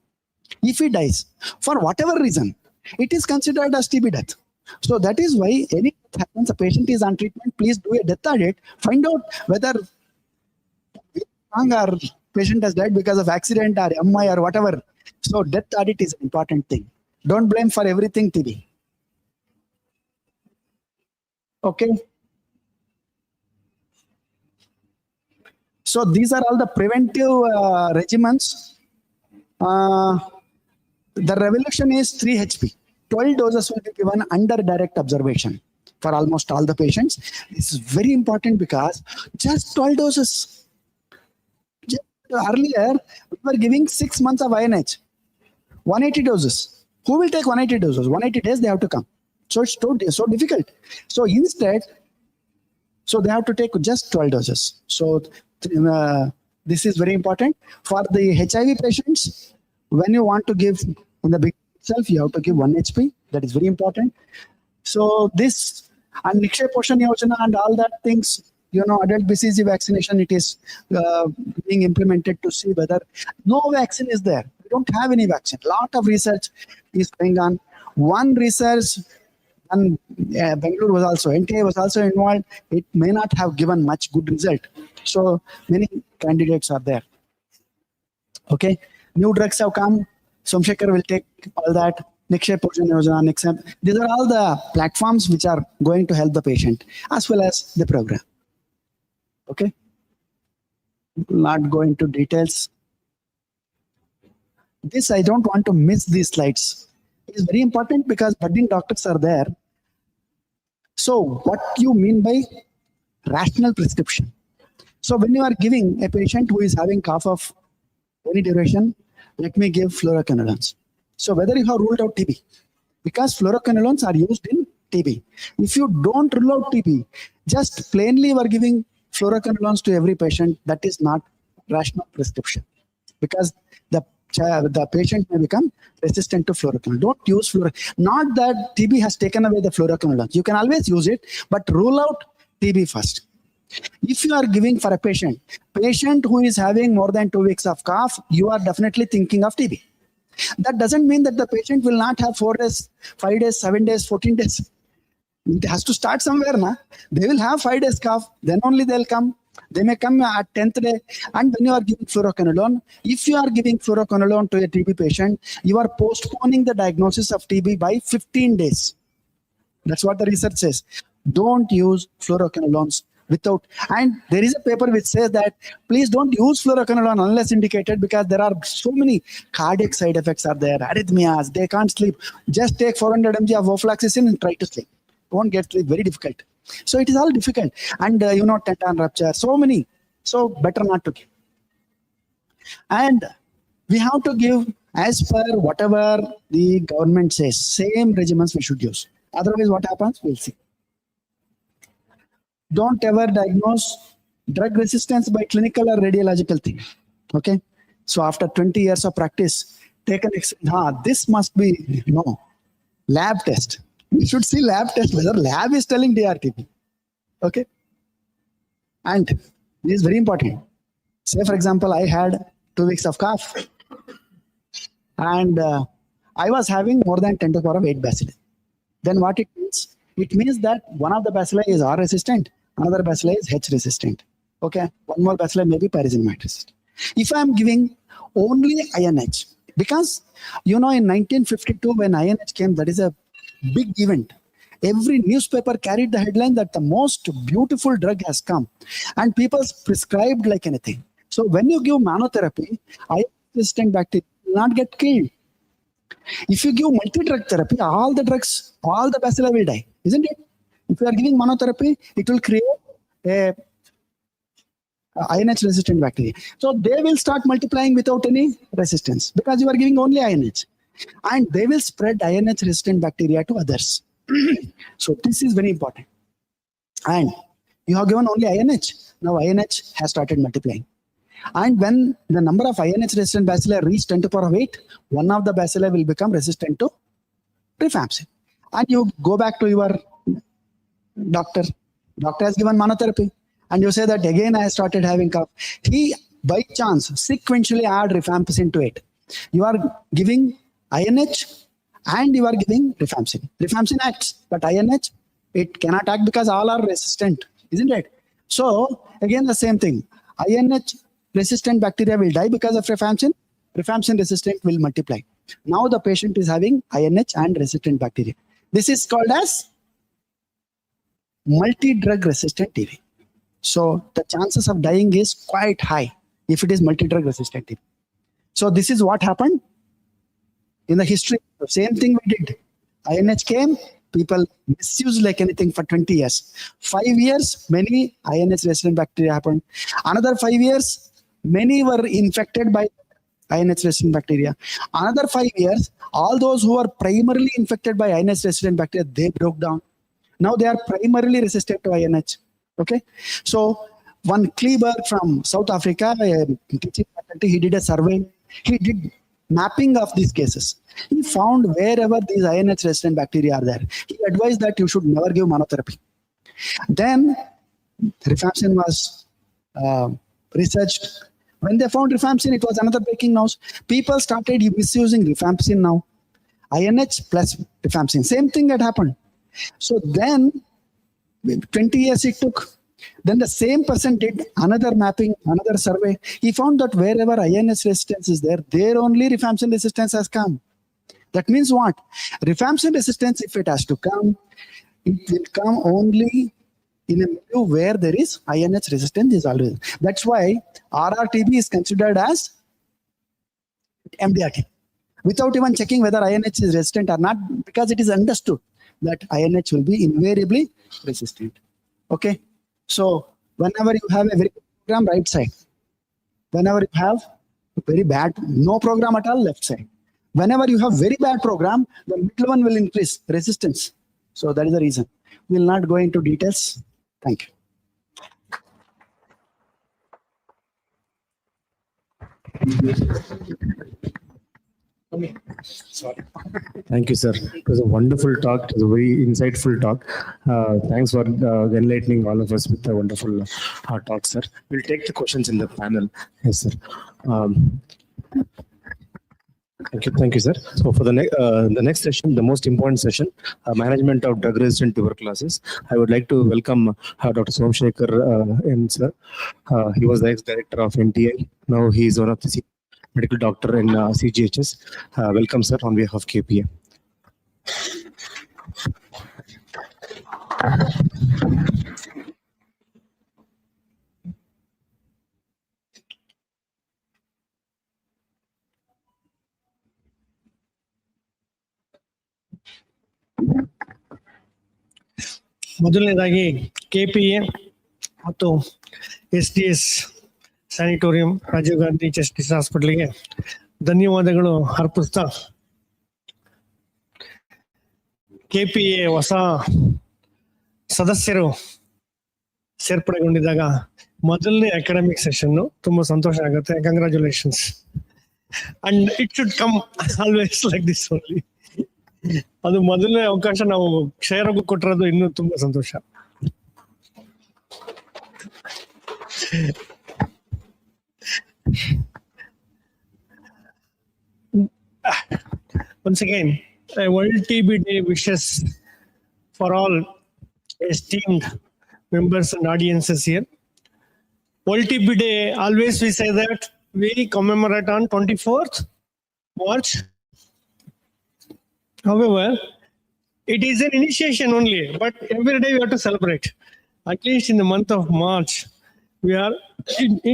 if he dies for whatever reason, it is considered as TB death. So that is why any happens, a patient is on treatment, please do a death audit, find out whether or patient has died because of accident or MI or whatever. So death audit is an important thing. Don't blame for everything TB. Okay. So these are all the preventive regimens. The revolution is 3 HP. 12 doses will be given under direct observation for almost all the patients. This is very important because just 12 doses. Earlier, we were giving 6 months of INH. 180 doses. Who will take 180 doses? 180 days they have to come. So it's so difficult. So instead, so they have to take just 12 doses. So this is very important. For the HIV patients, when you want to give in the big itself, you have to give 1 HP. That is very important. So this and Nikshay Poshan Yojana and all that things, adult BCG vaccination, it is being implemented to see whether no vaccine is there. We don't have any vaccine. Lot of research is going on. One research, and Bangalore was also, NTA was also involved. It may not have given much good result. So many candidates are there. Okay. New drugs have come. Somshekhar will take all that. Nikshay Pojan Yojana, Nixam. These are all the platforms which are going to help the patient as well as the program. Okay. Not go into details. This, I don't want to miss these slides. It is very important because budding doctors are there. So what you mean by rational prescription? So when you are giving a patient who is having cough of any duration, let me give fluoroquinolones. So whether you have ruled out TB, because fluoroquinolones are used in TB. If you don't rule out TB, just plainly you are giving fluoroquinolones to every patient, that is not rational prescription, because the patient may become resistant to fluoroquinolone. Don't use fluoroquinolone. Not that TB has taken away the fluoroquinolones. You can always use it, but rule out TB first. If you are giving for a patient who is having more than 2 weeks of cough, you are definitely thinking of TB. That doesn't mean that the patient will not have 4 days, 5 days, 7 days, 14 days. It has to start somewhere. They will have 5 days cough, then only they'll come. They may come at 10th day. And when you are giving fluoroquinolone, if you are giving fluoroquinolone to a TB patient, you are postponing the diagnosis of TB by 15 days. That's what the research says. Don't use fluoroquinolones without. And there is a paper which says that please don't use fluoroquinolone unless indicated, because there are so many cardiac side effects are there, arrhythmias, they can't sleep. Just take 400 mg of ofloxacin and try to sleep. Won't get sleep, very difficult. So it is all difficult. And tension rupture, so many. So better not to give. And we have to give as per whatever the government says, same regimens we should use. Otherwise what happens, we'll see. Don't ever diagnose drug resistance by clinical or radiological thing. Okay. So after 20 years of practice, take an this must be lab test. We should see lab test whether lab is telling DRTP. Okay. And this is very important. Say for example, I had 2 weeks of cough and I was having more than 10 to the power of 8 bacilli. Then what it means? It means that one of the bacilli is R resistant, another bacilli is H resistant. Okay. One more bacilli may be pyrazine resistant. If I am giving only INH, because in 1952 when INH came, that is a big event. Every newspaper carried the headline that the most beautiful drug has come, and people prescribed like anything. So when you give monotherapy, INH-resistant bacteria will not get killed. If you give multi-drug therapy, all the bacilli will die, isn't it? If you are giving monotherapy, it will create a INH-resistant bacteria. So they will start multiplying without any resistance because you are giving only INH. And they will spread INH-resistant bacteria to others. So this is very important. And you have given only INH. Now INH has started multiplying. And when the number of INH-resistant bacilli reach 10 to the power of 8, one of the bacilli will become resistant to rifampicin. And you go back to your doctor. Doctor has given monotherapy. And you say that again I started having cough. He, by chance, sequentially add rifampicin to it. You are giving INH and you are giving rifampicin. Rifampicin acts, but INH, it cannot act because all are resistant, isn't it? So again the same thing. INH resistant bacteria will die because of rifampicin. Rifampicin resistant will multiply. Now the patient is having INH and resistant bacteria. This is called as multi-drug resistant TB. So the chances of dying is quite high if it is multi-drug resistant TB. So this is what happened in the history. The same thing we did. INH came, people misused like anything for 20 years. 5 years, many INH resistant bacteria happened. Another 5 years, many were infected by INH resistant bacteria. Another 5 years, all those who were primarily infected by INH resistant bacteria, they broke down. Now they are primarily resistant to INH. Okay. So one Kleberg from South Africa, teaching faculty, he did a survey. He did mapping of these cases. He found wherever these INH resistant bacteria are there, he advised that you should never give monotherapy. Then rifampicin was researched. When they found rifampicin, it was another breaking news. People started misusing rifampicin now. INH plus rifampicin. Same thing had happened. So then 20 years it took. Then the same person did another mapping, another survey. He found that wherever INH resistance is there only rifampicin resistance has come. That means what? Rifampicin resistance, if it has to come, it will come only in a milieu where there is INH resistance is always. That's why RRTB is considered as MDRT, without even checking whether INH is resistant or not, because it is understood that INH will be invariably resistant. Okay. So whenever you have a very good program, right side. Whenever you have very bad, no program at all, left side. Whenever you have very bad program, the middle one will increase resistance. So that is the reason. We'll not go into details. Thank you. Thank you, sir. It was a wonderful talk. It was a very insightful talk. Thanks for enlightening all of us with a wonderful talk, sir. We'll take the questions in the panel. Yes, sir. Thank you, sir. So for the next session, the most important session, management of drug-resistant tuberculosis, I would like to welcome Dr. Somshekhar in, sir. He was the ex-director of NTI. Now he is one of the medical doctor in CGHS. Welcome, sir, on behalf of KPA. ಮೊದಲನೇದಾಗಿ KPA ಮತ್ತು SDS sanatorium Rajiv Gandhi justice ಹಾಸ್ಪಿಟಲ್ಗೆ ಧನ್ಯವಾದಗಳು ಅರ್ಪಿಸ್ತಾ KPA ಹೊಸ ಸದಸ್ಯರು ಸೇರ್ಪಡೆಗೊಂಡಿದ್ದಾಗ ಮೊದಲನೇ academic session ತುಂಬಾ ಸಂತೋಷ ಆಗುತ್ತೆ. Congratulations. And it should come always like this only. ಅದು ಮೊದಲನೇ ಅವಕಾಶ ನಾವು ಕ್ಷಯರೋಗ ಕೊಟ್ಟಿರೋದು ಇನ್ನೂ ತುಂಬಾ ಸಂತೋಷ. Once again, a World TB Day wishes for all esteemed members and audiences here. World TB Day, always we say that we commemorate on 24th March. However, it is an initiation only, but every day we have to celebrate. At least in the month of March, we are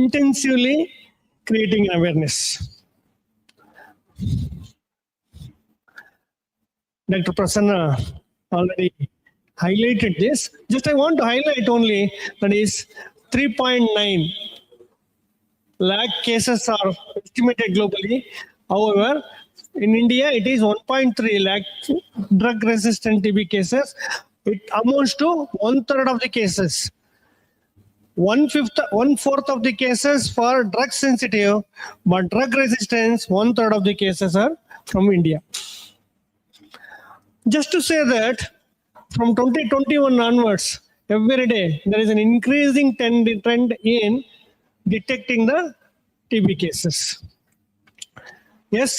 intensively creating awareness. Dr. Prasanna already highlighted this. Just I want to highlight only that is 3.9 lakh cases are estimated globally. However, in India, it is 1.3 lakh drug-resistant TB cases. It amounts to 1/3 of the cases. 1/4 of the cases for drug-sensitive, but drug-resistance, 1/3 of the cases are from India. Just to say that from 2021 onwards, every day there is an increasing trend in detecting the TB cases. Yes,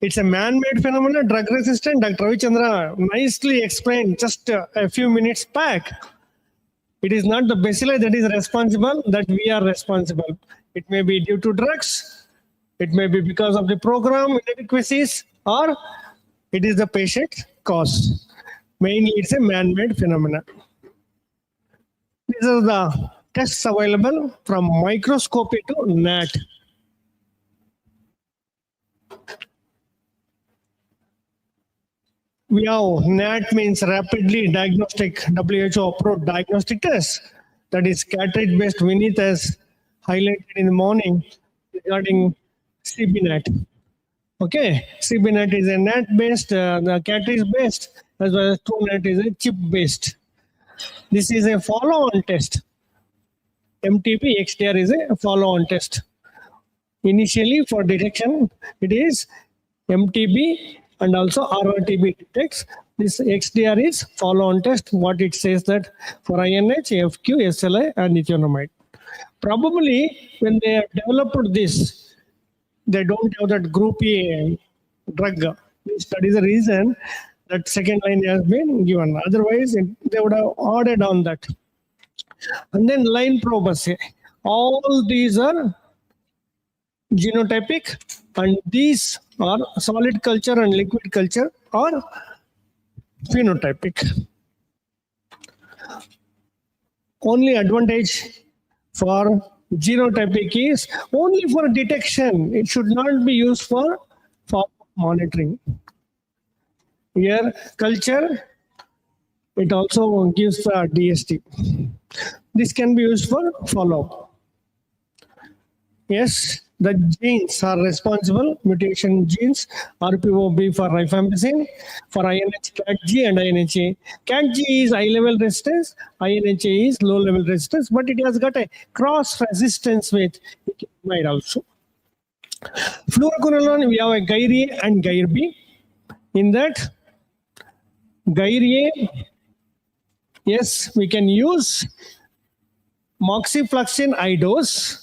it's a man-made phenomenon, drug-resistant. Dr. Ravichandra nicely explained just a few minutes back. It is not the bacilli that is responsible, that we are responsible. It may be due to drugs, it may be because of the program inadequacies, or it is the patient cause. Mainly, it's a man-made phenomenon. These are the tests available from microscopy to NAT. We have NAT means rapidly diagnostic, WHO approved diagnostic test. That is cartridge-based. Vineet has highlighted in the morning regarding CBNAT. Okay, CBNAT is a NAT-based, the cartridge-based, as well as TrueNAT is a chip-based. This is a follow-on test. MTB XDR is a follow-on test. Initially, for detection, it is MTB and also RRTB detects. This XDR is follow-on test. What it says that for INH, FQ, SLI, and ethionamide. Probably when they have developed this, they don't have that group A drug. That is the reason that second line has been given. Otherwise, they would have added on that. And then line probe assay. All these are genotypic, and these are solid culture and liquid culture are phenotypic. Only advantage for genotypic is only for detection. It should not be used for monitoring. Here, culture, it also gives the DST. This can be used for follow-up. Yes, the genes are responsible, mutation genes, RPOB for rifampicin, for INH, CAT-G and INHA. CAT-G is high-level resistance, INHA is low-level resistance, but it has got a cross-resistance with might also. Fluoroquinolone, we have a GAIR-A and GAIR-B. In that, GAIR-A, yes, we can use moxifloxacin high dose,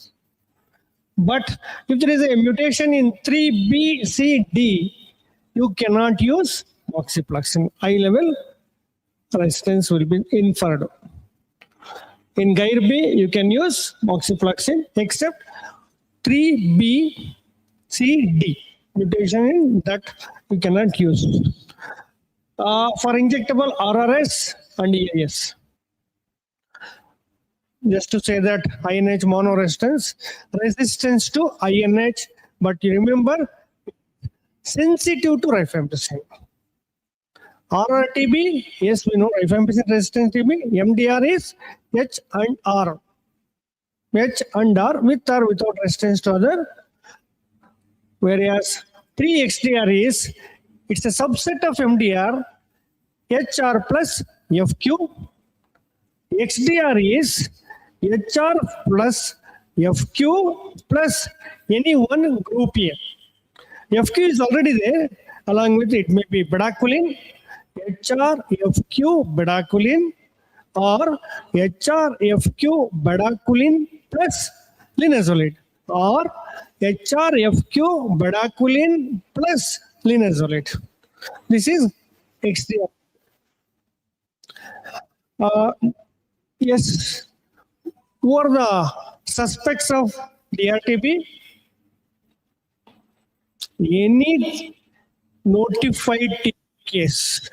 but if there is a mutation in 3B-C-D, you cannot use moxifloxacin. High level resistance will be inferred. In GAIR-B, you can use moxifloxacin except 3B-C-D. Mutation in that you cannot use. For injectable RRS and EIS. Just to say that INH monoresistance, resistance to INH, but you remember, sensitive to rifampicin. RRTB, yes, we know rifampicin resistant TB. MDR is H and R. H and R with or without resistance to other. Whereas 3XDR is, it's a subset of MDR, HR plus FQ. XDR is HR plus FQ plus any one group A. FQ is already there. Along with it may be bedaquiline, HR, FQ, bedaquiline, or HR, FQ, bedaquiline plus linezolid, or HR, FQ, bedaquiline plus linezolid. This is XDR. Yes, who are the suspects of DRTB? Any notified TB case,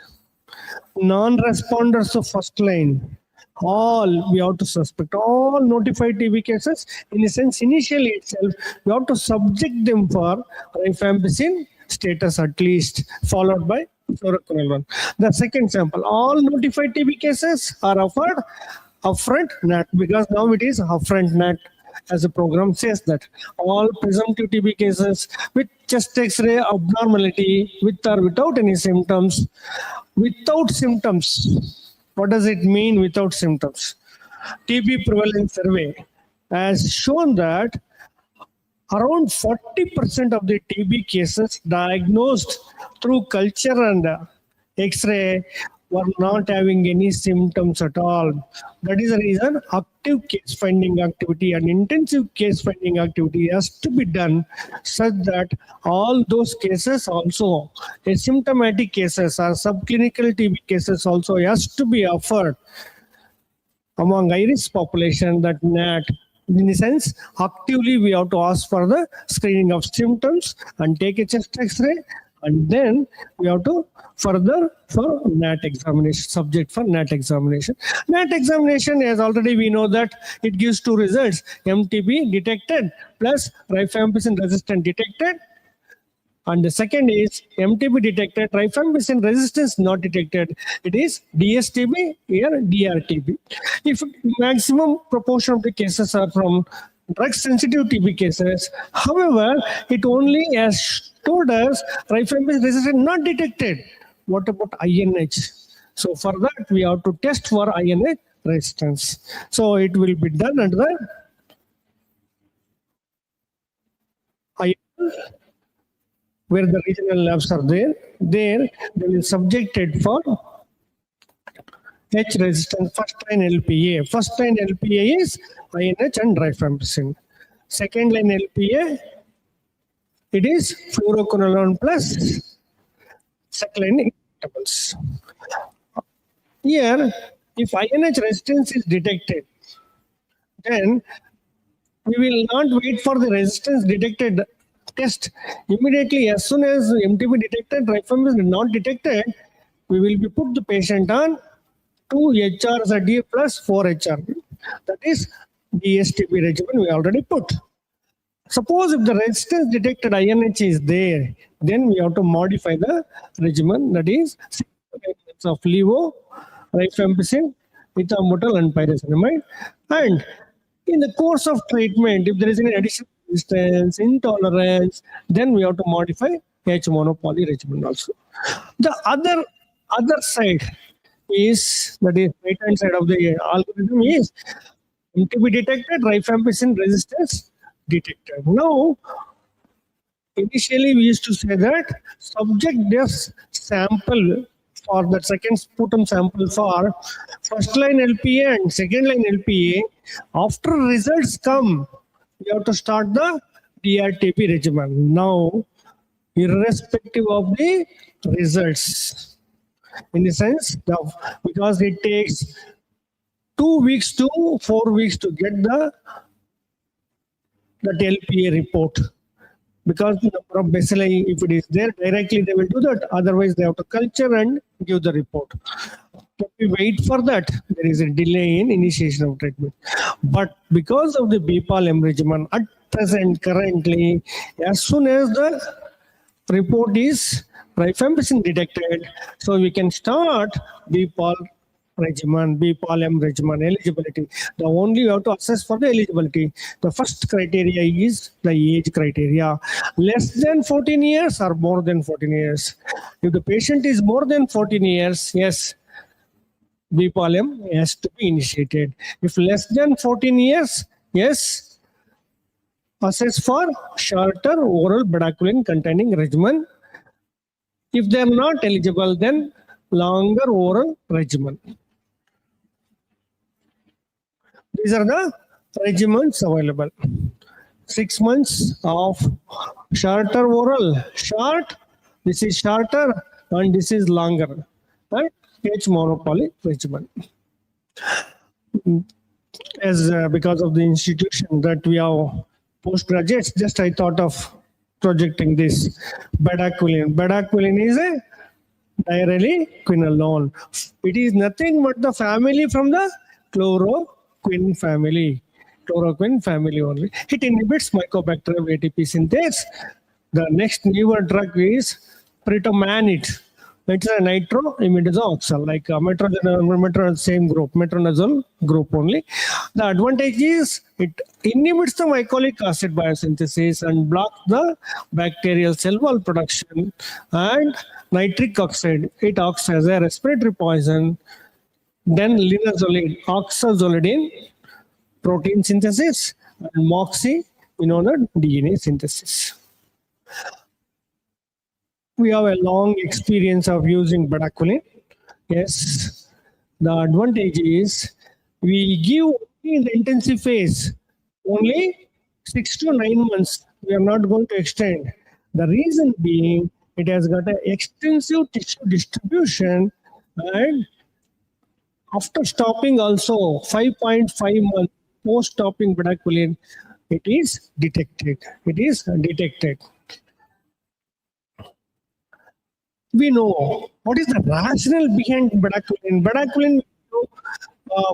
non-responders of first line, all we have to suspect. All notified TB cases, in a sense, initially itself, we have to subject them for rifampicin status at least, followed by fluoroquinolone. The second sample, all notified TB cases are offered upfront NAT, because now it is upfront NAT, as the program says that all presumptive TB cases with chest X-ray abnormality, with or without any symptoms, without symptoms. What does it mean without symptoms? TB prevalence survey has shown that around 40% of the TB cases diagnosed through culture and X-ray were not having any symptoms at all. That is the reason active case finding activity and intensive case finding activity has to be done, such that all those cases also, asymptomatic cases or subclinical TB cases also has to be offered among high-risk population, that NAT. In a sense, actively we have to ask for the screening of symptoms and take a chest X-ray, and then we have to further for NAT examination, subject for NAT examination. NAT examination, as already we know that it gives two results, MTB detected plus rifampicin resistant detected. And the second is MTB detected, rifampicin resistance not detected. It is DSTB or DRTB. If maximum proportion of the cases are from drug-sensitive TB cases, however, it only has told us rifampicin resistance not detected. What about INH? So for that, we have to test for INH resistance. So it will be done under the INH, where the regional labs are there. There, they will subjected for H resistance, first line LPA. First line LPA is INH and rifampicin. Second line LPA, it is fluoroquinolone plus second line injectables. Here, if INH resistance is detected, then we will not wait for the resistance detected test. Immediately, as soon as MTB detected, rifampicin is not detected, we will be put the patient on 2 HRs a day plus 4 HR. That is DSTP regimen we already put. Suppose if the resistance detected INH is there, then we have to modify the regimen, that is 6 minutes of levo, rifampicin, ethambutol and pyrazinamide. And in the course of treatment, if there is any additional resistance, intolerance, then we have to modify H monopoly regimen also. The other side is, that is right hand side of the algorithm, is MTB detected, rifampicin resistance detected. Now, initially we used to say that subject does sample for that second sputum sample for first line LPA and second line LPA. After results come, we have to start the DRTP regimen. Now, irrespective of the results, in the sense that because it takes 2 weeks to 4 weeks to get the LPA report, because the number of bacilli, if it is there directly, they will do that. Otherwise, they have to culture and give the report. If we wait for that, there is a delay in initiation of treatment. But because of the BPAL-M regimen, at present, currently, as soon as the report is rifampicin detected, so we can start BPAL regimen, BPAL-M regimen, eligibility. The only you have to assess for the eligibility. The first criteria is the age criteria. Less than 14 years or more than 14 years. If the patient is more than 14 years, yes, BPAL-M has to be initiated. If less than 14 years, yes, assess for shorter oral bedaquiline containing regimen. If they are not eligible, then longer oral regimen. These are the regimens available. 6 months of shorter oral, short, this is shorter and this is longer, and H monopoly regimen. As because of the institution that we have postgraduates, just I thought of projecting this bedaquiline. Bedaquiline is a diarylequinolone. It is nothing but the family from the chloroquine family. Chloroquine family only. It inhibits Mycobacterium ATP synthase. The next newer drug is pritomanid. It's a nitroimidazole, like metronidazole, same group, metronidazole group only. The advantage is it inhibits the mycolic acid biosynthesis and blocks the bacterial cell wall production. And nitric oxide, it acts as a respiratory poison. Then linezolid, oxazolidine, protein synthesis, and moxie, the DNA synthesis. We have a long experience of using bedaquiline. Yes, the advantage is we give in the intensive phase only 6 to 9 months. We are not going to extend. The reason being it has got an extensive tissue distribution, and after stopping also 5.5 months post stopping bedaquiline, it is detected. It is detected. We know what is the rationale behind bedaquiline. Bedaquiline,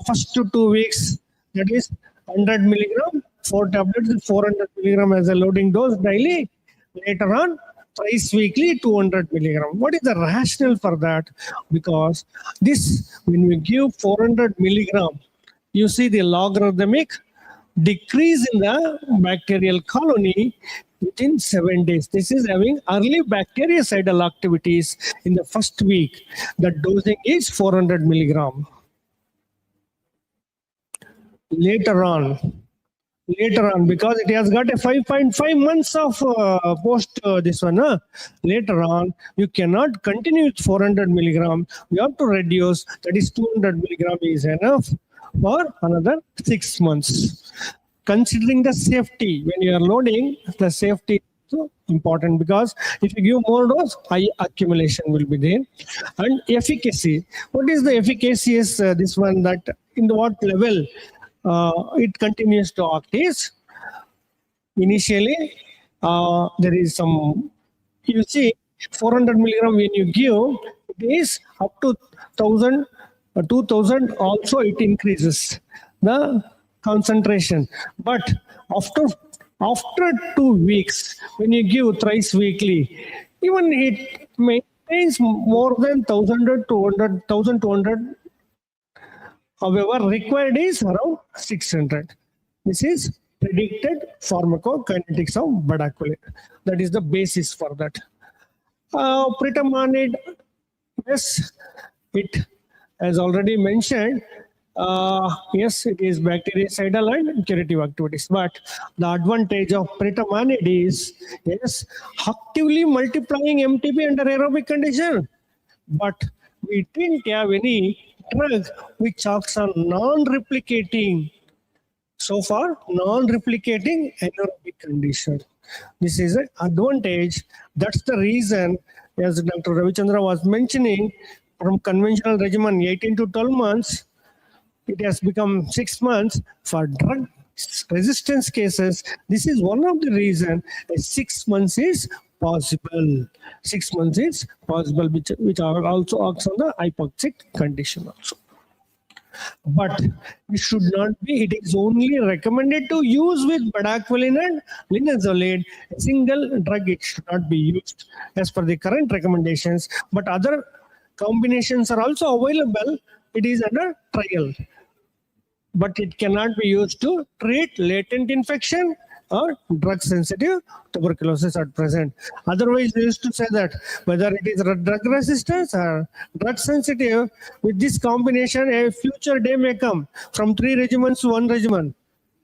first 2 weeks, that is 100 milligram, 4 tablets, 400 milligram as a loading dose daily. Later on, thrice weekly, 200 milligram. What is the rationale for that? Because this, when we give 400 milligram, you see the logarithmic decrease in the bacterial colony within 7 days. This is having early bactericidal activities in the first week. The dosing is 400 milligram. Later on, because it has got a 5.5 months of post this one, later on, you cannot continue with 400 milligram. You have to reduce, that is 200 milligram is enough for another 6 months. Considering the safety, when you are loading, the safety is so important, because if you give more dose, high accumulation will be there. And efficacy, what is the efficacy is this one, that in what level it continues to act is initially there is some, you see 400 milligram when you give, it is up to 1000, 2000 also it increases the concentration. But after 2 weeks, when you give thrice weekly, even it maintains more than 1200. However, required is around 600. This is predicted pharmacokinetics of bedaquiline. That is the basis for that. Pretermanid, yes, it as already mentioned, yes, it is bactericidal and curative activities. But the advantage of pretermanid is, yes, actively multiplying MTP under aerobic condition. But we didn't have any drug which acts on non-replicating. So far, non-replicating anaerobic condition. This is an advantage. That's the reason, as Dr. Ravichandra was mentioning, from conventional regimen 18 to 12 months, it has become 6 months. For drug resistance cases, this is one of the reasons 6 months is possible. 6 months is possible, which also acts on the hypoxic condition also. But it should not be, it is only recommended to use with bedaquiline and linezolid. A single drug, it should not be used as per the current recommendations. But other combinations are also available. It is under trial. But it cannot be used to treat latent infection or drug-sensitive tuberculosis at present. Otherwise, we used to say that whether it is drug resistance or drug-sensitive, with this combination, a future day may come from 3 regimens to 1 regimen.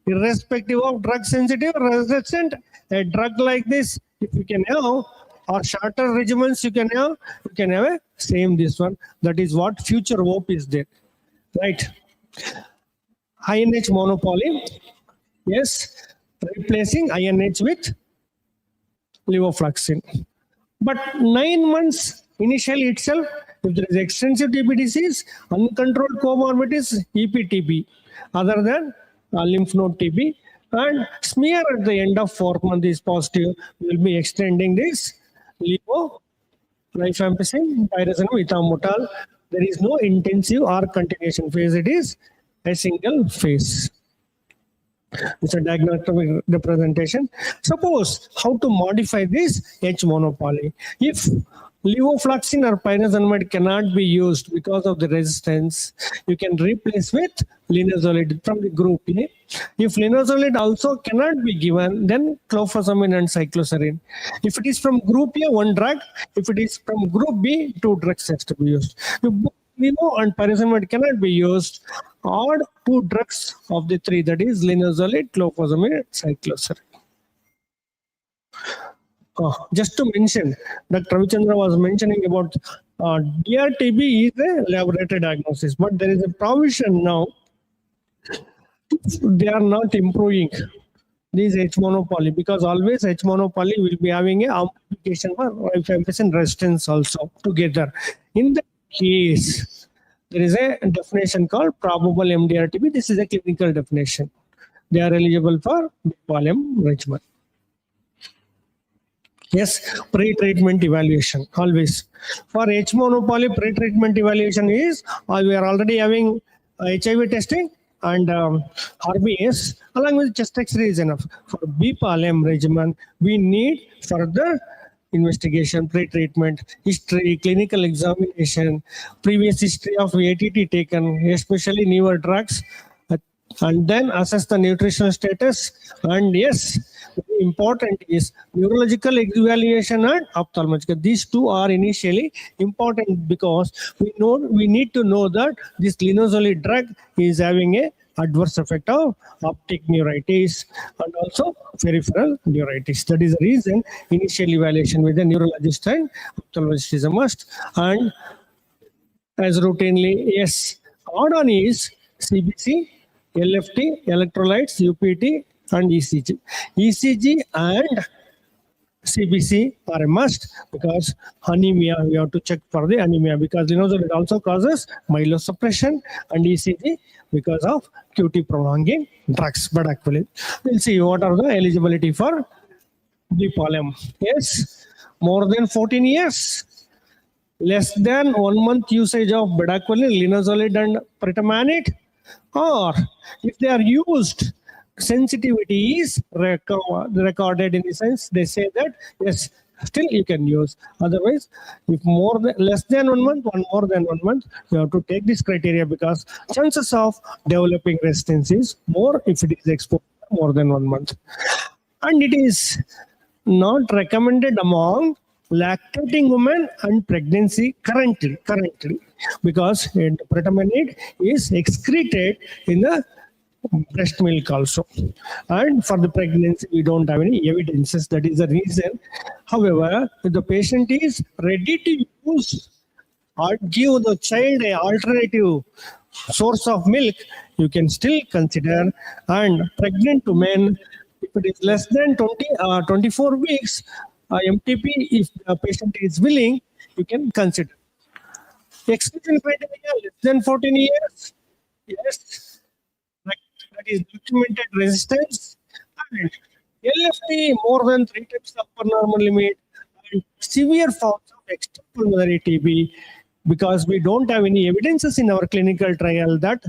Irrespective of drug-sensitive or resistant, a drug like this, if you can have, or shorter regimens you can have a same this one. That is what future hope is there. Right? INH monopoly. Yes. Replacing INH with levofloxacin. But 9 months initially itself, if there is extensive TB disease, uncontrolled comorbidities, EPTB, other than lymph node TB, and smear at the end of 4th month is positive, we will be extending this levo, rifampicin, pyrazinamide, ethambutol. There is no intensive or continuation phase. It is a single phase. It's a diagnostic representation. Suppose how to modify this H monopoly. If levofloxacin or pyrazinamide cannot be used because of the resistance, you can replace with linezolid from the group A. If linezolid also cannot be given, then clofazimine and cycloserine. If it is from group A, 1 drug. If it is from group B, 2 drugs has to be used. If levo and pyrazinamide cannot be used, or 2 drugs of the 3, that is linezolid, clofazimine, cycloserine. Just to mention, Dr. Ravichandra was mentioning about DRTB is a laboratory diagnosis, but there is a provision now. They are not improving these H monopoly, because always H monopoly will be having a amplification for rifampicin resistance also together. In the case, there is a definition called probable MDR-TB. This is a clinical definition. They are eligible for Bipalem regimen. Yes, pre-treatment evaluation, always. For H monopoly, pre-treatment evaluation is, we are already having HIV testing and RBS, along with chest X-ray is enough. For Bipalem regimen, we need further investigation, pre-treatment, history, clinical examination, previous history of ATT taken, especially newer drugs, and then assess the nutritional status. And yes, important is neurological evaluation and ophthalmological. These 2 are initially important because we need to know that this linezolid drug is having a adverse effect of optic neuritis and also peripheral neuritis. That is the reason initial evaluation with the neurologist and ophthalmologist is a must. And as routinely, yes, add-on is CBC, LFT, electrolytes, UPT, and ECG. ECG and CBC are a must, because anemia, we have to check for the anemia, because linezolid also causes myelosuppression, and ECG because of QT prolonging drugs. But actually, we'll see what are the eligibility for Bipalem. Yes, more than 14 years. Less than 1 month usage of bedaquiline, linezolid and pretamine, or if they are used, sensitivity is recorded in the sense they say that yes, still you can use. Otherwise, if less than 1 month, more than 1 month, you have to take this criteria, because chances of developing resistance is more if it is exposed more than 1 month. And it is not recommended among lactating women and pregnancy currently, because pretamine is excreted in the breast milk also, and for the pregnancy we don't have any evidences. That is the reason. However, if the patient is ready to use or give the child an alternative source of milk, you can still consider. And pregnant women, if it is less than 24 weeks, MTP, if the patient is willing, you can consider. Exclusion criteria, less than 14 years, yes, that is documented resistance, and LFT more than 3 times the upper normal limit, and severe forms of extrapulmonary TB, because we don't have any evidences in our clinical trial that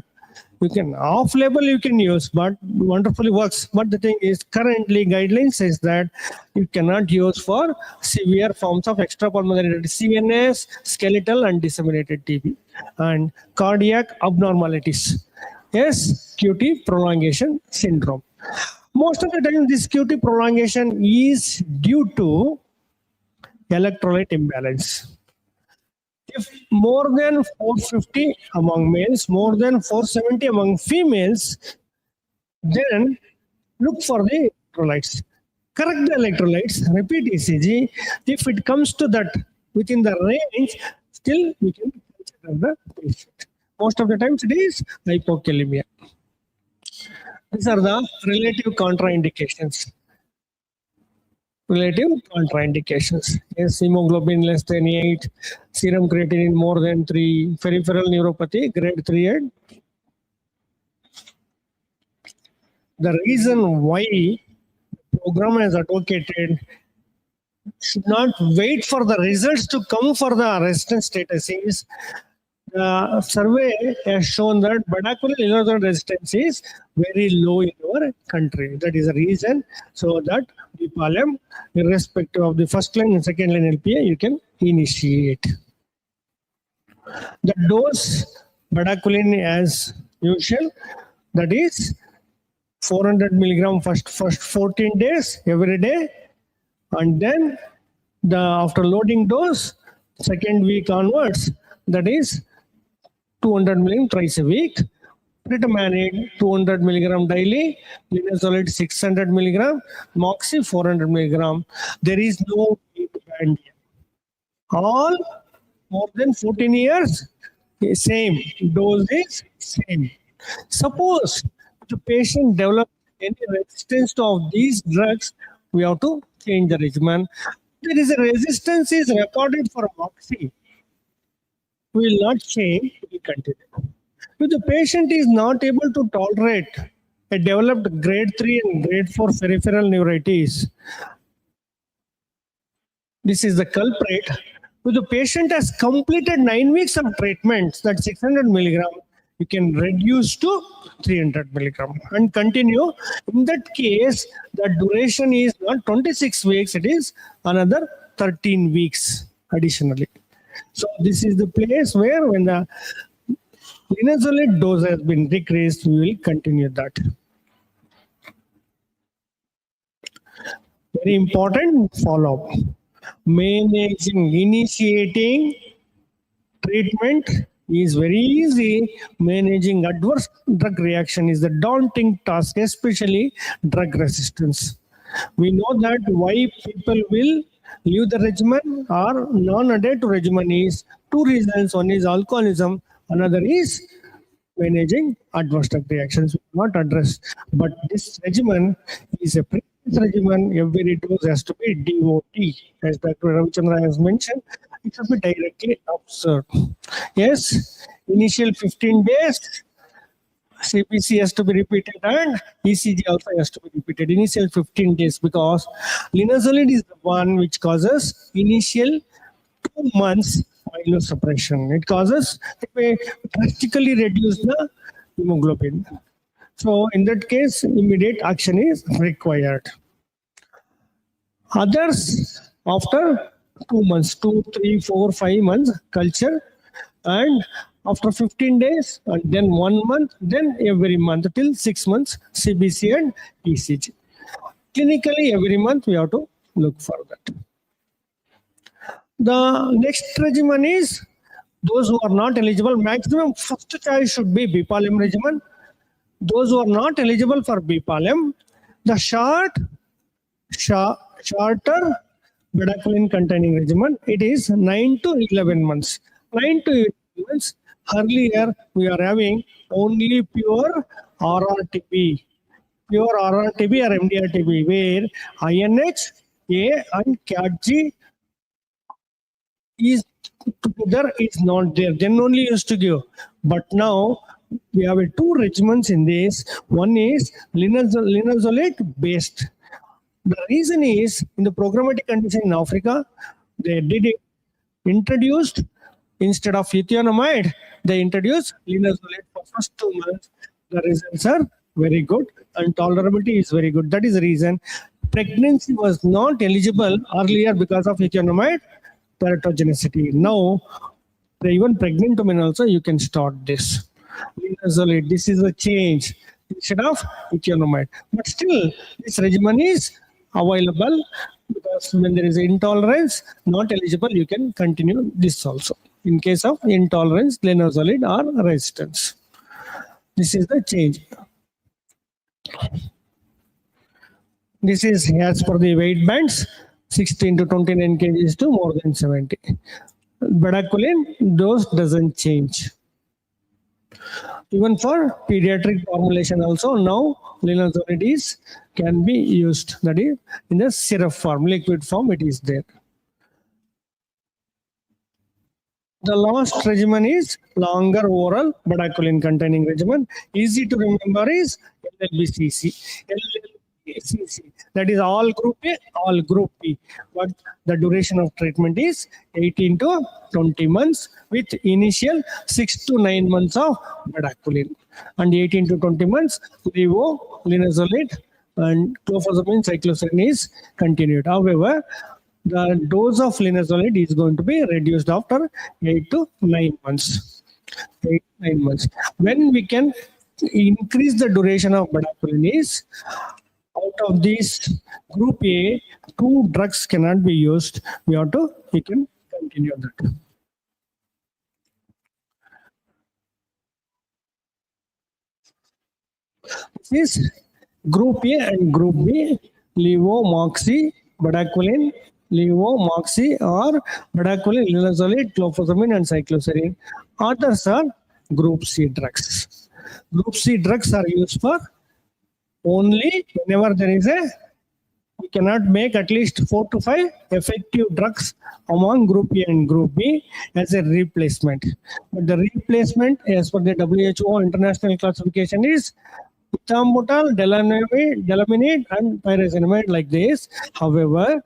you can off-label you can use, but wonderfully works. But the thing is, currently guidelines says that you cannot use for severe forms of extrapulmonary CNS, skeletal and disseminated TB, and cardiac abnormalities. Yes, QT prolongation syndrome. Most of the time, this QT prolongation is due to electrolyte imbalance. If more than 450 among males, more than 470 among females, then look for the electrolytes. Correct the electrolytes, repeat ECG. If it comes to that within the range, still we can consider the patient. Most of the times it is hypokalemia. These are the relative contraindications. Relative contraindications. Yes, hemoglobin less than 8, serum creatinine more than 3, peripheral neuropathy grade 3 and the reason why the program has advocated should not wait for the results to come for the resistance status is the survey has shown that bedaquiline linezolid resistance is very low in our country. That is the reason. So that Bipalem, irrespective of the first line and second line LPA, you can initiate. The dose bedaquiline as usual, that is 400 milligram first 14 days every day, and then after loading dose, second week onwards, that is 200 milligram twice a week, pretamine 200 milligram daily, linezolid 600 milligram, moxi 400 milligram. There is no band. All more than 14 years, same dose is same. Suppose the patient develops any resistance to these drugs, we have to change the regimen. There is a resistance is recorded for moxi, we will not change, we continue. If the patient is not able to tolerate a developed grade 3 and grade 4 peripheral neuritis, this is the culprit. If the patient has completed 9 weeks of treatment, that's 600 milligram, you can reduce to 300 milligram and continue. In that case, the duration is not 26 weeks, it is another 13 weeks additionally. So this is the place where when the linezolid dose has been decreased, we will continue that. Very important follow-up. Initiating treatment is very easy. Managing adverse drug reaction is the daunting task, especially drug resistance. We know that why people will leave the regimen or non-adhere to regimen is 2 reasons. One is alcoholism, another is managing adverse drug reactions. We will not address, but this regimen is a this regimen, every dose has to be DOT, as Dr. Ravichandra has mentioned. It should be directly observed. Yes, initial 15 days, CPC has to be repeated and ECG also has to be repeated. Initial 15 days, because linezolid is the one which causes initial 2 months myelosuppression. It may drastically reduce the hemoglobin. So in that case, immediate action is required. Others after 2 months, 2, 3, 4, 5 months culture, and after 15 days, and then 1 month, then every month till 6 months CBC and ECG. Clinically, every month we have to look for that. The next regimen is those who are not eligible. Maximum first choice should be Bipalem regimen. Those who are not eligible for Bipalem, the shorter bedaquiline containing regimen, it is 9 to 11 months. 9 to 11 months. Earlier, we are having only pure RRTB, pure RRTB or MDRTB, where INH, A and CATG is together is not there. Then only used to give. But now we have 2 regimens in this. One is linezolid based. The reason is in the programmatic condition in Africa, they did it, introduced instead of ethionamide, they introduced linezolid for first 2 months. The results are very good and tolerability is very good. That is the reason pregnancy was not eligible earlier because of ethionamide teratogenicity. Now, even pregnant women also you can start this. Linezolid, this is a change instead of ethionamide. But still, this regimen is available because when there is intolerance, not eligible, you can continue this also. In case of intolerance, linezolid or resistance. This is the change. This is as per the weight bands, 16 to 29 kgs to more than 70. Bedaquiline dose doesn't change. Even for pediatric formulation also, now linezolid can be used. That is in the syrup form, liquid form, it is there. The last regimen is longer oral bedaquiline containing regimen. Easy to remember is LLBCC. LLBCC. That is all group A, all group B. But the duration of treatment is 18 to 20 months with initial 6 to 9 months of bedaquiline. And 18 to 20 months, levo, linezolid, and clofazimine, cycloserine is continued. However, the dose of linezolid is going to be reduced after 8 to 9 months. 8 to 9 months. When we can increase the duration of bedaquiline is, out of these group A, 2 drugs cannot be used. We can continue that. This is group A and group B, levo, moxi, bedaquiline, levo, moxi, or bedaquiline, linezolid, clofazimine, and cycloserine. Others are group C drugs. Group C drugs are used for only whenever there is we cannot make at least 4 to 5 effective drugs among group A and group B as a replacement. But the replacement as per the WHO international classification is ethambutol, delaminate, and pyrazinamide like this. However,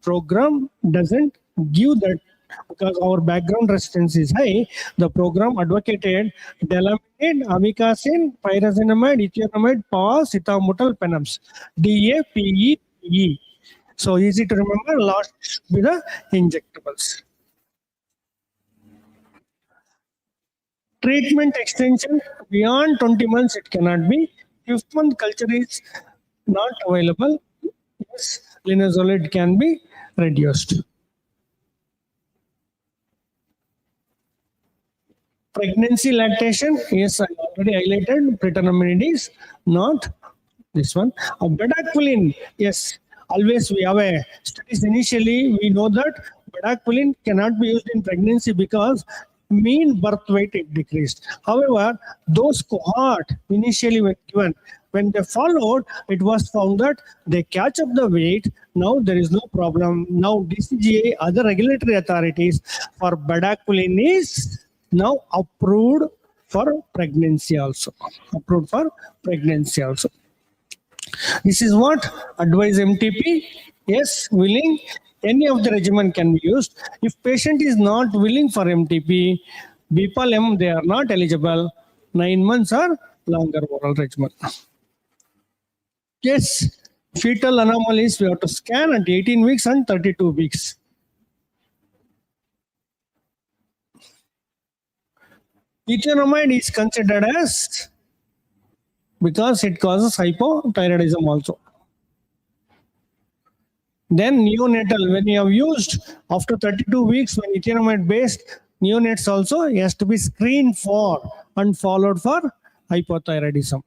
program doesn't give that because our background resistance is high. The program advocated delaminate, amikacin, pyrazinamide, ethionamide, PAS, ethambutol, penams, DAPE. So easy to remember. Last should be the injectables. Treatment extension beyond 20 months it cannot be. 5th month culture is not available. Yes, linezolid can be reduced. Pregnancy lactation, yes, I already highlighted. Preterminate is not this one. Bedaquiline, yes, always we have a studies. Initially, we know that bedaquiline cannot be used in pregnancy because mean birth weight it decreased. However, those cohort initially were given when they followed, it was found that they catch up the weight. Now there is no problem. Now DCGA, other regulatory authorities for bedaquiline is now approved for pregnancy also. Approved for pregnancy also. This is what advise MTP. Yes, willing. Any of the regimen can be used. If patient is not willing for MTP, BPAL-M, they are not eligible. 9 months or longer oral regimen. Yes, fetal anomalies we have to scan at 18 weeks and 32 weeks. Ethionamide is considered as because it causes hypothyroidism also. Then neonatal, when you have used after 32 weeks, when ethionamide based, neonates also has to be screened for and followed for hypothyroidism.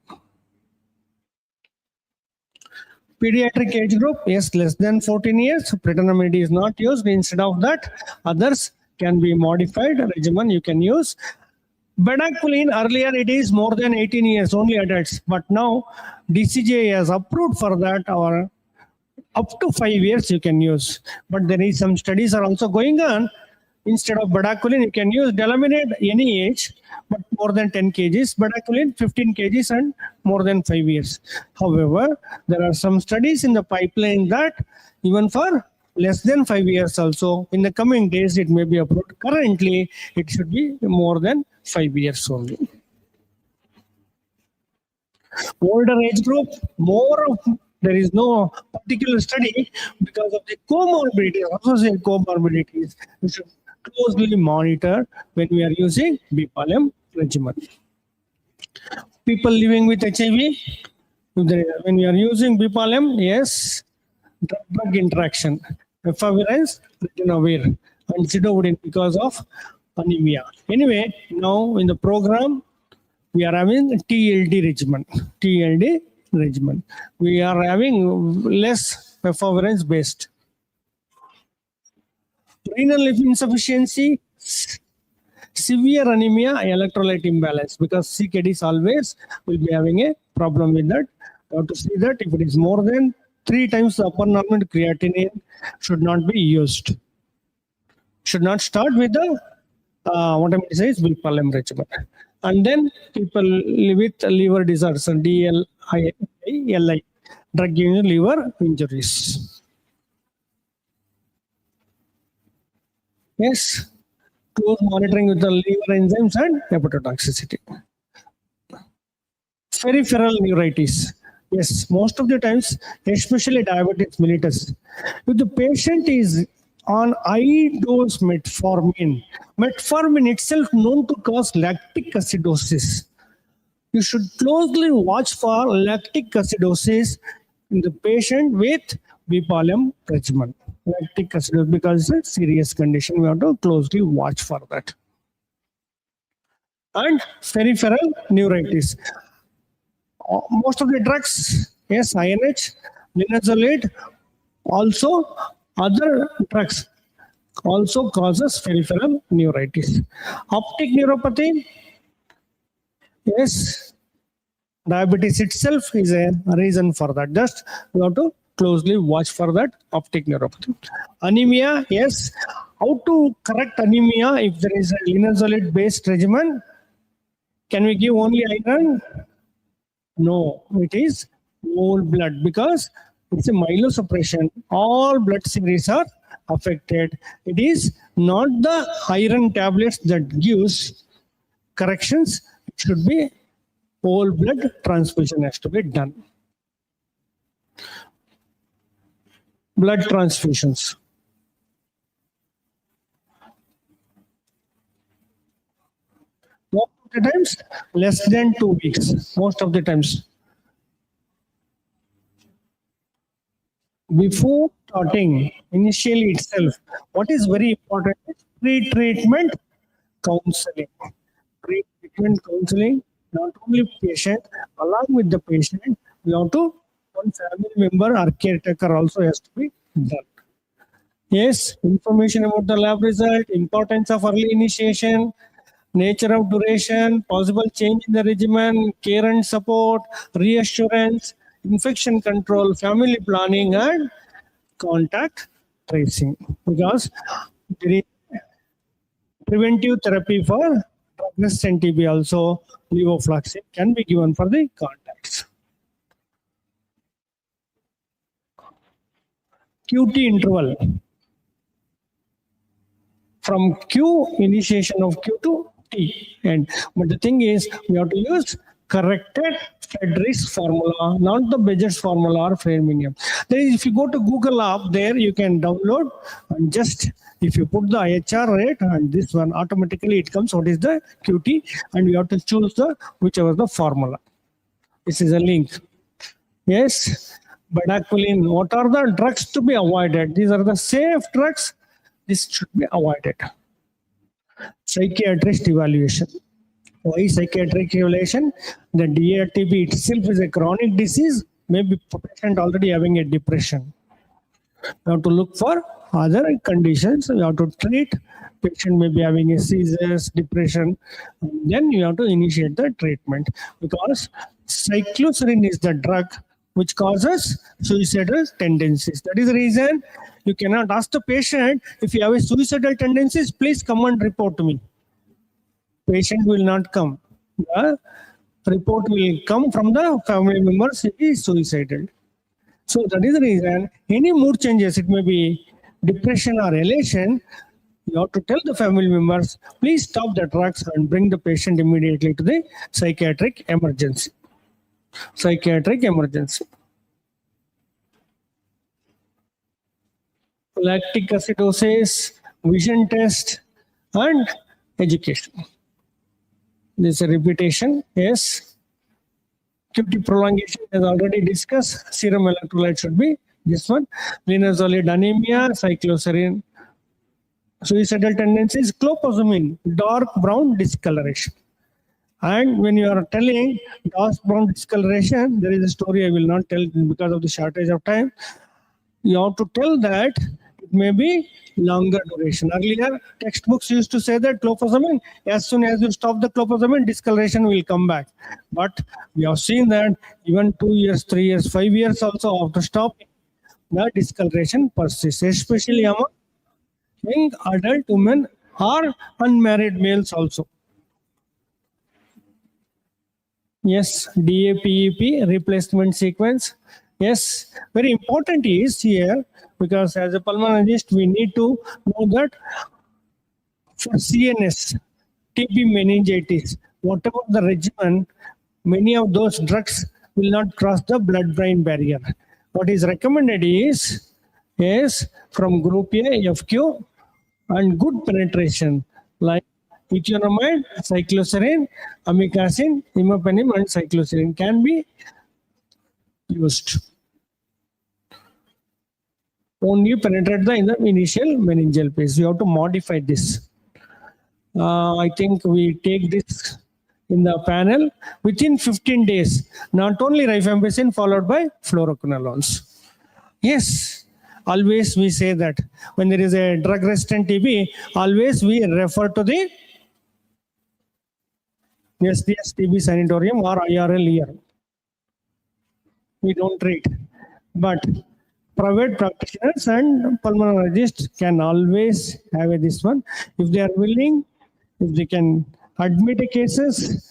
Pediatric age group, yes, less than 14 years, pretonamide is not used. Instead of that, others can be modified regimen you can use. Bedaquiline, earlier it is more than 18 years, only adults. But now DCGA has approved for that, or up to 5 years you can use. But there is some studies are also going on. Instead of bedaquiline, you can use delaminate any age, but more than 10 kgs, bedaquiline 15 kgs and more than 5 years. However, there are some studies in the pipeline that even for less than 5 years also, in the coming days, it may be approved. Currently, it should be more than 5 years only. Older age group, there is no particular study because of the comorbidities, associated comorbidities. We should closely monitor when we are using BPAL-M regimen. People living with HIV, when we are using BPAL-M, yes, drug interaction, efavirenz, ritonavir, and zidovudine because of anemia. Anyway, now in the program, we are having TLD regimen. TLD regimen. We are having less efavirenz based. Renal insufficiency, severe anemia, electrolyte imbalance, because CKDs always will be having a problem with that. You have to see that if it is more than 3 times the upper normal, creatinine should not be used. Should not start with the what I mean to say is BPAL-M regimen. And then people with liver disorders and DLI, drug-induced liver injuries. Yes, close monitoring with the liver enzymes and hepatotoxicity. Peripheral neuritis. Yes, most of the times, especially diabetes mellitus. If the patient is on high dose metformin, metformin itself known to cause lactic acidosis. You should closely watch for lactic acidosis in the patient with BPAL-M regimen. Lactic acidosis, because it's a serious condition, we have to closely watch for that. And peripheral neuritis. Most of the drugs, yes, INH, linezolid, also other drugs also causes peripheral neuritis. Optic neuropathy, yes, diabetes itself is a reason for that. Just you have to closely watch for that optic neuropathy. Anemia, yes. How to correct anemia if there is a linezolid based regimen? Can we give only iron? No, it is whole blood because it's a myelosuppression. All blood series are affected. It is not the iron tablets that gives corrections. It should be whole blood transfusion has to be done. Blood transfusions. Most of the times, less than 2 weeks. Most of the times. Before starting, initially itself, what is very important is pre-treatment counseling. Pre-treatment counseling, not only patient, along with the patient, we have to, one family member or caretaker also has to be done. Yes, information about the lab result, importance of early initiation, nature of duration, possible change in the regimen, care and support, reassurance, infection control, family planning, and contact tracing. Because there is preventive therapy for drug-resistant TB also, levofloxacin can be given for the contacts. QT interval. From Q, initiation of Q to T. But the thing is, we have to use corrected Friedrichs formula, not the Bejer's formula or Framingham. Then if you go to Google up there, you can download and just if you put the IHR rate and this one, automatically it comes what is the QT, and you have to choose the whichever the formula. This is a link. Yes, bedaquiline. What are the drugs to be avoided? These are the safe drugs. This should be avoided. Psychiatrist evaluation. Why psychiatric evaluation? The DATB itself is a chronic disease. Maybe patient already having a depression. You have to look for other conditions. You have to treat. Patient may be having a seizures, depression. Then you have to initiate the treatment, because cycloserine is the drug which causes suicidal tendencies. That is the reason you cannot ask the patient, if you have a suicidal tendencies, please come and report to me. Patient will not come. The report will come from the family members if he is suicidal. So that is the reason any mood changes, it may be depression or elation, you have to tell the family members, please stop the drugs and bring the patient immediately to the psychiatric emergency. Psychiatric emergency. Lactic acidosis, vision test, and education. This is a repetition. Yes. QT prolongation as already discussed. Serum electrolyte should be this one. Linezolid anemia, cycloserine. Suicidal tendencies, clofazimine, dark brown discoloration. And when you are telling dark brown discoloration, there is a story I will not tell because of the shortage of time. You have to tell that it may be longer duration. Earlier, textbooks used to say that clofazimine, as soon as you stop the clofazimine, discoloration will come back. But we have seen that even 2 years, 3 years, 5 years also after stopping, the discoloration persists, especially among young adult women or unmarried males also. Yes, DAPEP replacement sequence. Yes, very important is here, because as a pulmonologist, we need to know that for CNS, TB meningitis, whatever the regimen, many of those drugs will not cross the blood-brain barrier. What is recommended is from group A, FQ, and good penetration, like ethionamide, cycloserine, amikacin, imipenem, and cycloserine can be used. Only penetrate in the initial meningeal phase. You have to modify this. I think we take this in the panel within 15 days. Not only rifampicin followed by fluoroquinolones. Yes, always we say that when there is a drug-resistant TB, always we refer to the SDS TB sanatorium or IRL here. We don't treat, but private practitioners and pulmonologists can always have this one. If they are willing, if they can admit a cases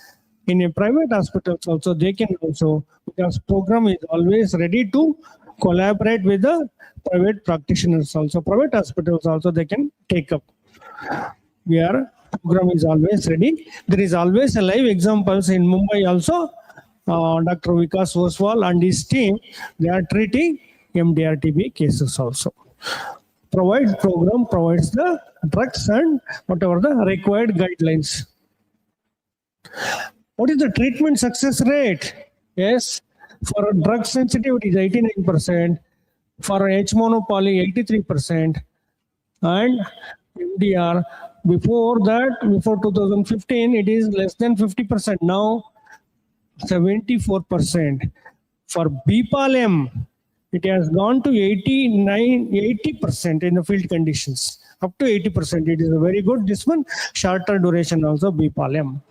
in a private hospitals also, they can also, because program is always ready to collaborate with the private practitioners also. Private hospitals also they can take up. Program is always ready. There is always a live examples in Mumbai also. Dr. Vikas Oswal and his team, they are treating MDR-TB cases also. Program provides the drugs and whatever the required guidelines. What is the treatment success rate? Yes, for drug sensitivity is 89%, for H monopoly 83%, and MDR before 2015 it is less than 50%. Now 74%. For BPAL-M, it has gone to 80% in the field conditions. up to 80%. It is a very good. This one, shorter duration also, Bepalim.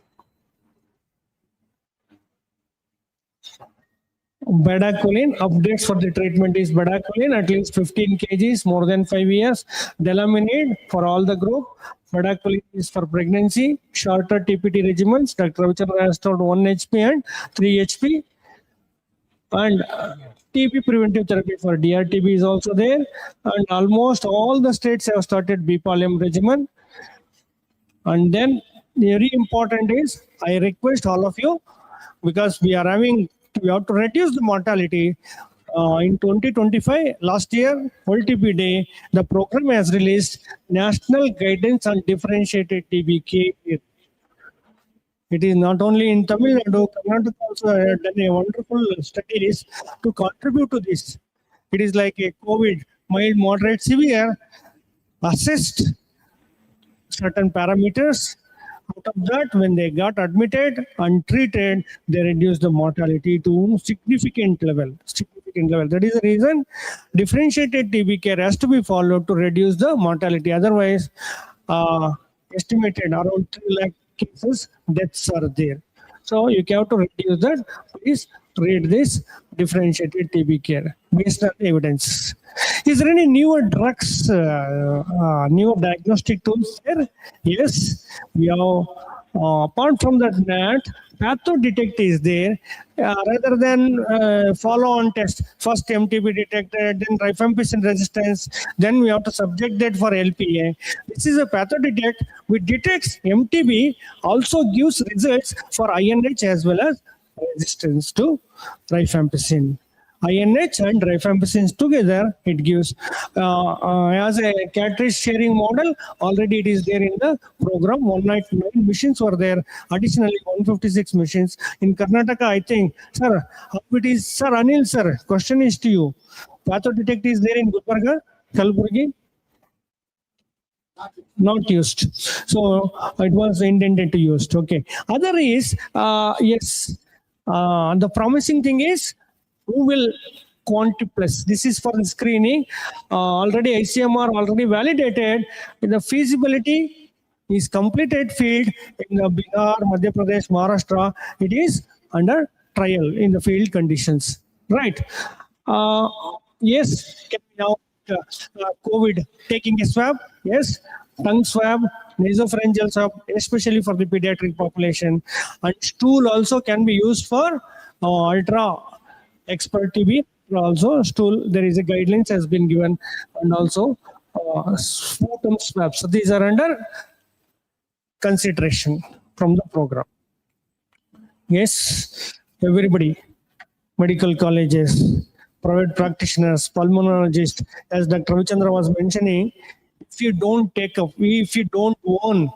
Bedaquiline, updates for the treatment is bedaquiline, at least 15 kgs, more than 5 years. Delaminid for all the group. Bedaquiline is for pregnancy. Shorter TPT regimens. Dr. Ravichandran has told 1 HP and 3 HP. And TB preventive therapy for DRTB is also there. And almost all the states have started Bepalim regimen. And then very important is, I request all of you, because we have to reduce the mortality. In 2025, last year, World TB Day, the program has released National Guidance on Differentiated TB care. It is not only in Tamil Nadu, Karnataka also have done a wonderful studies to contribute to this. It is like a COVID, mild, moderate, severe, assessed certain parameters. Out of that, when they got admitted and treated, they reduced the mortality to significant level. That is the reason differentiated TB care has to be followed to reduce the mortality. Otherwise, estimated around 3 lakh cases, deaths are there. So you have to reduce that. Please read this differentiated TB care based on evidence. Is there any newer drugs, newer diagnostic tools there? Yes, we have. Apart from that, PathoDetect is there. Rather than follow-on test, first MTB detected, then rifampicin resistance, then we have to subject that for LPA. This is a PathoDetect, which detects MTB, also gives results for INH as well as resistance to rifampicin. INH and rifampicin together, it gives as a cartridge sharing model. Already it is there in the program. 199 machines were there. Additionally, 156 machines in Karnataka. I think, sir, how it is, sir Anil, sir. Question is to you. PathoDetect is there in Gulbarga, Kalburgi? Not used. So it was intended to use. Okay. Other is yes. The promising thing is, who will Quantiplus? This is for the screening. Already ICMR already validated. The feasibility is completed field in the Bihar, Madhya Pradesh, Maharashtra. It is under trial in the field conditions. Right. Yes. Can we now COVID taking a swab? Yes. Tongue swab, nasopharyngeal swab, especially for the pediatric population. And stool also can be used for ultra expert TB. Also stool, there is a guidelines has been given, and also sputum swabs. So these are under consideration from the program. Yes, everybody, medical colleges, private practitioners, pulmonologists, as Dr. Ravichandran was mentioning, if you don't take up, if you don't own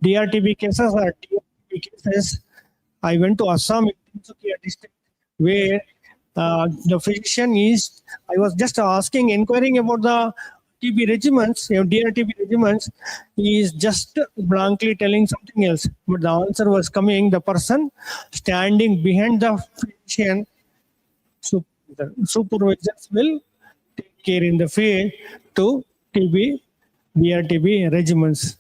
DRTB cases or TB cases, I went to Assam in Tinsukia district, where the physician is, I was just inquiring about the TB regimens, DRTB regimens, he is just blankly telling something else. But the answer was coming, the person standing behind the physician, supervisors will take care in the field to TB, DRTB regimens.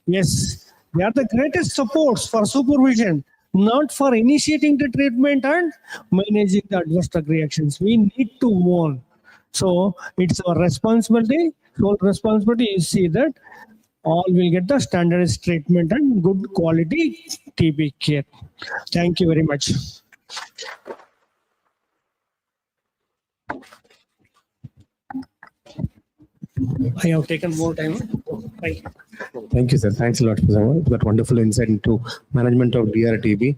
Yes, they are the greatest supports for supervision, not for initiating the treatment and managing the adverse drug reactions. We need to warn. So it's our responsibility. Sole responsibility is see that all will get the standardized treatment and good quality TB care. Thank you very much. I have taken more time. Bye. Thank you, sir. Thanks a lot for that wonderful insight into management of DRTB.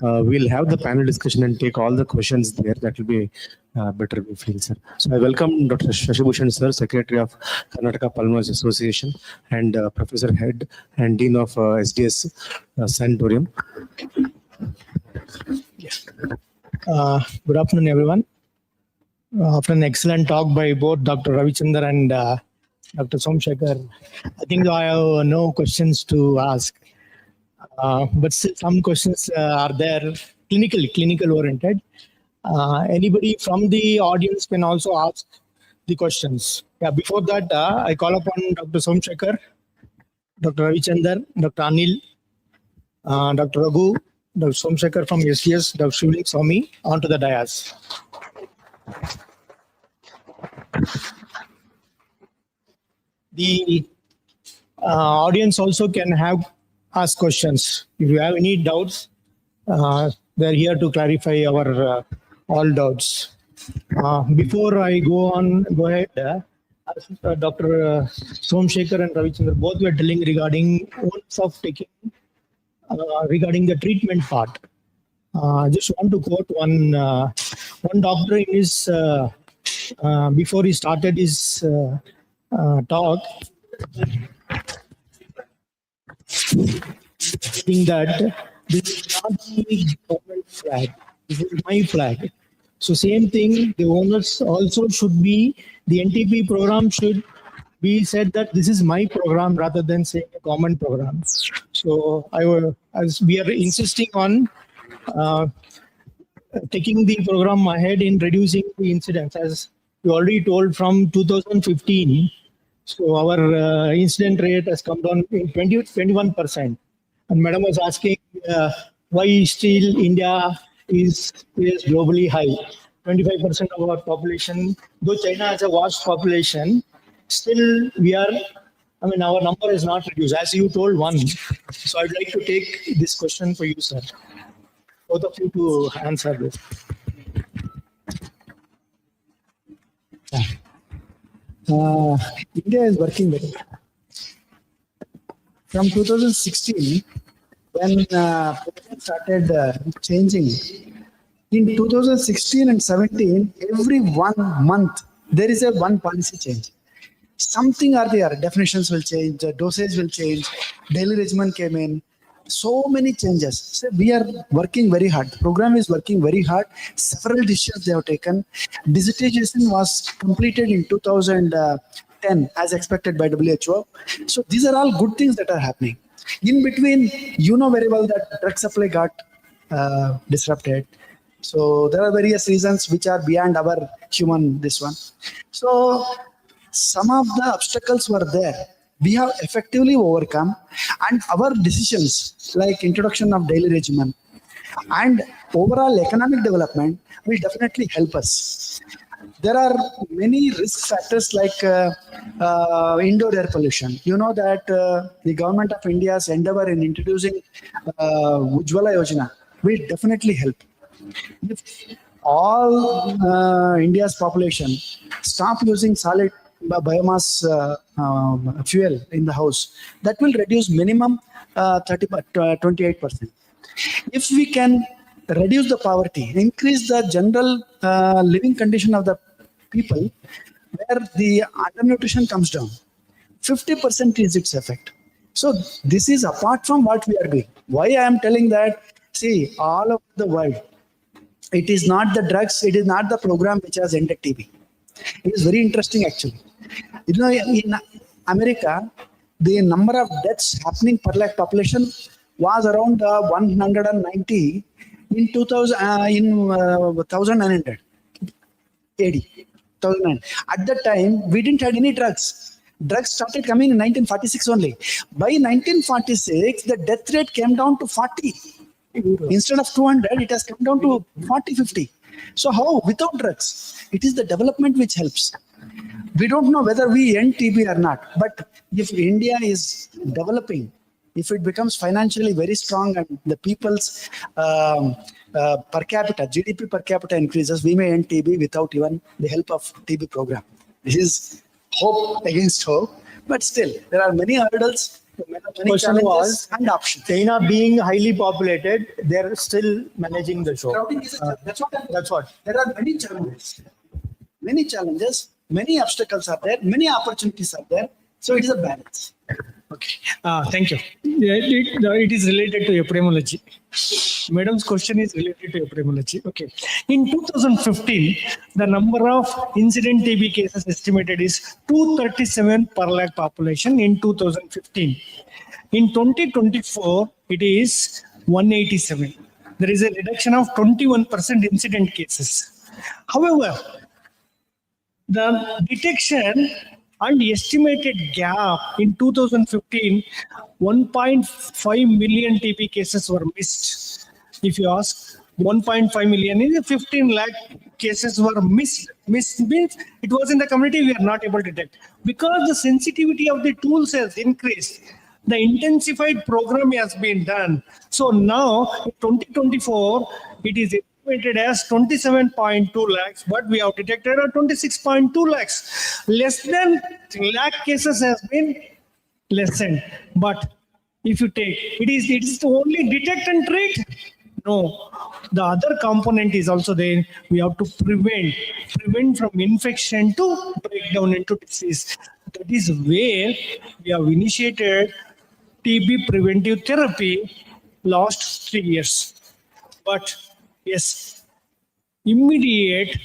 We'll have the panel discussion and take all the questions there. That will be better, we feel, sir. So I welcome Dr. Shashibhushan, sir, Secretary of Karnataka Pulmonology Association, and Professor Head and Dean of SDS Sanatorium. Yes. Good afternoon, everyone. After an excellent talk by both Dr. Ravichandran and Dr. Somshekhar, I think I have no questions to ask. But still some questions are there, clinical oriented. Anybody from the audience can also ask the questions. Yeah, before that, I call upon Dr. Somshekar, Dr. Ravichandar, Dr. Anil, Dr. Raghu, Dr. Somshekar from SGS, Dr. Shivlik Swami onto the dais. The audience also can ask questions. If you have any doubts, they're here to clarify our all doubts. Before I go ahead, Dr. Somshekar and Ravichandra both were telling regarding onus of taking regarding the treatment part. I just want to quote one doctor in his before he started his talk, saying that this is not the government flag, this is my flag. So same thing, the owners also should be, the NTP program should be said that this is my program rather than saying a common program. So as we are insisting on taking the program ahead in reducing the incidence, as you already told from 2015. So our incident rate has come down in 21%. And Madam was asking why still India is globally high. 25% of our population, though China has a vast population, still our number is not reduced. As you told one. So I'd like to take this question for you, sir. Both of you to answer this. India is working very hard. From 2016, when president started changing, in 2016 and 17, every 1 month, there is a one policy change. Something or the other, definitions will change, dosage will change, daily regimen came in, so many changes. So we are working very hard. The program is working very hard. Several decisions they have taken. Digitization was completed in 2010 as expected by WHO. So these are all good things that are happening. In between, you know very well that drug supply got disrupted. So there are various reasons which are beyond our human this one. So some of the obstacles were there. We have effectively overcome, and our decisions like introduction of daily regimen and overall economic development will definitely help us. There are many risk factors like indoor air pollution. You know that the government of India's endeavor in introducing Ujjwala Yojana will definitely help. If all India's population stop using solid biomass fuel in the house, that will reduce minimum 28%. If we can reduce the poverty, increase the general living condition of the people, where the undernutrition comes down, 50% is its effect. So this is apart from what we are doing. Why I am telling that? See, all over the world, it is not the drugs, it is not the program which has ended TB. It is very interesting actually. You know, in America, the number of deaths happening per lakh population was around 190 in 1900 AD. 2009. At that time, we didn't have any drugs. Drugs started coming in 1946 only. By 1946, the death rate came down to 40. Instead of 200, it has come down to 40, 50. So how? Without drugs. It is the development which helps. We don't know whether we end TB or not. But if India is developing, if it becomes financially very strong and the people's per capita, GDP per capita increases, we may end TB without even the help of TB program. This is hope against hope. But still, there are many hurdles. Many challenges and options. China being highly populated, they're still managing the show. That's what. There are many challenges. Many challenges, many obstacles are there, many opportunities are there. So it is a balance. Okay. Thank you. It is related to epidemiology. Madam's question is related to epidemiology. Okay. In 2015, the number of incident TB cases estimated is 237 per lakh population in 2015. In 2024, it is 187. There is a reduction of 21% incident cases. However, the detection and estimated gap in 2015, 1.5 million TB cases were missed. If you ask, 1.5 million is 15 lakh cases were missed. Missed means it was in the community, we are not able to detect. Because the sensitivity of the tools has increased, the intensified program has been done. So now, in 2024, it is estimated as 27.2 lakhs, but we have detected 26.2 lakhs. Less than lakh cases has been lessened. But if you take, it is to only detect and treat. No, the other component is also there. We have to prevent from infection to break down into disease. That is where we have initiated TB preventive therapy last 3 years. But yes, immediate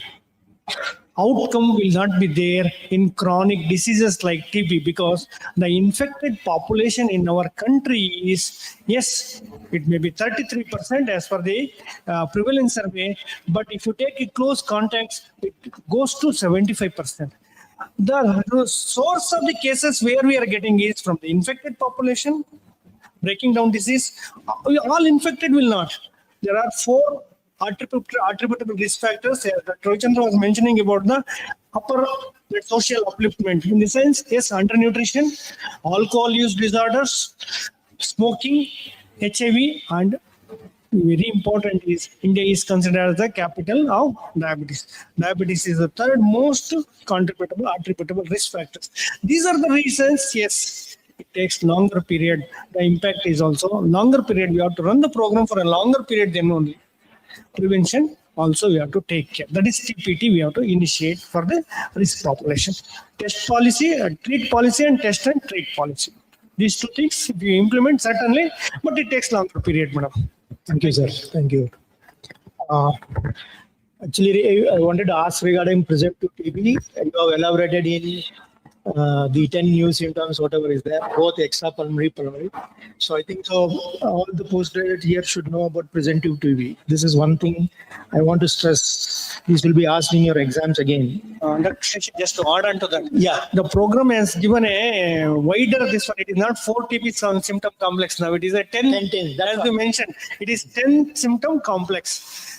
outcome will not be there in chronic diseases like TB because the infected population in our country is, yes, it may be 33% as per the prevalence survey, but if you take a close context, it goes to 75%. The source of the cases where we are getting is from the infected population, breaking down disease. All infected will not. There are 4 attributable risk factors. Dr. Ravichandra was mentioning about the social upliftment. In the sense, yes, undernutrition, alcohol use disorders, smoking, HIV, and very important is India is considered as the capital of diabetes. Diabetes is the 3rd most attributable risk factors. These are the reasons, yes, it takes longer period. The impact is also longer period. We have to run the program for a longer period then only. Prevention also we have to take care. That is TPT we have to initiate for the risk population. Test policy, treat policy, and test and treat policy. These 2 things if you implement certainly, but it takes longer period, madam. Thank you, sir. Thank you. Actually, I wanted to ask regarding presumptive TB. You have elaborated in the 10 new symptoms, whatever is there, both extrapulmonary, pulmonary. So I think so all the postgraduates here should know about presumptive TB. This is one thing I want to stress. This will be asked in your exams again. Just to add on to that, yeah, the program has given a wider this one. It is not 4 TB symptom complex now. It is a 10. As we mentioned, it is 10 symptom complex.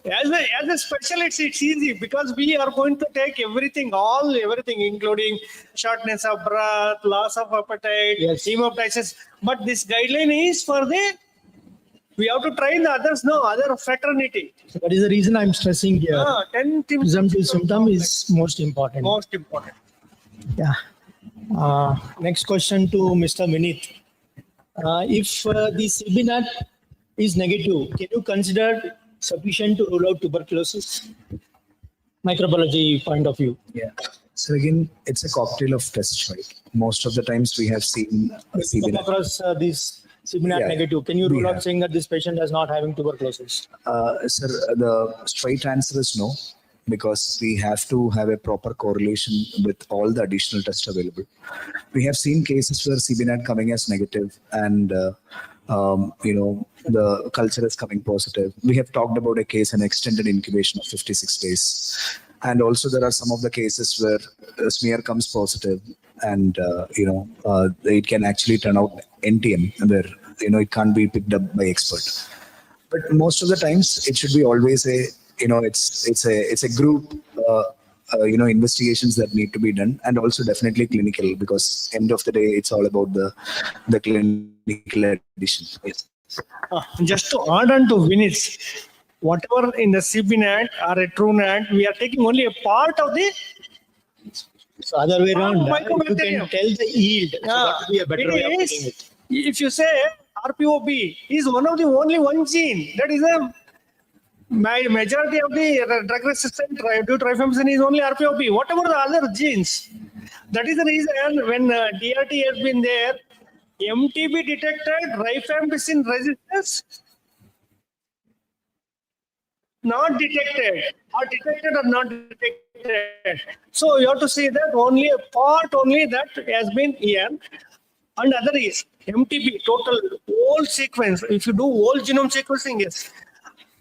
As a specialist, it's easy because we are going to take everything, including shortness of breath, loss of appetite, hemoptysis. But this guideline is for we have to train the others now, other fraternity. So that is the reason I'm stressing here. 10 presumptive symptom is most important. Most important. Yeah. Next question to Mr. Vinith. If the CBNAT is negative, can you consider sufficient to rule out tuberculosis? Microbiology point of view. Yeah. So again, it's a cocktail of tests, right? Most of the times we have seen come across this CBNAT negative. Can you rule out saying that this patient is not having tuberculosis? Sir, the straight answer is no, because we have to have a proper correlation with all the additional tests available. We have seen cases where CBNAT coming as negative and the culture is coming positive. We have talked about a case, an extended incubation of 56 days. And also there are some of the cases where a smear comes positive and, it can actually turn out NTM where, it can't be picked up by expert. But most of the times it should be always it's a group, investigations that need to be done, and also definitely clinical, because end of the day, it's all about the clinical addition. Yes. Just to add on to Vinith's, whatever in the CBNAT or a TrueNAT, we are taking only a part of the. So other way around, you can tell the yield. So that would be a better way of putting it. If you say RPOB is one of the only one gene, that is a majority of the drug resistant due to rifampicin is only RPOB. Whatever the other genes, that is the reason when DRT has been there, MTB detected, rifampicin resistance not detected, or detected or not detected. So you have to see that only a part only that has been here. And other is MTB, total whole sequence. If you do whole genome sequencing, yes.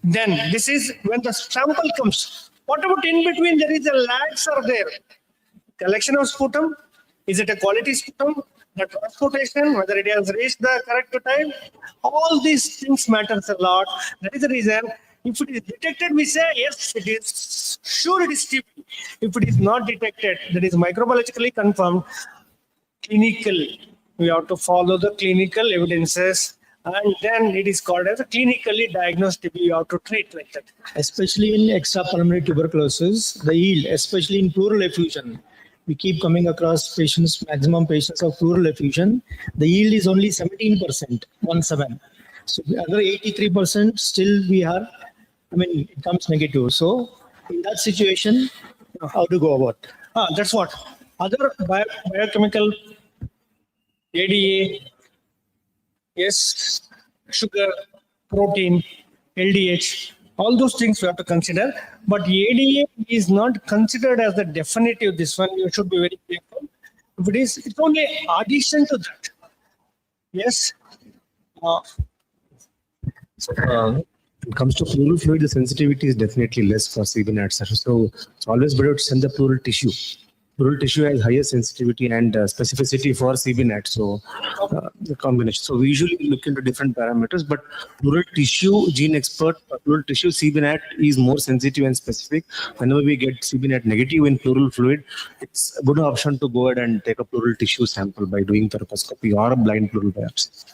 Then this is when the sample comes. What about in between? There is a lags are there. Collection of sputum, is it a quality sputum? The transportation, whether it has reached the correct time, all these things matters a lot. That is the reason. If it is detected, we say yes, it is sure it is TB. If it is not detected, that is microbiologically confirmed. Clinical, we have to follow the clinical evidences, and then it is called as a clinically diagnosed TB. You have to treat like that. Especially in extrapulmonary tuberculosis, the yield, especially in pleural effusion, we keep coming across patients, maximum patients of pleural effusion. The yield is only 17%, 17. So the other 83% still we are, it comes negative. So in that situation, how to go about? That's what. Other biochemical, ADA, yes, sugar, protein, LDH, all those things we have to consider. But ADA is not considered as the definitive. This one you should be very careful. If it is, it's only addition to that. Yes. When it comes to pleural fluid, the sensitivity is definitely less for CBNAT. So it's always better to send the pleural tissue. Pleural tissue has higher sensitivity and specificity for CBNAT. So the combination. So we usually look into different parameters, but pleural tissue, gene expert, pleural tissue CBNAT is more sensitive and specific. Whenever we get CBNAT negative in pleural fluid, it's a good option to go ahead and take a pleural tissue sample by doing thoracoscopy or a blind pleural biopsy.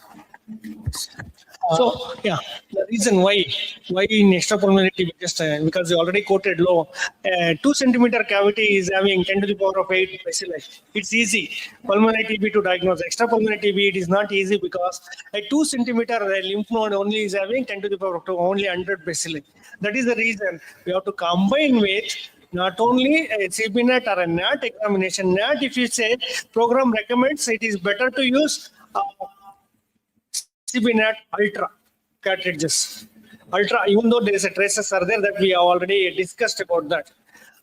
So yeah, the reason why in extrapulmonary TB just because you already quoted low, 2 centimeter cavity is having 10 to the power of 8 bacilli. It's easy. Pulmonary TB to diagnose. Extrapulmonary TB it is not easy because a 2 centimeter lymph node only is having 10 to the power of 2, only 100 bacilli. That is the reason we have to combine with not only a CBNAT or a NAT examination. NAT, if you say program recommends, it is better to use CBNAT Ultra cartridges. Ultra, even though there is a traces are there that we have already discussed about that,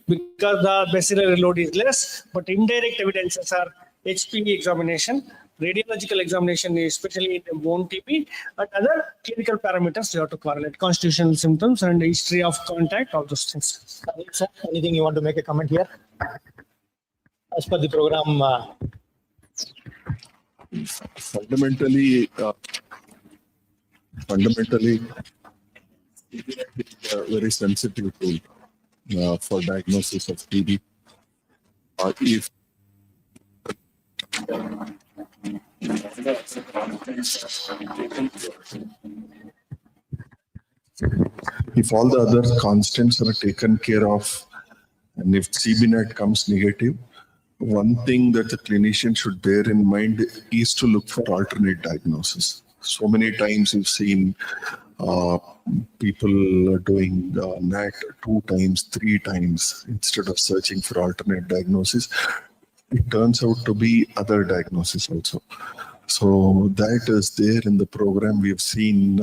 because the bacillary load is less, but indirect evidences are HPV examination, radiological examination, especially in the bone TB, and other clinical parameters you have to correlate, constitutional symptoms and history of contact, all those things. Sir, anything you want to make a comment here? As per the program. Fundamentally, it's a very sensitive tool for diagnosis of TB. If all the other constants are taken care of, and if CBNAT comes negative, one thing that the clinician should bear in mind is to look for alternate diagnosis. So many times you've seen people doing NAT 2 times, 3 times instead of searching for alternate diagnosis. It turns out to be other diagnosis also. So that is there in the program. We have seen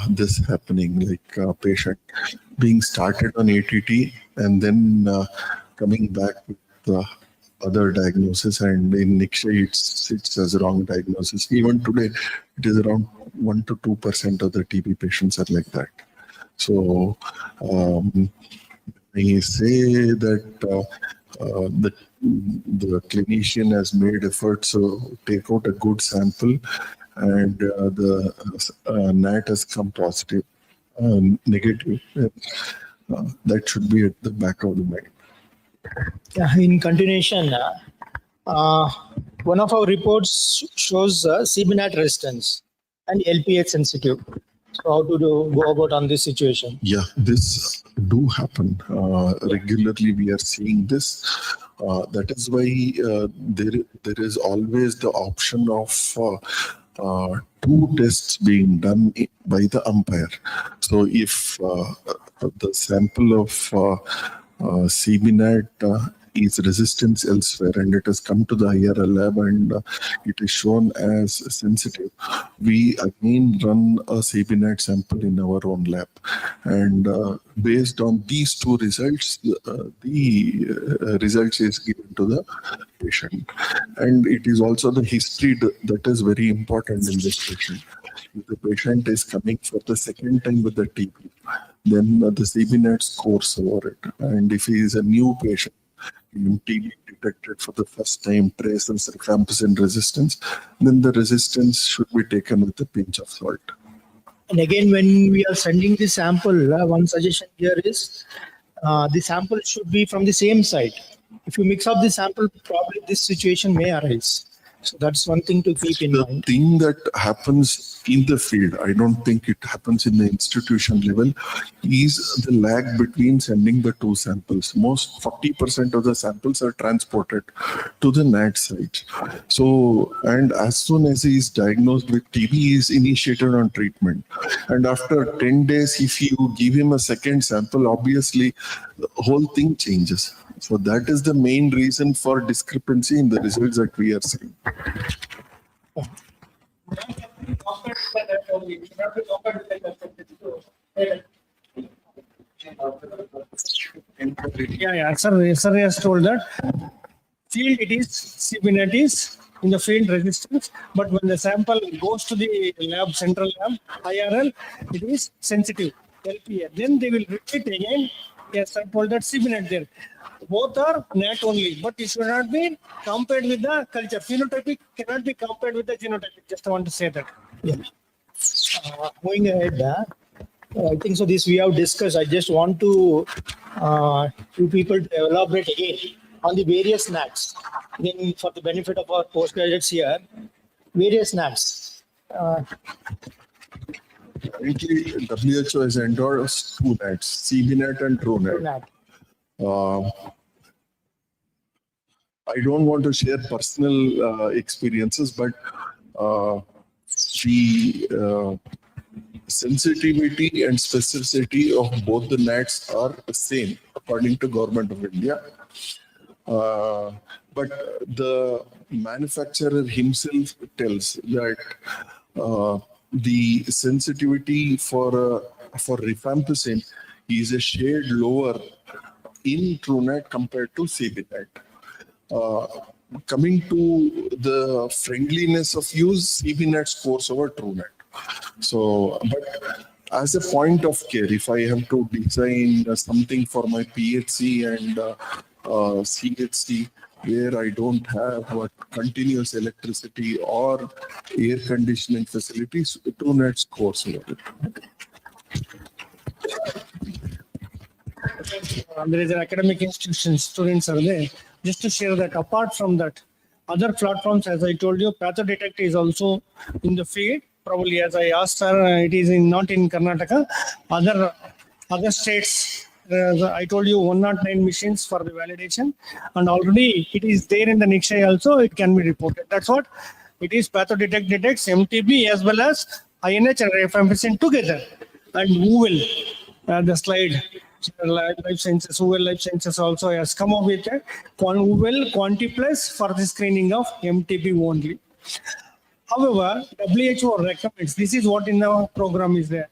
this happening, like a patient being started on ATT and then coming back with the other diagnosis, and in NICSHA it's as wrong diagnosis. Even today, it is around 1 to 2% of the TB patients are like that. So I say that the clinician has made efforts to take out a good sample, and the NAT has come positive, negative. That should be at the back of the mind. In continuation, one of our reports shows CBNAT resistance and LPH sensitive. So how to go about on this situation? Yeah, this do happen regularly. We are seeing this. That is why there is always the option of 2 tests being done by the umpire. So if the sample of CBNAT is resistance elsewhere and it has come to the IRL lab and it is shown as sensitive, we again run a CBNAT sample in our own lab. And based on these 2 results, the results is given to the patient. And it is also the history that is very important in this patient. If the patient is coming for the second time with the TB, then the CBNet scores over it. And if he is a new patient, TB detected for the first time, traces rifampicin resistance, then the resistance should be taken with a pinch of salt. And again, when we are sending the sample, one suggestion here is the sample should be from the same site. If you mix up the sample, probably this situation may arise. So that's one thing to keep in mind. The thing that happens in the field, I don't think it happens in the institution level, is the lag between sending the two samples. Most 40% of the samples are transported to the NAT site. So, and as soon as he is diagnosed with TB, he is initiated on treatment. And after 10 days, if you give him a second sample, obviously the whole thing changes. So that is the main reason for discrepancy in the results that we are seeing. Yeah. Sir has told that field it is CBNet is in the field resistance, but when the sample goes to the lab, central lab, IRL, it is sensitive, LPA. Then they will repeat again. Yes, I told that CBNet there. Both are NAT only, but it should not be compared with the culture. Phenotypic cannot be compared with the genotypic. Just want to say that. Yeah. Going ahead, I think so. This we have discussed. I just want to you people to elaborate again on the various NATs. Then, for the benefit of our postgraduates here, various NATs. Currently, WHO has endorsed two NATs, CBNet and TrueNAT. I don't want to share personal experiences, but the sensitivity and specificity of both the NATs are the same according to Government of India. But the manufacturer himself tells that the sensitivity for rifampicin is a shade lower in TrueNAT compared to CBNet. Coming to the friendliness of use, CBNet scores over TrueNAT. So, but as a point of care, if I have to design something for my PHC and CHC, where I don't have continuous electricity or air conditioning facilities, TrueNAT scores over it. There is an academic institution, students are there. Just to share that apart from that, other platforms, as I told you, PathoDetect is also in the field. Probably as I asked her, it is not in Karnataka. Other states, I told you 109 machines for the validation, and already it is there in the Nikshay also, it can be reported. That's what it is. PathoDetect detects MTB as well as INH and rifampicin together. And who will, the slide, Life Sciences, Google Life Sciences also has come up with a Google QuantiPlus for the screening of MTB only. However, WHO recommends, this is what in our program is there.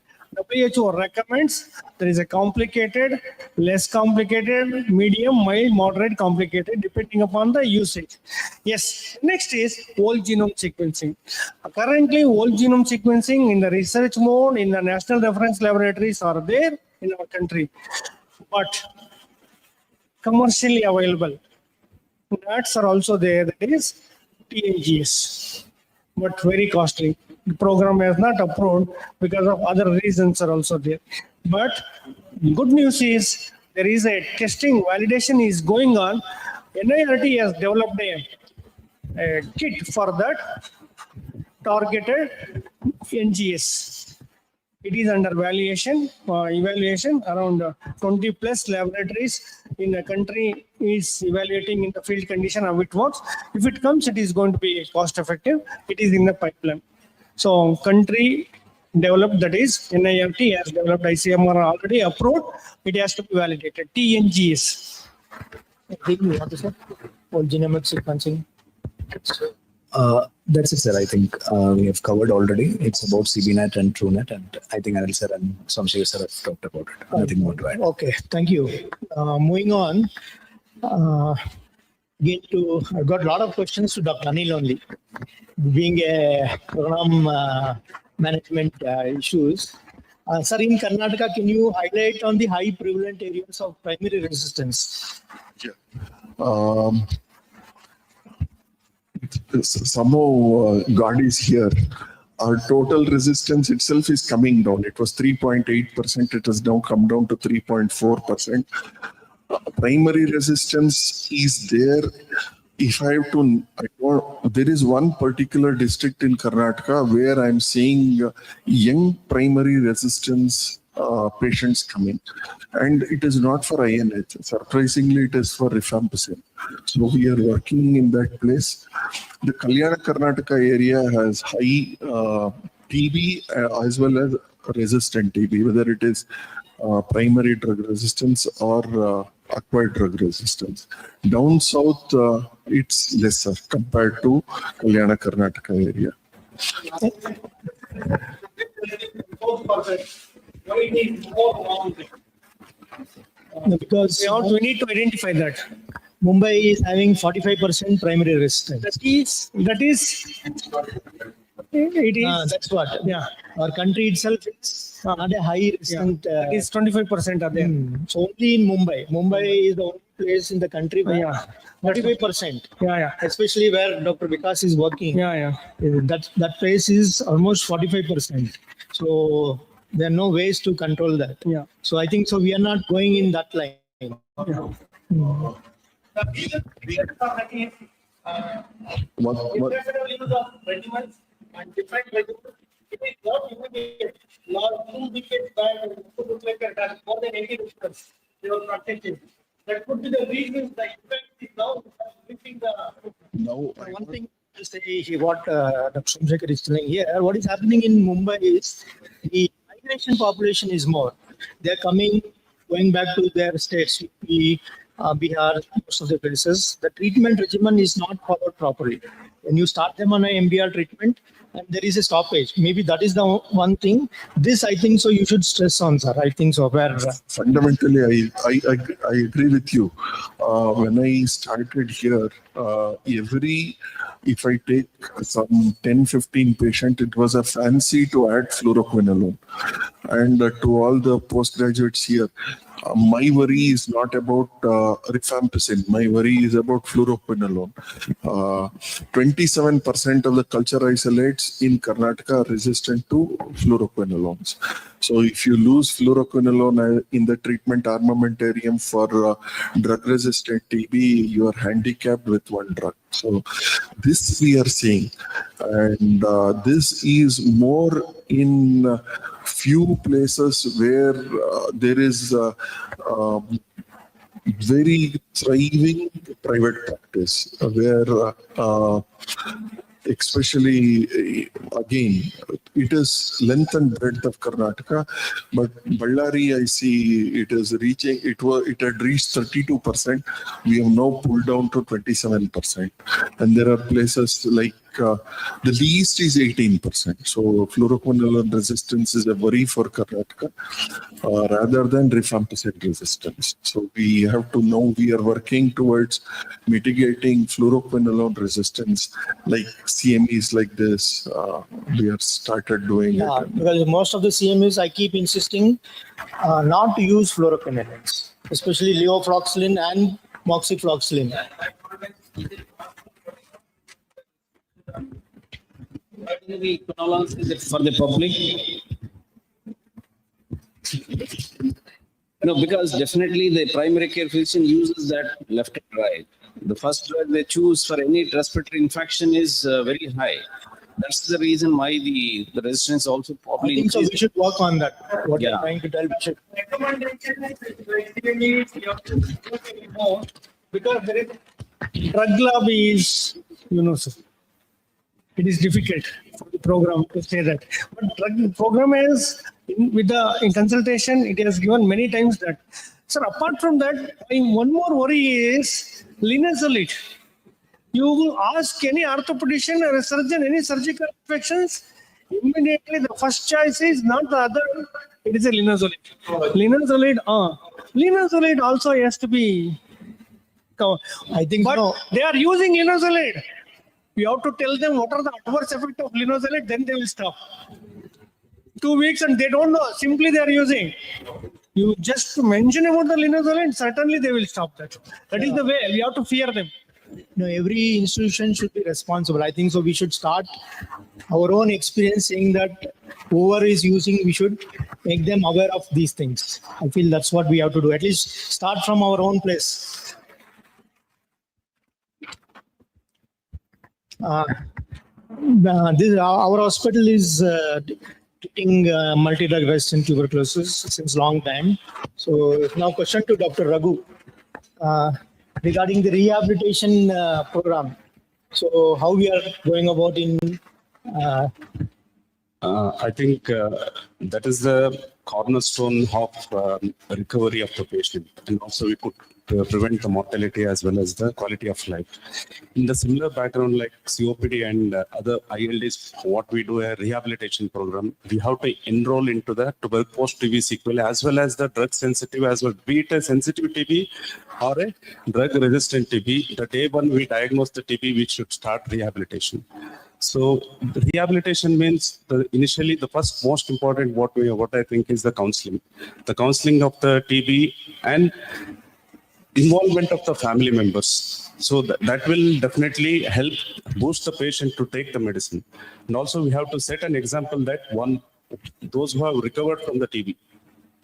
WHO recommends there is a complicated, less complicated, medium, mild, moderate, complicated, depending upon the usage. Yes, next is whole genome sequencing. Currently, whole genome sequencing in the research mode, in the national reference laboratories are there in our country, but commercially available. NATs are also there, that is TNGS, but very costly. The program has not approved because of other reasons are also there. But good news is there is a testing validation is going on. NIRT has developed a kit for that targeted NGS. It is under evaluation around 20 plus laboratories in the country is evaluating in the field condition how it works. If it comes, it is going to be cost effective. It is in the pipeline. So country developed, that is NIRT has developed, ICMR already approved. It has to be validated. TNGS. Whole genomic sequencing. That's it, sir. I think we have covered already. It's about CBNet and TrueNet, and I think Anil sir and Somshekar sir have talked about it. Nothing more to add. Okay, thank you. Moving on. I've got a lot of questions to Dr. Anil only. Being a program management issues, Sir, in Karnataka, can you highlight on the high prevalent areas of primary resistance? Somehow God is here. Our total resistance itself is coming down. It was 3.8%. It has now come down to 3.4%. Primary resistance is there. If I have to, there is one particular district in Karnataka where I'm seeing young primary resistance patients coming, and it is not for INH. Surprisingly, it is for rifampicin. So we are working in that place. The Kalyana Karnataka area has high TB as well as resistant TB, whether it is primary drug resistance or acquired drug resistance. Down south, it's lesser compared to Kalyana Karnataka area. Because we need to identify that. Mumbai is having 45% primary resistance. That is. It is. That's what. Yeah. Our country itself is not a high resistant. It is 25% are there. So only in Mumbai. Mumbai is the only place in the country where 45%. Yeah. Especially where Dr. Vikas is working. Yeah. That place is almost 45%. So there are no ways to control that. Yeah. So I think so we are not going in that line. And different regimens, it is not immediate. Last 2 decades back, it looked like it has more than 80 regimens. They were protected. That could be the reason the effect is now reaching the. Now, one thing to say what Dr. Somsekhar is telling here, what is happening in Mumbai is the migration population is more. They're going back to their states, Bihar, most of the places. The treatment regimen is not followed properly. When you start them on an MDR treatment, and there is a stoppage. Maybe that is the one thing. This, I think, so you should stress on, sir. I think so. Where fundamentally, I agree with you. When I started here, if I take some 10-15 patient, it was a fancy to add fluoroquinolone. And to all the postgraduates here, my worry is not about rifampicin. My worry is about fluoroquinolone. 27% of the culture isolates in Karnataka are resistant to fluoroquinolones. So if you lose fluoroquinolone in the treatment armamentarium for drug-resistant TB, you are handicapped with one drug. So this we are seeing. And this is more in few places where there is very thriving private practice, where especially again, it is length and breadth of Karnataka, but Ballari, I see it is reaching, it had reached 32%. We have now pulled down to 27%. And there are places like the least is 18%. So fluoroquinolone resistance is a worry for Karnataka rather than rifampicin resistance. So we have to know we are working towards mitigating fluoroquinolone resistance, like CMEs like this. We have started doing it. Because most of the CMEs, I keep insisting not to use fluoroquinolones, especially levofloxacin and moxifloxacin. For the public? No, because definitely the primary care physician uses that left and right. The first drug they choose for any respiratory infection is very high. That's the reason why the resistance also probably I think so. We should work on that. What Yeah. you're trying to tell, we should. Recommendation is because there is Drug lab is, sir, it is difficult for the program to say that. But drug program is, in consultation, it has given many times that. Sir, apart from that, one more worry is linezolid. You will ask any orthopedician or a surgeon, any surgical infections, immediately the first choice is not the other, it is a linezolid. Linezolid also has to be. I think but so. They are using linezolid. You have to tell them what are the adverse effects of linezolid, then they will stop. 2 weeks and they don't know. Simply they are using. You just mention about the linezolid, certainly they will stop that. That is the way. We have to fear them. No, every institution should be responsible. I think so. We should start our own experience saying that whoever is using, we should make them aware of these things. I feel that's what we have to do. At least start from our own place. Our hospital is treating multi-drug resistant tuberculosis since long time. So now question to Dr. Raghu. Regarding the rehabilitation program. So how we are going about in? I think that is the cornerstone of recovery of the patient, and also we could prevent the mortality as well as the quality of life. In the similar background like COPD and other ILDs, what we do a rehabilitation program, we have to enroll into the tuberculosis TB sequelae as well as the drug sensitive as well, be it a sensitive TB or a drug resistant TB. The day one we diagnose the TB, we should start rehabilitation. So rehabilitation means initially the first most important what I think is the counseling of the TB and involvement of the family members. So that will definitely help boost the patient to take the medicine. And also we have to set an example that those who have recovered from the TB.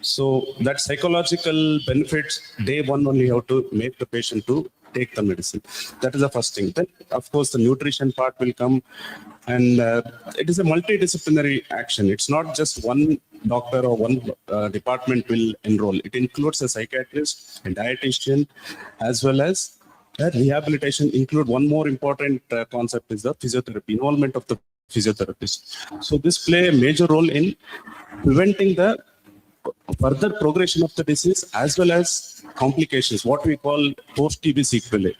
So that psychological benefits, day one only have to make the patient to take the medicine. That is the first thing. Then, of course, the nutrition part will come, and it is a multidisciplinary action. It's not just one doctor or one department will enroll. It includes a psychiatrist, a dietitian, as well as rehabilitation. Include one more important concept is the physiotherapy, involvement of the physiotherapist. So this play a major role in preventing the further progression of the disease as well as complications, what we call post-TB sequelae.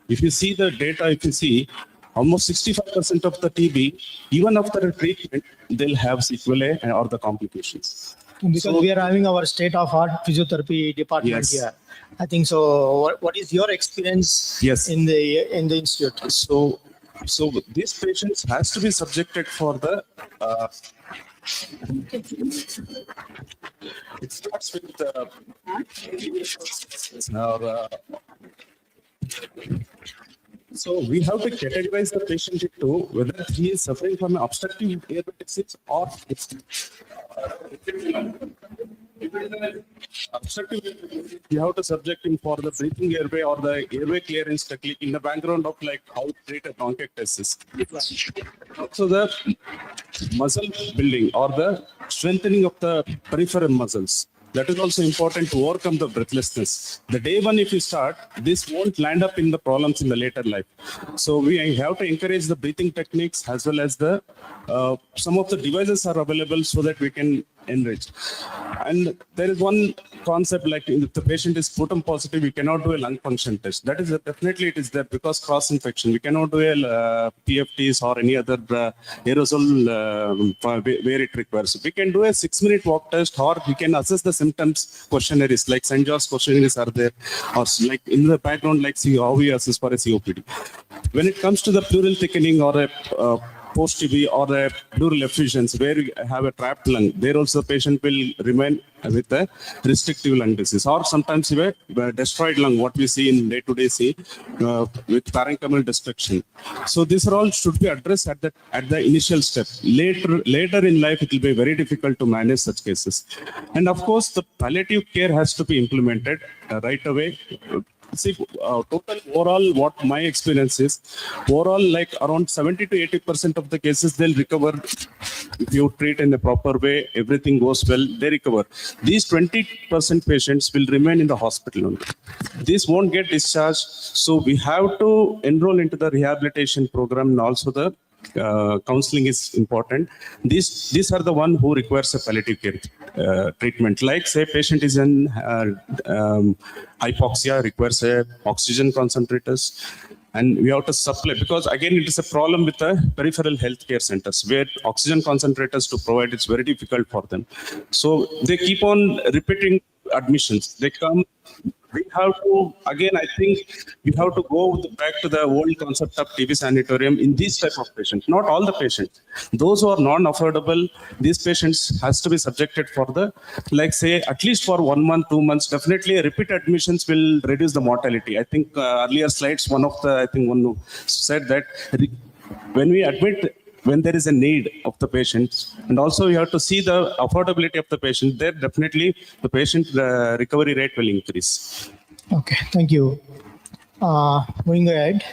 If you see the data, if you see almost 65% of the TB, even after a treatment, they'll have sequelae or the complications. Because we are having our state-of-art physiotherapy department here. I think so. What is your experience in the institute? So these patients has to be subjected for the it starts with so we have to categorize the patient into whether he is suffering from an obstructive airway disease or obstructive. You have to subject him for the breathing airway or the airway clearance technique in the background of like how to treat a bronchiectasis. So the muscle building or the strengthening of the peripheral muscles. That is also important to overcome the breathlessness. The day one, if you start, this won't land up in the problems in the later life. So we have to encourage the breathing techniques as well as the some of the devices are available so that we can enrich. And there is one concept like if the patient is sputum positive, we cannot do a lung function test. That is definitely it is there because cross infection. We cannot do a PFTs or any other aerosol where it requires. We can do a 6-minute walk test, or we can assess the symptoms questionnaires like St. George questionnaires are there, or like in the background like see how we assess for a COPD. When it comes to the pleural thickening or a post-TB or a pleural effusions where we have a trapped lung, there also the patient will remain with a restrictive lung disease, or sometimes a destroyed lung, what we see in day-to-day with parenchymal destruction. So these are all should be addressed at the initial step. Later in life, it will be very difficult to manage such cases. And of course, the palliative care has to be implemented right away. See, total overall, what my experience is, overall, like around 70 to 80% of the cases, they'll recover. If you treat in a proper way, everything goes well, they recover. These 20% patients will remain in the hospital only. These won't get discharged. So we have to enroll into the rehabilitation program, and also the counseling is important. These are the one who requires a palliative care treatment. Like say patient is in hypoxia, requires a oxygen concentrators, and we have to supply, because again it is a problem with the peripheral healthcare centers where oxygen concentrators to provide, it's very difficult for them. So they keep on repeating admissions. They come we have to, again, I think we have to go back to the old concept of TB sanatorium in these type of patients, not all the patients. Those who are non-affordable, these patients has to be subjected for the, like say, at least for 1 month, 2 months, definitely repeat admissions will reduce the mortality. I think earlier slides, one who said that when we admit, when there is a need of the patients, and also you have to see the affordability of the patient, there definitely the patient recovery rate will increase. Okay, thank you. Moving ahead,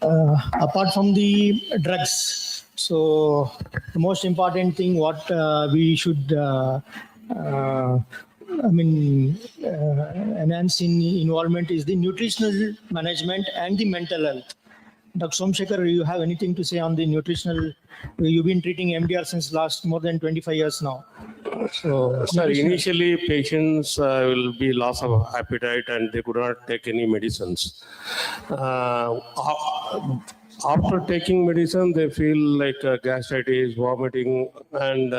apart from the drugs, so the most important thing what we should enhance in involvement is the nutritional management and the mental health. Dr. Somsekhar, you have anything to say on the nutritional? You've been treating MDR since last more than 25 years now. So, sir, initially patients will be loss of appetite and they could not take any medicines. After taking medicine, they feel like gastritis, vomiting, and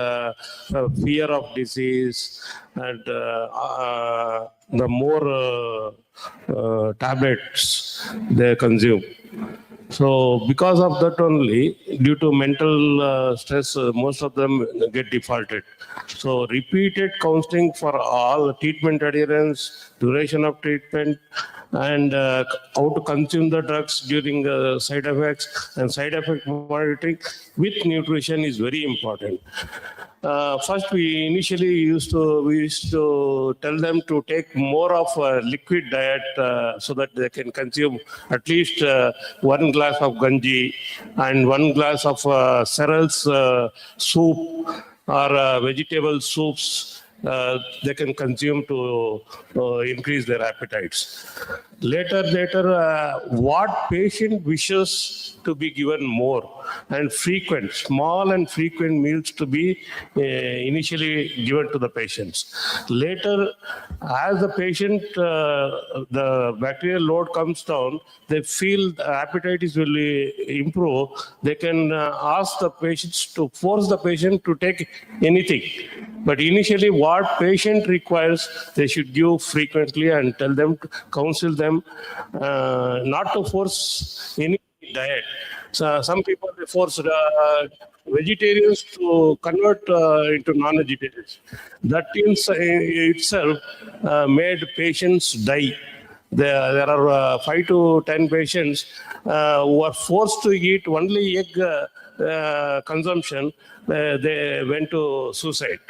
fear of disease, and the more tablets they consume. So because of that only, due to mental stress, most of them get defaulted. So repeated counseling for all treatment adherence, duration of treatment, and how to consume the drugs during side effects and side effect monitoring with nutrition is very important. First, we initially used to tell them to take more of a liquid diet so that they can consume at least 1 glass of ganji and 1 glass of cereals soup or vegetable soups. They can consume to increase their appetites. Later, what patient wishes to be given more and frequent, small and frequent meals to be initially given to the patients. Later, as the patient, the bacterial load comes down, they feel the appetite is really improve. They can ask the patients to force the patient to take anything. But initially, what patient requires, they should give frequently and tell them, to counsel them, not to force any diet. So some people they force vegetarians to convert into non-vegetarians. That in itself made patients die. There are 5 to 10 patients who are forced to eat only egg consumption. They went to suicide.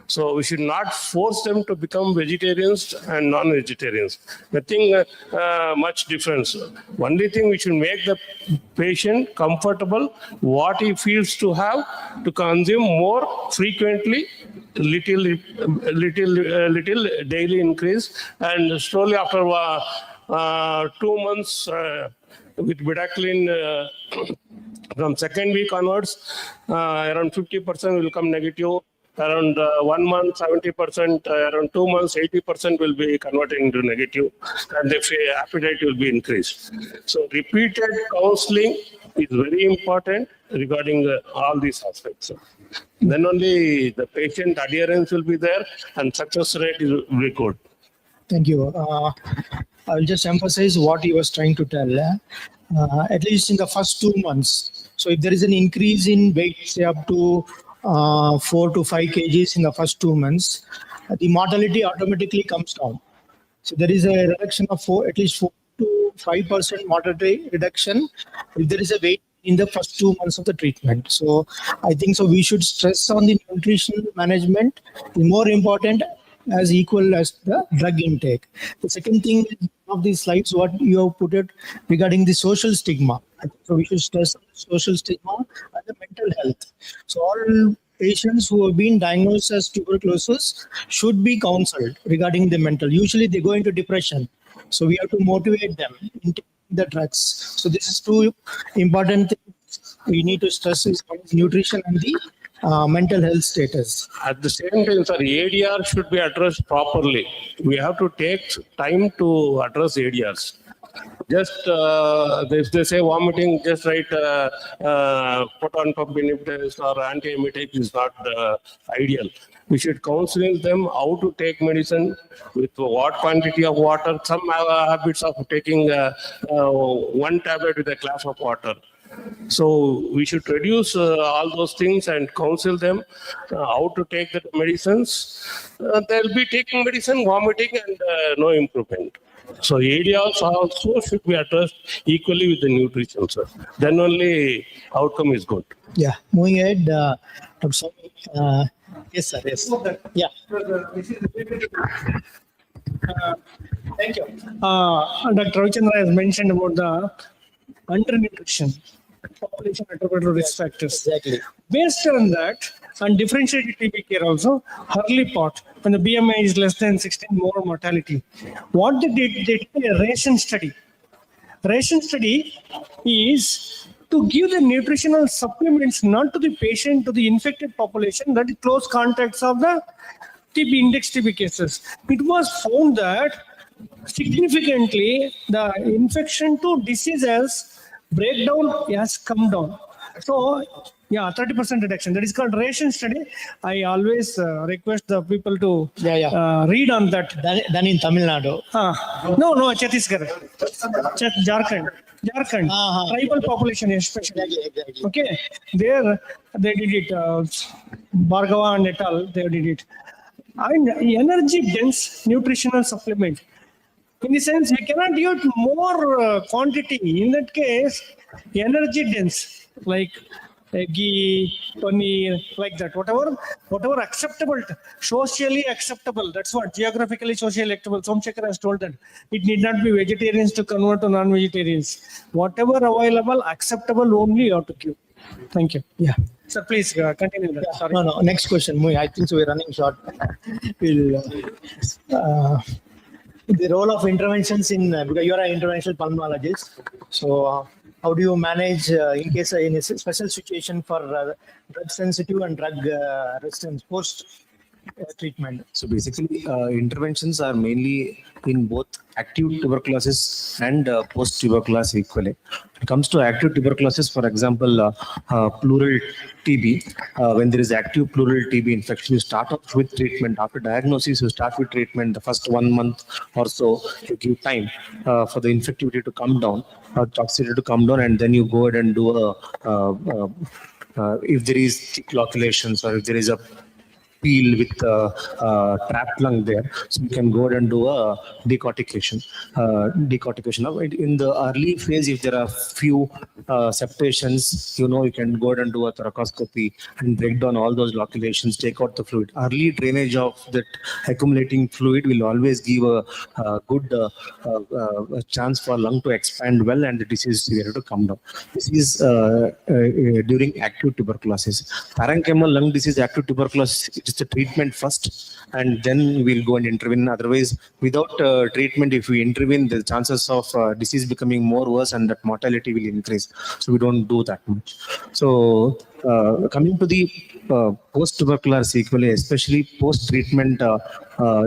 So we should not force them to become vegetarians and non-vegetarians. Nothing much difference. Only thing we should make the patient comfortable, what he feels to have, to consume more frequently, little daily increase, and slowly after 2 months with bedaquiline, from second week onwards, around 50% will come negative. Around 1 month, 70%, around 2 months, 80% will be converted into negative, and the appetite will be increased. So repeated counseling is very important regarding all these aspects. Then only the patient adherence will be there and success rate is very good. Thank you. I will just emphasize what he was trying to tell. At least in the first 2 months. So if there is an increase in weight, say up to 4 to 5 kgs in the first 2 months, the mortality automatically comes down. So there is a reduction of at least 4 to 5% mortality reduction if there is a weight in the first 2 months of the treatment. So I think so we should stress on the nutritional management is more important as equal as the drug intake. The second thing of these slides, what you have put it regarding the social stigma. So we should stress social stigma and the mental health. So all patients who have been diagnosed as tuberculosis should be counseled regarding the mental. Usually they go into depression. So we have to motivate them in taking the drugs. So this is two important things we need to stress is nutrition and the mental health status. At the same time, sir, ADR should be addressed properly. We have to take time to address ADRs. Just if they say vomiting, just write proton pump inhibitors or anti-emetic is not ideal. We should counsel them how to take medicine, with what quantity of water. Some have habits of taking one tablet with a glass of water. So we should reduce all those things and counsel them how to take the medicines. They'll be taking medicine, vomiting, and no improvement. So areas also should be addressed equally with the nutrition, sir. Then only outcome is good. Yeah, moving ahead, Dr. Swami, yes, sir, yes. Yeah. Thank you. Dr. Ravichandra has mentioned about the undernutrition, population attributable risk factors. Exactly. Based on that, and differentiated TB care also, early part, when the BMI is less than 16, more mortality. What they did, they did a ration study. Ration study is to give the nutritional supplements not to the patient, to the infected population, that is close contacts of the TB index TB cases. It was found that significantly the infection to diseases breakdown has come down. So, yeah, 30% reduction. That is called ration study. I always request the people to read on that. Done in Tamil Nadu. No, Chhattisgarh. Jharkhand. Tribal population especially. Exactly. Okay. There they did it. Bhargava and et al. They did it. And energy dense nutritional supplement. In the sense, you cannot give more quantity. In that case, energy dense, like ghee, paneer, like that. Whatever acceptable, socially acceptable. That's what geographically socially acceptable. Somshekar has told that it need not be vegetarians to convert to non-vegetarians. Whatever available, acceptable only you have to give. Thank you. Yeah. Sir, please continue that. Yeah. Sorry. No. Next question. I think so we're running short. We'll, the role of interventions in, because you're an interventional pulmonologist. So how do you manage in case in a special situation for drug sensitive and drug resistance post treatment? So basically, interventions are mainly in both active tuberculosis and post-tuberculosis equally. When it comes to active tuberculosis, for example, pleural TB, when there is active pleural TB infection, you start off with treatment. After diagnosis, you start with treatment. The first 1 month or so, you give time for the infectivity to come down, toxicity to come down, and then you go ahead and do if there is thick loculations or if there is a peel with trapped lung there, so you can go ahead and do a decortication. Now, in the early phase, if there are few septations, you can go ahead and do a thoracoscopy and break down all those loculations, take out the fluid. Early drainage of that accumulating fluid will always give a good chance for lung to expand well and the disease severity to come down. This is during active tuberculosis. Parenchymal lung disease, active tuberculosis, it is the treatment first, and then we'll go and intervene. Otherwise, without treatment, if we intervene, the chances of disease becoming more worse and that mortality will increase. So we don't do that much. So coming to the post-tuberculosis equally, especially post-treatment,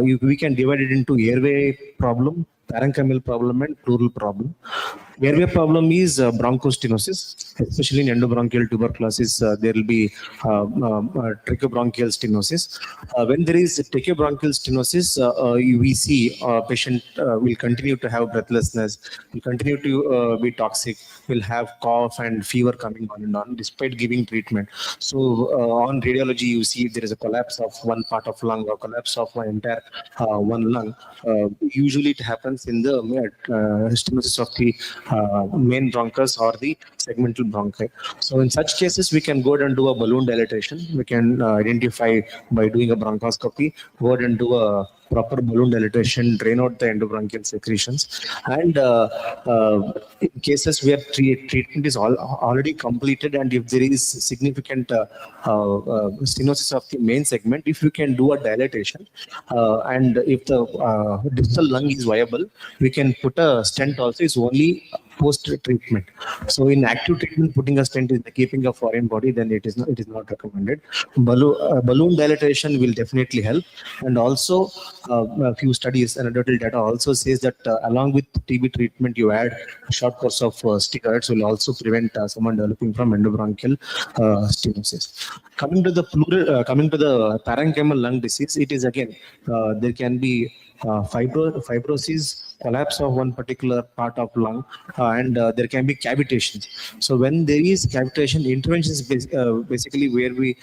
we can divide it into airway problem, parenchymal problem, and pleural problem. Airway problem is bronchostenosis, especially in endobronchial tuberculosis. There will be tracheobronchial stenosis. When there is tracheobronchial stenosis, we see patient will continue to have breathlessness, will continue to be toxic, will have cough and fever coming on and on despite giving treatment. So on radiology, you see there is a collapse of one part of lung or collapse of one entire one lung. Usually it happens in the stenosis of the main bronchus or the segmental bronchi. So in such cases, we can go ahead and do a balloon dilatation. We can identify by doing a bronchoscopy, go ahead and do a proper balloon dilatation, drain out the endobronchial secretions. And in cases where treatment is already completed, and if there is significant stenosis of the main segment, if you can do a dilatation, and if the distal lung is viable, we can put a stent also. It's only post-treatment. So in active treatment, putting a stent in the keeping of foreign body, then it is not recommended. Balloon dilatation will definitely help. And also a few studies, anecdotal data also says that along with TB treatment, you add a short course of steroids will also prevent someone developing from endobronchial stenosis. Coming to the parenchymal lung disease, it is again, there can be fibrosis, collapse of one particular part of lung, and there can be cavitation. So when there is cavitation, intervention is basically where we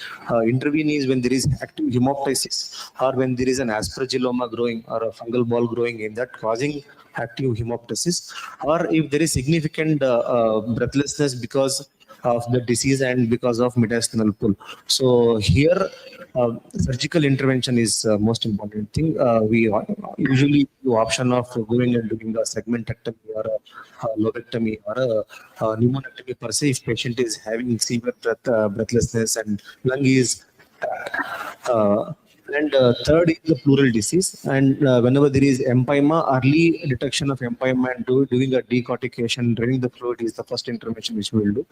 intervene is when there is active hemoptysis, or when there is an aspergilloma growing or a fungal ball growing in that, causing active hemoptysis, or if there is significant breathlessness because of the disease and because of mediastinal pull. So here, surgical intervention is most important thing. We usually do option of going and doing a segmentectomy or a lobectomy or a pneumonectomy per se if patient is having severe breathlessness and lung is and third is the pleural disease. And whenever there is empyema, early detection of empyema and doing a decortication, draining the fluid is the first intervention which we will do.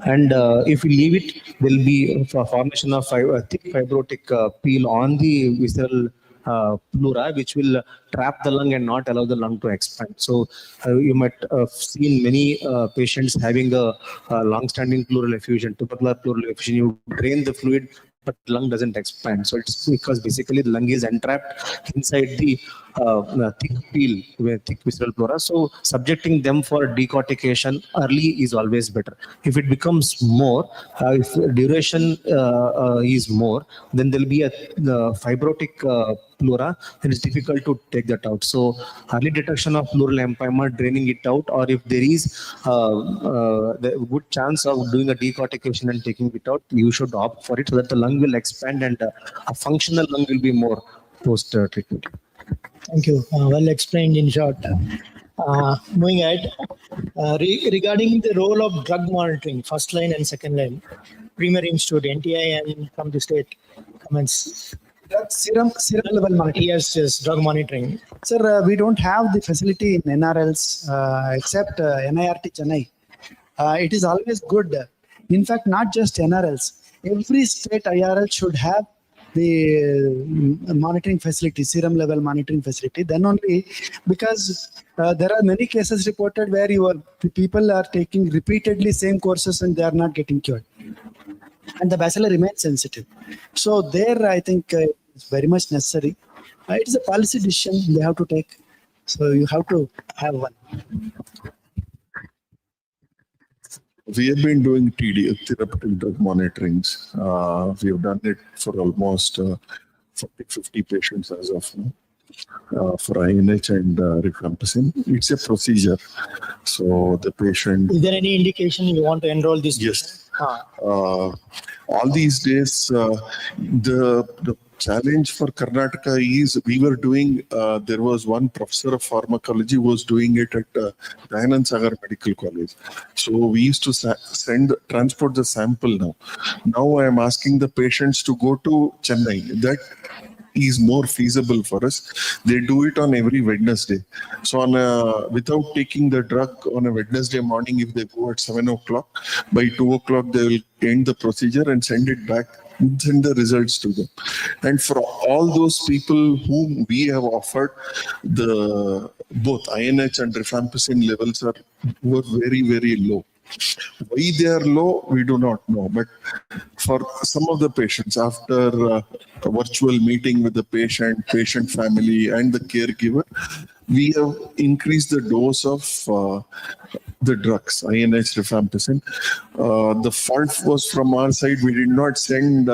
And if we leave it, there will be a formation of thick fibrotic peel on the visceral pleura, which will trap the lung and not allow the lung to expand. So you might have seen many patients having a long-standing pleural effusion, tubercular pleural effusion. You drain the fluid, but lung doesn't expand. So it's because basically the lung is entrapped inside the thick peel, thick visceral pleura. So subjecting them for decortication early is always better. If it becomes more, if duration is more, then there'll be a fibrotic pleura, then it's difficult to take that out. So early detection of pleural empyema, draining it out, or if there is the good chance of doing a decortication and taking it out, you should opt for it so that the lung will expand and a functional lung will be more post-treatment. Thank you. Well explained in short. Moving ahead, regarding the role of drug monitoring, first line and second line, Premier Institute, NTI, and from the state comments. Serum level monitoring. Yes, drug monitoring. Sir, we don't have the facility in NRLs except NIRT Chennai. It is always good. In fact, not just NRLs. Every state IRL should have the monitoring facility, serum level monitoring facility. Then only, because there are many cases reported where people are taking repeatedly same courses and they are not getting cured. And the bacilla remains sensitive. So there, I think it's very much necessary. It is a policy decision they have to take. So you have to have one. We have been doing TD, therapeutic drug monitorings. We have done it for almost 50 patients as of now for INH and rifampicin. It's a procedure. So the patient... Is there any indication you want to enroll this? Yes. All these days, the challenge for Karnataka is we were doing, there was one professor of pharmacology who was doing it at Dayanand Sagar Medical College. So we used to transport the sample now. Now I am asking the patients to go to Chennai. That is more feasible for us. They do it on every Wednesday. So without taking the drug on a Wednesday morning, if they go at 7 o'clock, by 2 o'clock they will end the procedure and send it back, send the results to them. And for all those people whom we have offered, both INH and rifampicin levels were very, very low. Why they are low, we do not know. But for some of the patients, after a virtual meeting with the patient family and the caregiver, we have increased the dose of the drugs, INH, rifampicin. The fault was from our side. We did not send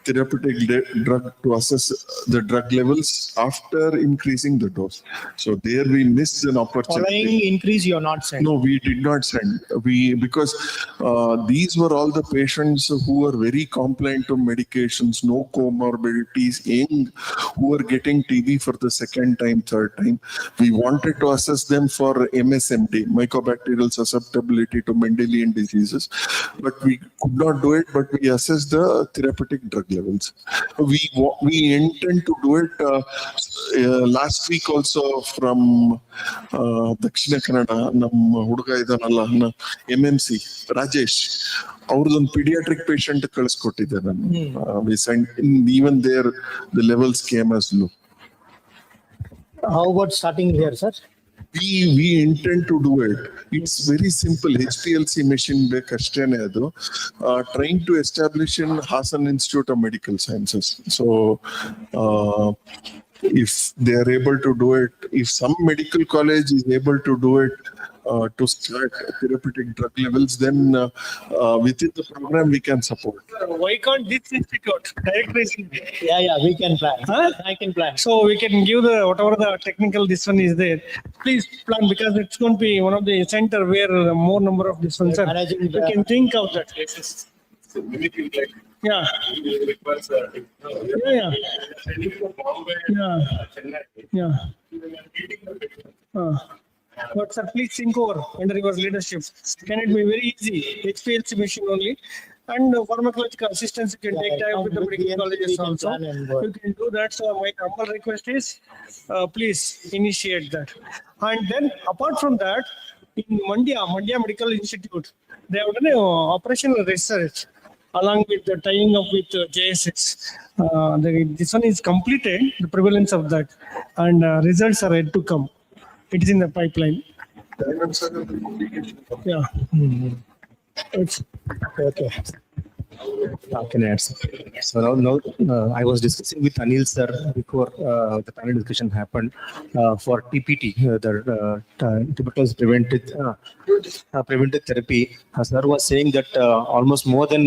therapeutic drug to assess the drug levels after increasing the dose. So there we missed an opportunity. Following increase, you are not sent. No, we did not send. Because these were all the patients who were very compliant to medications, no comorbidities, who were getting TB for the second time, third time. We wanted to assess them for MSMD, mycobacterial susceptibility to Mendelian diseases, but we could not do it. But we assessed the therapeutic drug levels. We intend to do it last week also from Dakshina Kannada. Nam huduga idanalla MMC Rajesh. ಅವ್ರದೊಂದು pediatric patient ಕಳಿಸ್ಕೊಟ್ಟಿದ್ದೆ ನಾನು. We sent even there the levels came as low. How about starting here, sir? We intend to do it. It's very simple. HPLC machine ಬೇಕಷ್ಟೇನೆ ಅದು. Trying to establish in Hassan Institute of Medical Sciences. So if they are able to do it, if some medical college is able to do it to start therapeutic drug levels, then within the program we can support. Why can't this institute directly? Yeah, we can plan. Huh? I can plan. So we can give the whatever the technical this one is there. Please plan, because it's going to be one of the center where more number of this ones are. We can think of that. Yeah. But sir, please think over under your leadership. Can it be very easy? HPLC machine only. And pharmacological assistance, you can take time with the medical colleges also. You can do that. So my humble request is, please initiate that. And then apart from that, in Mandya Medical Institute, they have done operational research along with the tying up with JSS. This one is completed, the prevalence of that, and results are yet to come. It is in the pipeline. Yeah. It's okay. Can I add something? So now I was discussing with Anil sir before the panel discussion happened for TPT, the tuberculosis preventive therapy. Sir was saying that almost more than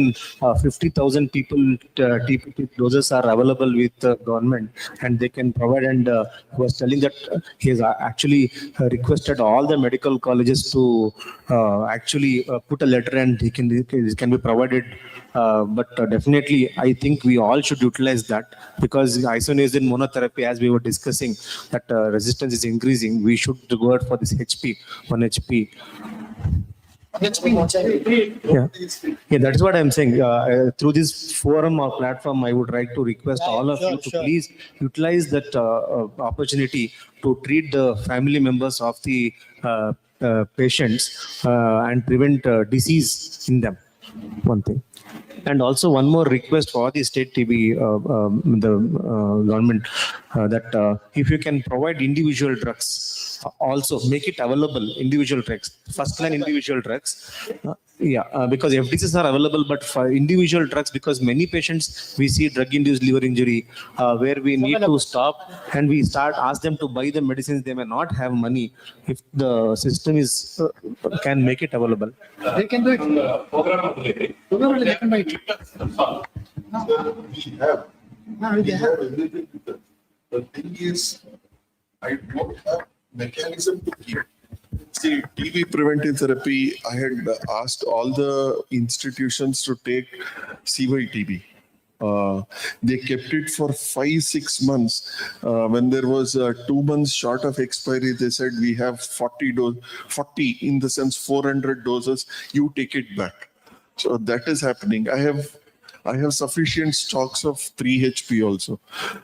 50,000 people TPT doses are available with the government, and they can provide. And was telling that he has actually requested all the medical colleges to actually put a letter, and it can be provided. But definitely, I think we all should utilize that, because isoniazid monotherapy, as we were discussing, that resistance is increasing. We should go for this 1 HP. Yeah, that's what I'm saying. Through this forum or platform, I would like to request all of you to please utilize that opportunity to treat the family members of the patients and prevent disease in them. One thing. And also one more request for the state TB, the government, that if you can provide individual drugs, also make it available, individual drugs, first line individual drugs. Because FDCs are available, but for individual drugs, because many patients we see drug-induced liver injury, where we need to stop and we ask them to buy the medicines. They may not have money. If the system is can make it available, They can do it. Program they can buy it. We have everything. The thing is, I don't have mechanism to keep. See, TB preventive therapy, I had asked all the institutions to take CYTB. They kept it for 5-6 months. When there was 2 months short of expiry, they said we have 40 in the sense 400 doses, you take it back. So that is happening. I have sufficient stocks of 3 HP also.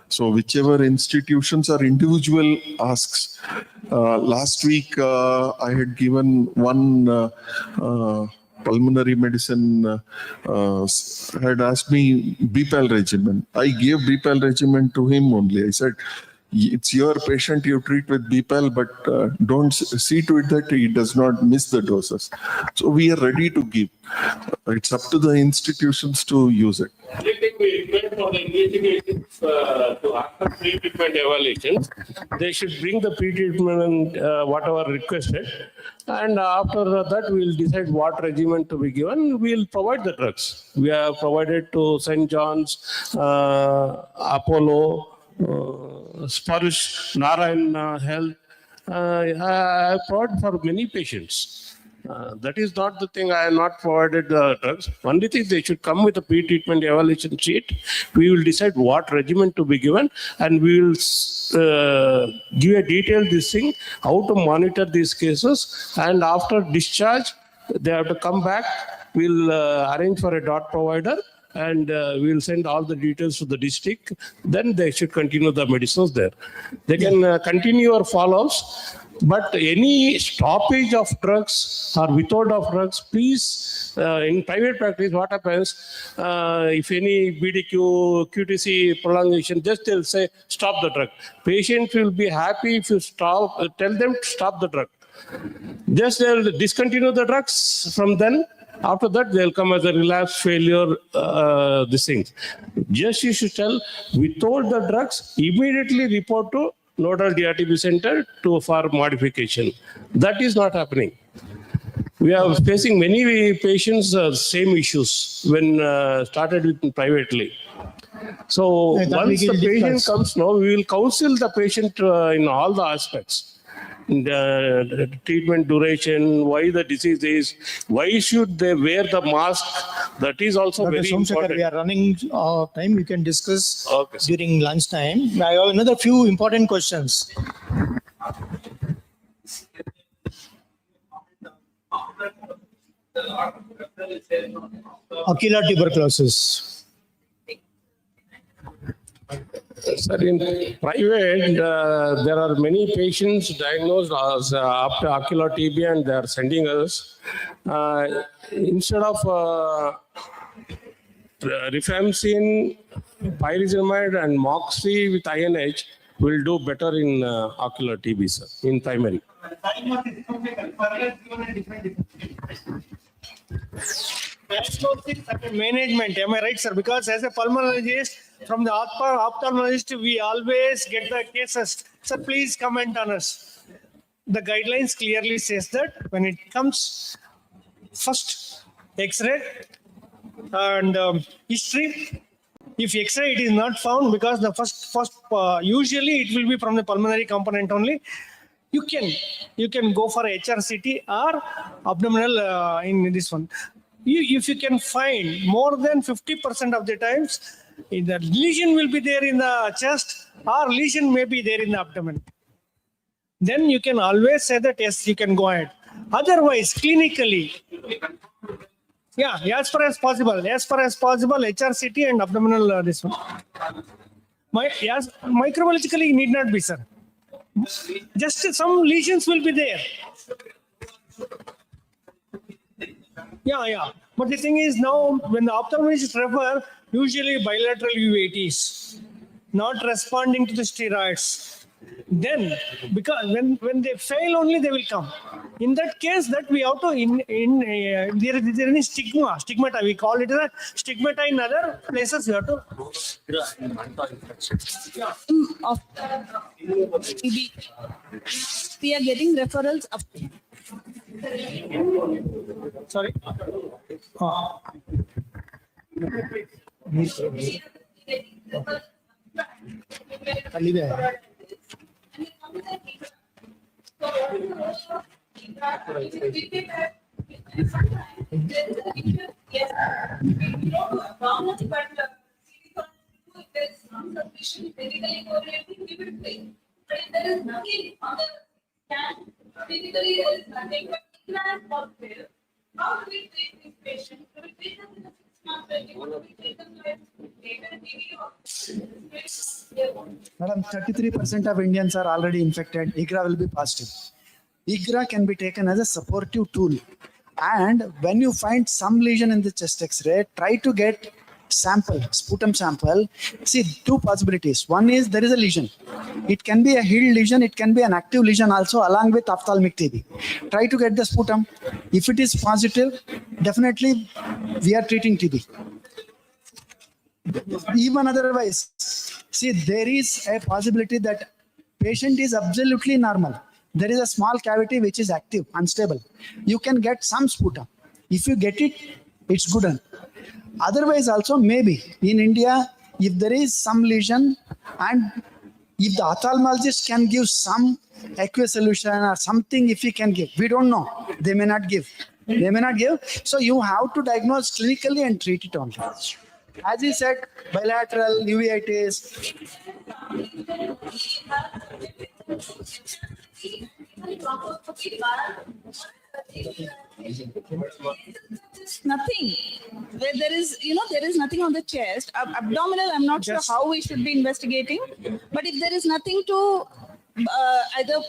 So whichever institutions or individual asks. Last week, I had given one pulmonary medicine had asked me BPAL regimen. I gave BPAL regimen to him only. I said, it's your patient, you treat with BPAL, but don't see to it that he does not miss the doses. So we are ready to give. It's up to the institutions to use it. We request for the investigations to after pre-treatment evaluations, they should bring the pre-treatment whatever requested, and after that we will decide what regimen to be given. We will provide the drugs. We have provided to St. John's, Apollo, Sparish, Narayan Health. I provided for many patients. That is not the thing. I have not provided the drugs. Only thing, they should come with a pre-treatment evaluation sheet. We will decide what regimen to be given, and we will give a detailed this thing, how to monitor these cases, and after discharge, they have to come back. We'll arrange for a dot provider and we'll send all the details to the district. Then they should continue the medicines there. They can continue our follow-ups. But any stoppage of drugs or without of drugs, please, in private practice, what happens, if any BDQ, QTC prolongation, just they'll say, stop the drug. Patient will be happy if you stop, tell them to stop the drug. Just they'll discontinue the drugs from then. After that, they'll come as a relapse failure, this thing. Just you should tell, without the drugs, immediately report to nodal DRTB center for modification. That is not happening. We are facing many patients, same issues when started with privately. So once the patient comes now, we will counsel the patient in all the aspects. The treatment duration, why the disease is, why should they wear the mask? That is also Dr. very Somsekhar, important. we are running out of time. We can discuss during lunch time. I have another few important questions. Ocular tuberculosis. Sir, in private, there are many patients diagnosed as after ocular TB, and they are sending us. Instead of rifampicin, pyrazinamide, and moxi with INH, will do better in ocular TB, sir, in primary. Management, am I right, sir? Because as a pulmonologist, from the ophthalmologist, we always get the cases. Sir, please comment on us. The guidelines clearly says that when it comes first X-ray and history, if X-ray it is not found, because the first usually it will be from the pulmonary component only. You can go for HRCT or abdominal in this one. If you can find more than 50% of the times, the lesion will be there in the chest or lesion may be there in the abdomen. Then you can always say that yes, you can go ahead. Otherwise, clinically, as far as possible, HRCT and abdominal this one. Microbiologically need not be, sir. Just some lesions will be there. But the thing is now, when the ophthalmologist refer, usually bilateral uveitis, not responding to the steroids. Then, because when they fail only, they will come. In that case, that we have to, there is any stigmata, we call it a stigmata in other places, you have to. We are getting referrals up. Sorry. How do we treat this patient? Do we treat them in a 6 month period? Do we treat them like later Madam, 33% of Indians are already infected. IGRA will be positive. IGRA can be taken as a supportive tool. And when you find some lesion in the chest X-ray, try to get sample, sputum sample. See, two possibilities. One is there is a lesion. It can be a healed lesion. It can be an active lesion also along with ophthalmic TB. Try to get the sputum. If it is positive, definitely we are treating TB. Even otherwise, see, there is a possibility that patient is absolutely normal. There is a small cavity which is active, unstable. You can get some sputum. If you get it, it's good. Otherwise also, maybe in India, if there is some lesion and if the ophthalmologist can give some aqueous solution or something, if he can give, we don't know. They may not give. So you have to diagnose clinically and treat it only. As he said, bilateral uveitis. Nothing. Where there is, there is nothing on the chest. Abdominal, I'm not sure how we should be investigating. But if there is nothing to either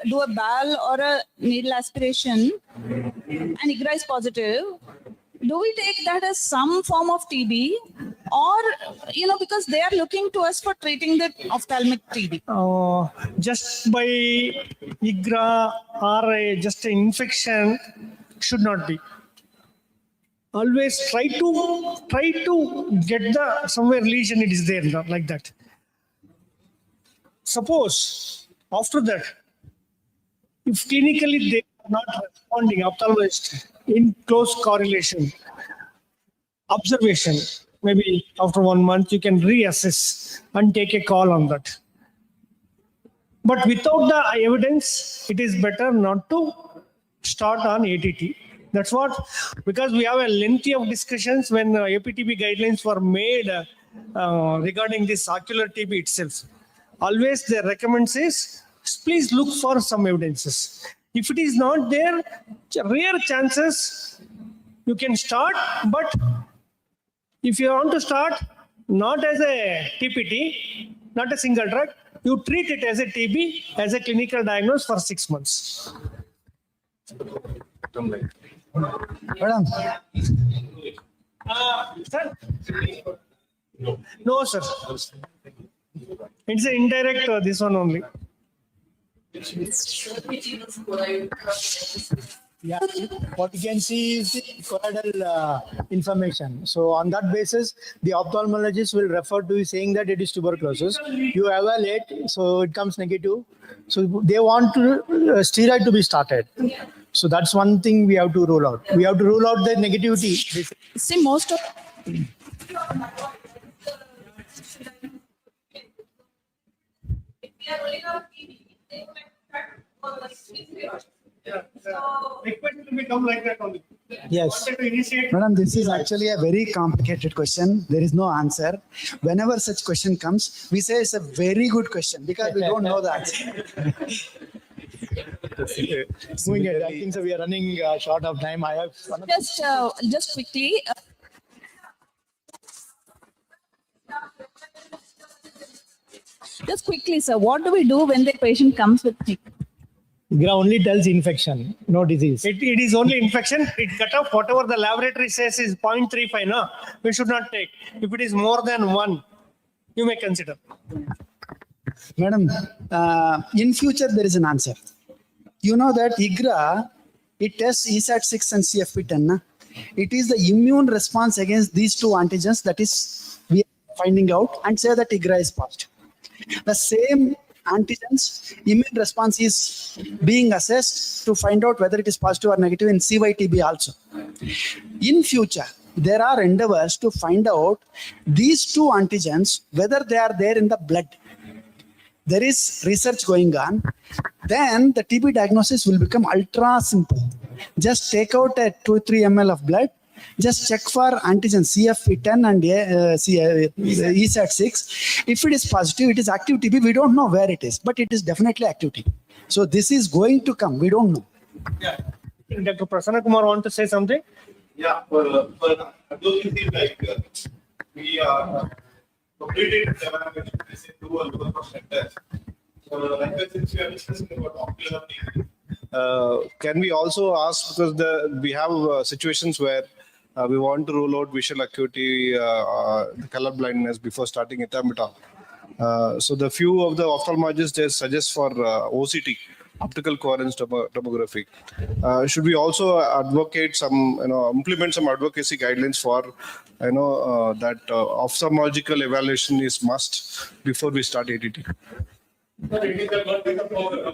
do a BAL or a needle aspiration and IGRA is positive, do we take that as some form of TB? Or, because they are looking to us for treating the ophthalmic TB. Just by IGRA or just an infection should not be. Always try to get the somewhere lesion it is there, like that. Suppose after that, if clinically they are not responding, ophthalmologist in close correlation, observation, maybe after 1 month you can reassess and take a call on that. But without the evidence, it is better not to start on ATT. That's what, because we have a lengthy of discussions when APTB guidelines were made regarding this ocular TB itself. Always the recommends is, please look for some evidences. If it is not there, rare chances you can start, but if you want to start not as a TPT, not a single drug, you treat it as a TB, as a clinical diagnosis for 6 months. Madam. Sir? No, sir. It's an indirect, this one only. Yeah, what you can see is the choroidal information. So on that basis, the ophthalmologist will refer to you saying that it is tuberculosis. You evaluate, so it comes negative. So they want to steroid to be started. So that's one thing we have to rule out. We have to rule out the negativity. See, most of Request to become like that only. Yes. Madam, this is actually a very complicated question. There is no answer. Whenever such question comes, we say it's a very good question because we don't know the answer. Moving ahead, I think so we are running short of time. I have just quickly. Just quickly, sir, what do we do when the patient comes with tick? IGRA only tells infection, no disease. It is only infection. It cut off whatever the laboratory says is 0.35. No, we should not take. If it is more than 1, you may consider. Madam, in future there is an answer. You know that IGRA, it tests ESAT6 and CFP10. It is the immune response against these two antigens that is we are finding out and say that IGRA is positive. The same antigens, immune response is being assessed to find out whether it is positive or negative in CYTB also. In future, there are endeavors to find out these two antigens, whether they are there in the blood. There is research going on. Then the TB diagnosis will become ultra simple. Just take out a 2-3 ml of blood. Just check for antigen CFP10 and ESAT6. If it is positive, it is active TB. We don't know where it is, but it is definitely active TB. So this is going to come. We don't know. Yeah. Dr. Prasanna Kumar want to say something? Yeah, for advocacy, we are completed evaluation. They say do a local percent test. So, since we are discussing about ocular TB, can we also ask, because we have situations where we want to rule out visual acuity, color blindness before starting ethambutol. So the few of the ophthalmologists they suggest for OCT, optical coherence tomography. Should we also advocate some, implement some advocacy guidelines for, that ophthalmological evaluation is must before we start ATT?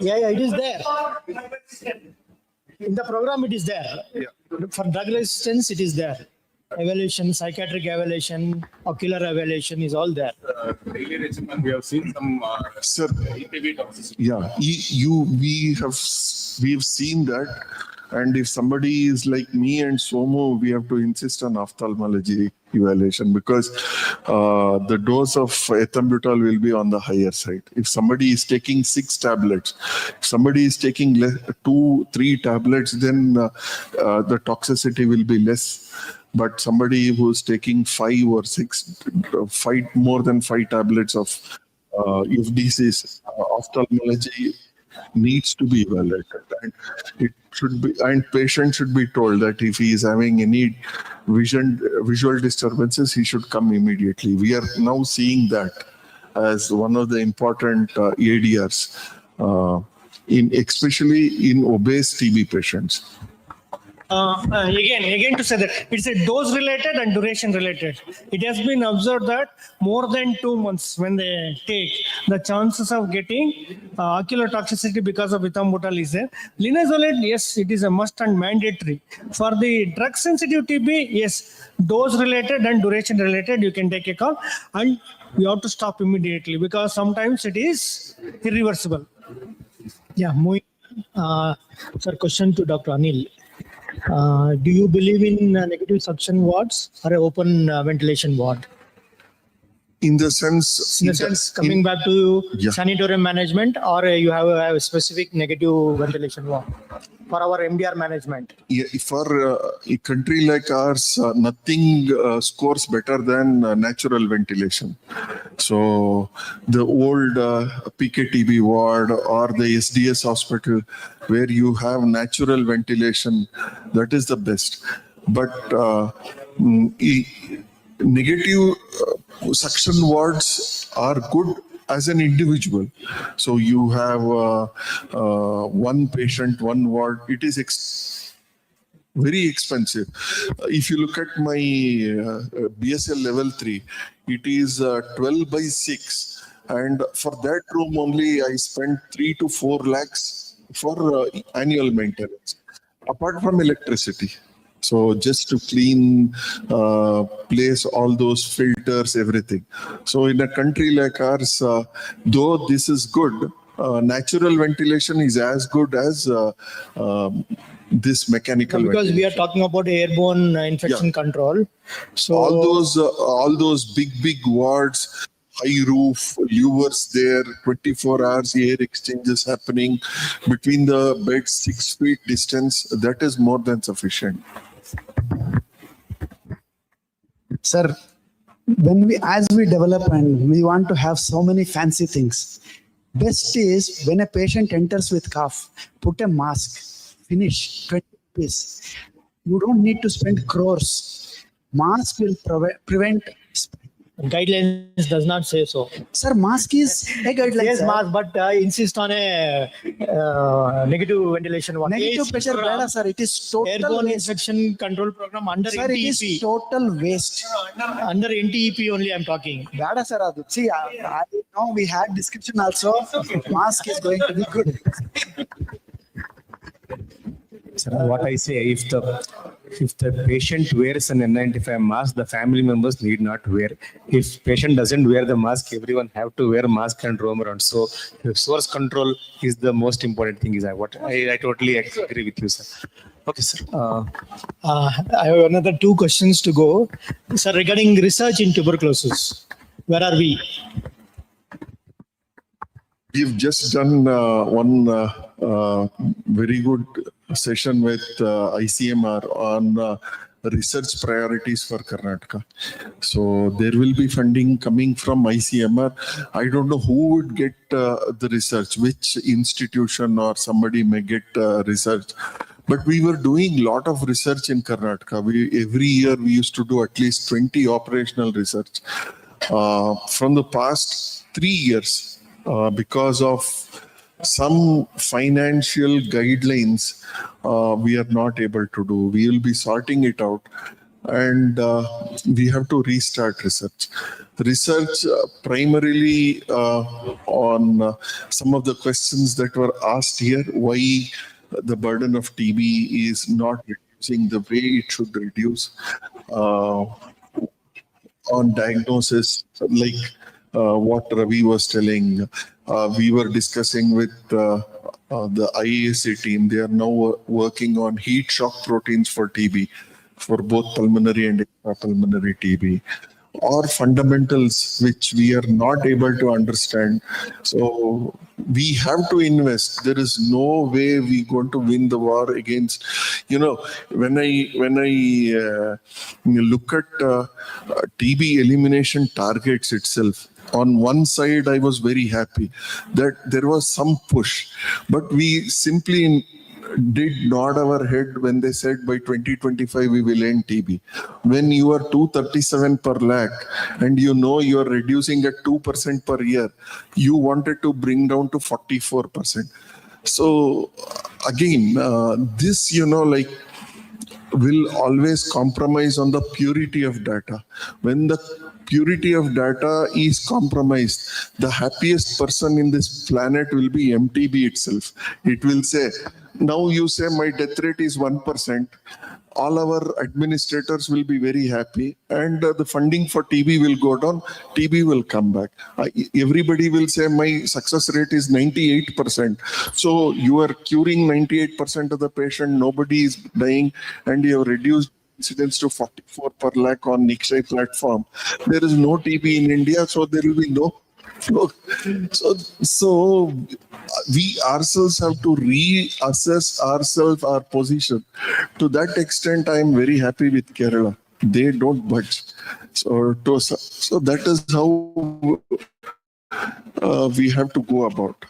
Yeah, it is there. In the program, it is there. Yeah. For drug resistance, it is there. Evaluation, psychiatric evaluation, ocular evaluation is all there. Daily regimen, we have seen some Sir, EPB toxicity. yeah, we've seen that And if somebody is like me and Somo, we have to insist on ophthalmology evaluation because the dose of ethambutol will be on the higher side. If somebody is taking 6 tablets, if somebody is taking 2-3 tablets, then the toxicity will be less. But somebody who's taking 5 or 6, more than 5 tablets of if this is ophthalmology needs to be evaluated, and it should be, and patient should be told that if he is having any visual disturbances, he should come immediately. We are now seeing that as one of the important ADRs especially in obese TB patients. Again to say that it's a dose related and duration related. It has been observed that more than 2 months when they take, the chances of getting ocular toxicity because of ethambutol is there. Linezolid, yes, it is a must and mandatory. For the drug sensitive TB, yes, dose related and duration related, you can take a call and you have to stop immediately because sometimes it is irreversible. Yeah, sir, question to Dr. Anil. Do you believe in negative suction wards or an open ventilation ward? In the sense, coming back to sanatorium management, or you have a specific negative ventilation ward for our MDR management? Yeah, for a country like ours, nothing scores better than natural ventilation. So the old PKTB ward or the SDS hospital where you have natural ventilation, that is the best. But negative suction wards are good as an individual. So you have one patient, one ward. It is very expensive. If you look at my BSL level 3, it is 12 by 6. And for that room only, I spent 3 to 4 lakhs for annual maintenance, apart from electricity. So just to clean, place all those filters, everything. So in a country like ours, though this is good, natural ventilation is as good as this mechanical because ventilation. we are talking about airborne infection control. So all those big wards, high roof, louvers there, 24 hours air exchanges happening between the beds, 6 feet distance, that is more than sufficient. Sir, as we develop and we want to have so many fancy things, best is when a patient enters with cough, put a mask, finish, 20 rupees. You don't need to spend crores. Mask will prevent. Guidelines does not say so. Sir, mask is a guideline. Yes, sir. mask, but insist on a negative ventilation ward. Negative pressure, bad, sir. It is total airborne waste. infection control program under Sir, NTEP. it is total waste. Under NTEP only I'm talking. Bad, sir. See, I know we had description also. Mask is going to be good. Sir, what I say, if the patient wears an N95 mask, the family members need not wear. If patient doesn't wear the mask, everyone have to wear mask and roam around. So the source control is the most important thing. I totally agree with you, sir. Okay, sir. I have another 2 questions to go. Sir, regarding research in tuberculosis, where are we? We've just done one very good session with ICMR on research priorities for Karnataka. So there will be funding coming from ICMR. I don't know who would get the research, which institution or somebody may get research. But we were doing a lot of research in Karnataka. Every year we used to do at least 20 operational research. From the past 3 years, because of some financial guidelines, we are not able to do. We will be sorting it out, and we have to restart research. Research primarily on some of the questions that were asked here, why the burden of TB is not reducing the way it should reduce, on diagnosis, like what Ravi was telling. We were discussing with the IAC team, they are now working on heat shock proteins for TB, for both pulmonary and extrapulmonary TB, or fundamentals which we are not able to understand. So we have to invest. There is no way we're going to win the war against, when I look at TB elimination targets itself, on one side, I was very happy that there was some push, but we simply did nod our head when they said by 2025 we will end TB. When you are 237 per lakh and you are reducing at 2% per year, you wanted to bring down to 44%. So again, this, will always compromise on the purity of data. When the purity of data is compromised, the happiest person in this planet will be MTB itself. It will say, now you say my death rate is 1%. All our administrators will be very happy, and the funding for TB will go down, TB will come back. Everybody will say my success rate is 98%. So you are curing 98% of the patient, nobody is dying, and you have reduced incidence to 44 per lakh on Nikshay platform. There is no TB in India, so there will be no. So we ourselves have to reassess our position. To that extent, I am very happy with Kerala. They don't budge. So that is how we have to go about.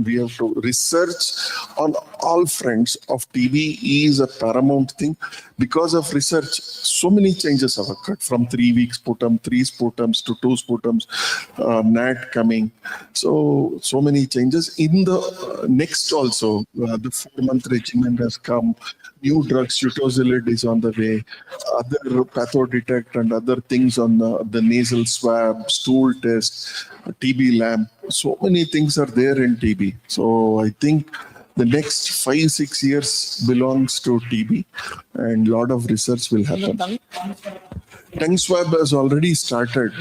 We have to research on all fronts of TB is a paramount thing. Because of research, so many changes have occurred, from 3 weeks sputum, 3 sputums to 2 sputums, NAT coming. So many changes. In the next also, the 4-month regimen has come. New drugs, Utozilid is on the way. Other pathodetect and other things on the nasal swab, stool test, TB lamp. So many things are there in TB. So I think the next 5-6 years belongs to TB, and a lot of research will happen. Tongue swab has already started.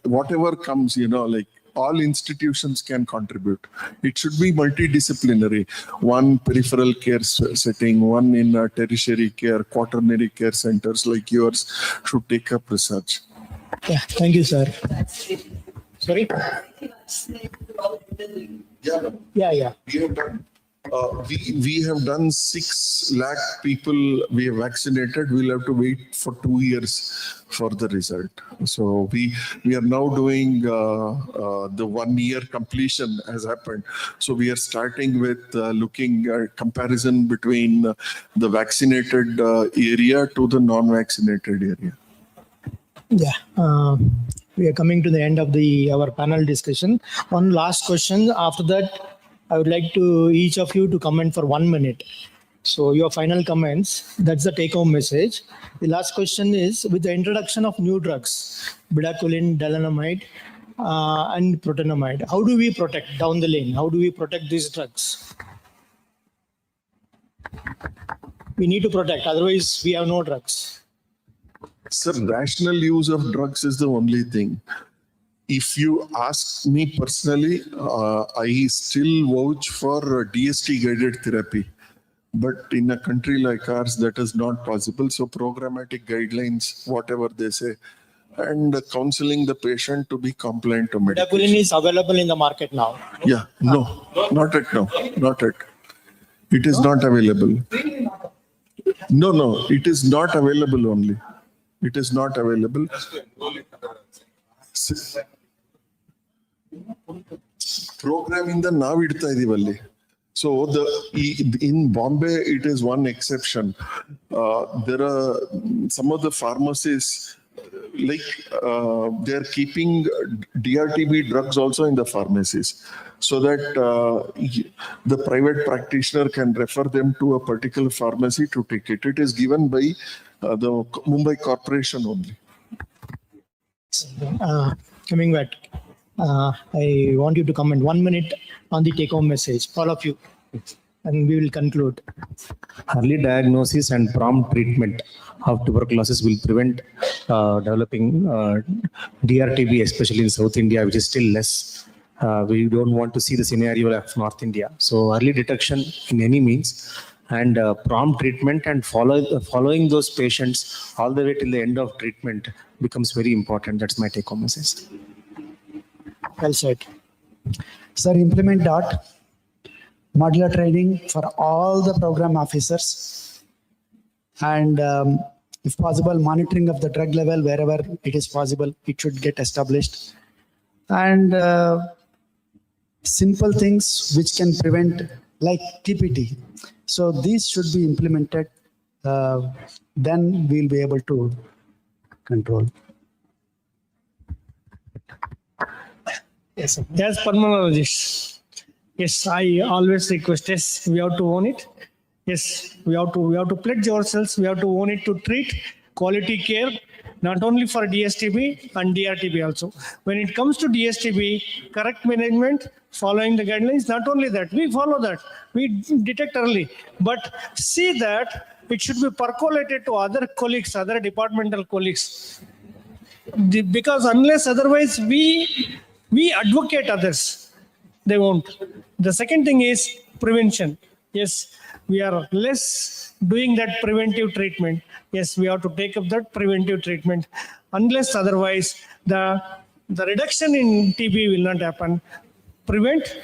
Whatever comes, all institutions can contribute. It should be multidisciplinary. One peripheral care setting, one in tertiary care, quaternary care centers like yours should take up research. Yeah, thank you, sir. Sorry? Yeah. We have done 6 lakh people we have vaccinated. We'll have to wait for 2 years for the result. So we are now doing the 1 year completion has happened. So we are starting with looking at comparison between the vaccinated area to the non-vaccinated area. Yeah. We are coming to the end of our panel discussion. One last question. After that, I would like each of you to comment for 1 minute. So your final comments, that's the take-home message. The last question is, with the introduction of new drugs, bedaquiline, delanamide, and protenamide, how do we protect down the lane? How do we protect these drugs? We need to protect, otherwise we have no drugs. Sir, rational use of drugs is the only thing. If you ask me personally, I still vouch for DST-guided therapy. But in a country like ours, that is not possible. So programmatic guidelines, whatever they say, and counseling the patient to be compliant to medication. Bedaquiline is available in the market now. Yeah, no, not at now. Not at. It is not available. No, it is not available only. It is not available. Program in the now idta idivalli. So in Bombay, it is one exception. There are some of the pharmacies, they are keeping DRTB drugs also in the pharmacies, so that the private practitioner can refer them to a particular pharmacy to take it. It is given by the Mumbai Corporation only. Coming back, I want you to comment 1 minute on the take-home message, all of you, and we will conclude. Early diagnosis and prompt treatment of tuberculosis will prevent developing DRTB, especially in South India, which is still less We don't want to see the scenario of North India. So early detection in any means and prompt treatment and following those patients all the way till the end of treatment becomes very important. That's my take home message. Well said. Sir, implement DOT, modular training for all the program officers, and if possible, monitoring of the drug level wherever it is possible, it should get established. And simple things which can prevent, like TPT. So these should be implemented, then we'll be able to control. Yes, as pulmonologist, yes, I always request, yes, we have to own it. Yes, we have to pledge ourselves. We have to own it to treat quality care, not only for DSTB and DRTB also. When it comes to DSTB, correct management, following the guidelines, not only that, we follow that, we detect early, but see that it should be percolated to other colleagues, other departmental colleagues. Because unless otherwise we advocate others, they won't. The second thing is prevention. Yes, we are less doing that preventive treatment. Yes, we have to take up that preventive treatment. Unless otherwise, the reduction in TB will not happen. Prevent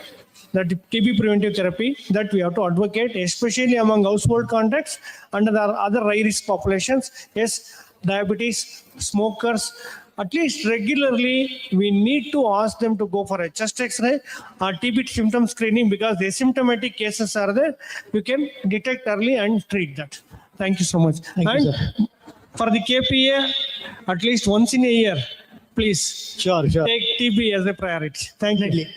that TB preventive therapy that we have to advocate, especially among household contacts and the other high risk populations. Yes, diabetes, smokers. At least regularly, we need to ask them to go for a chest X-ray or TB symptom screening, because the asymptomatic cases are there. You can detect early and treat that. Thank you so much. Thank you, sir. For the KPA, at least once in a year, please take TB as a priority. Thank you.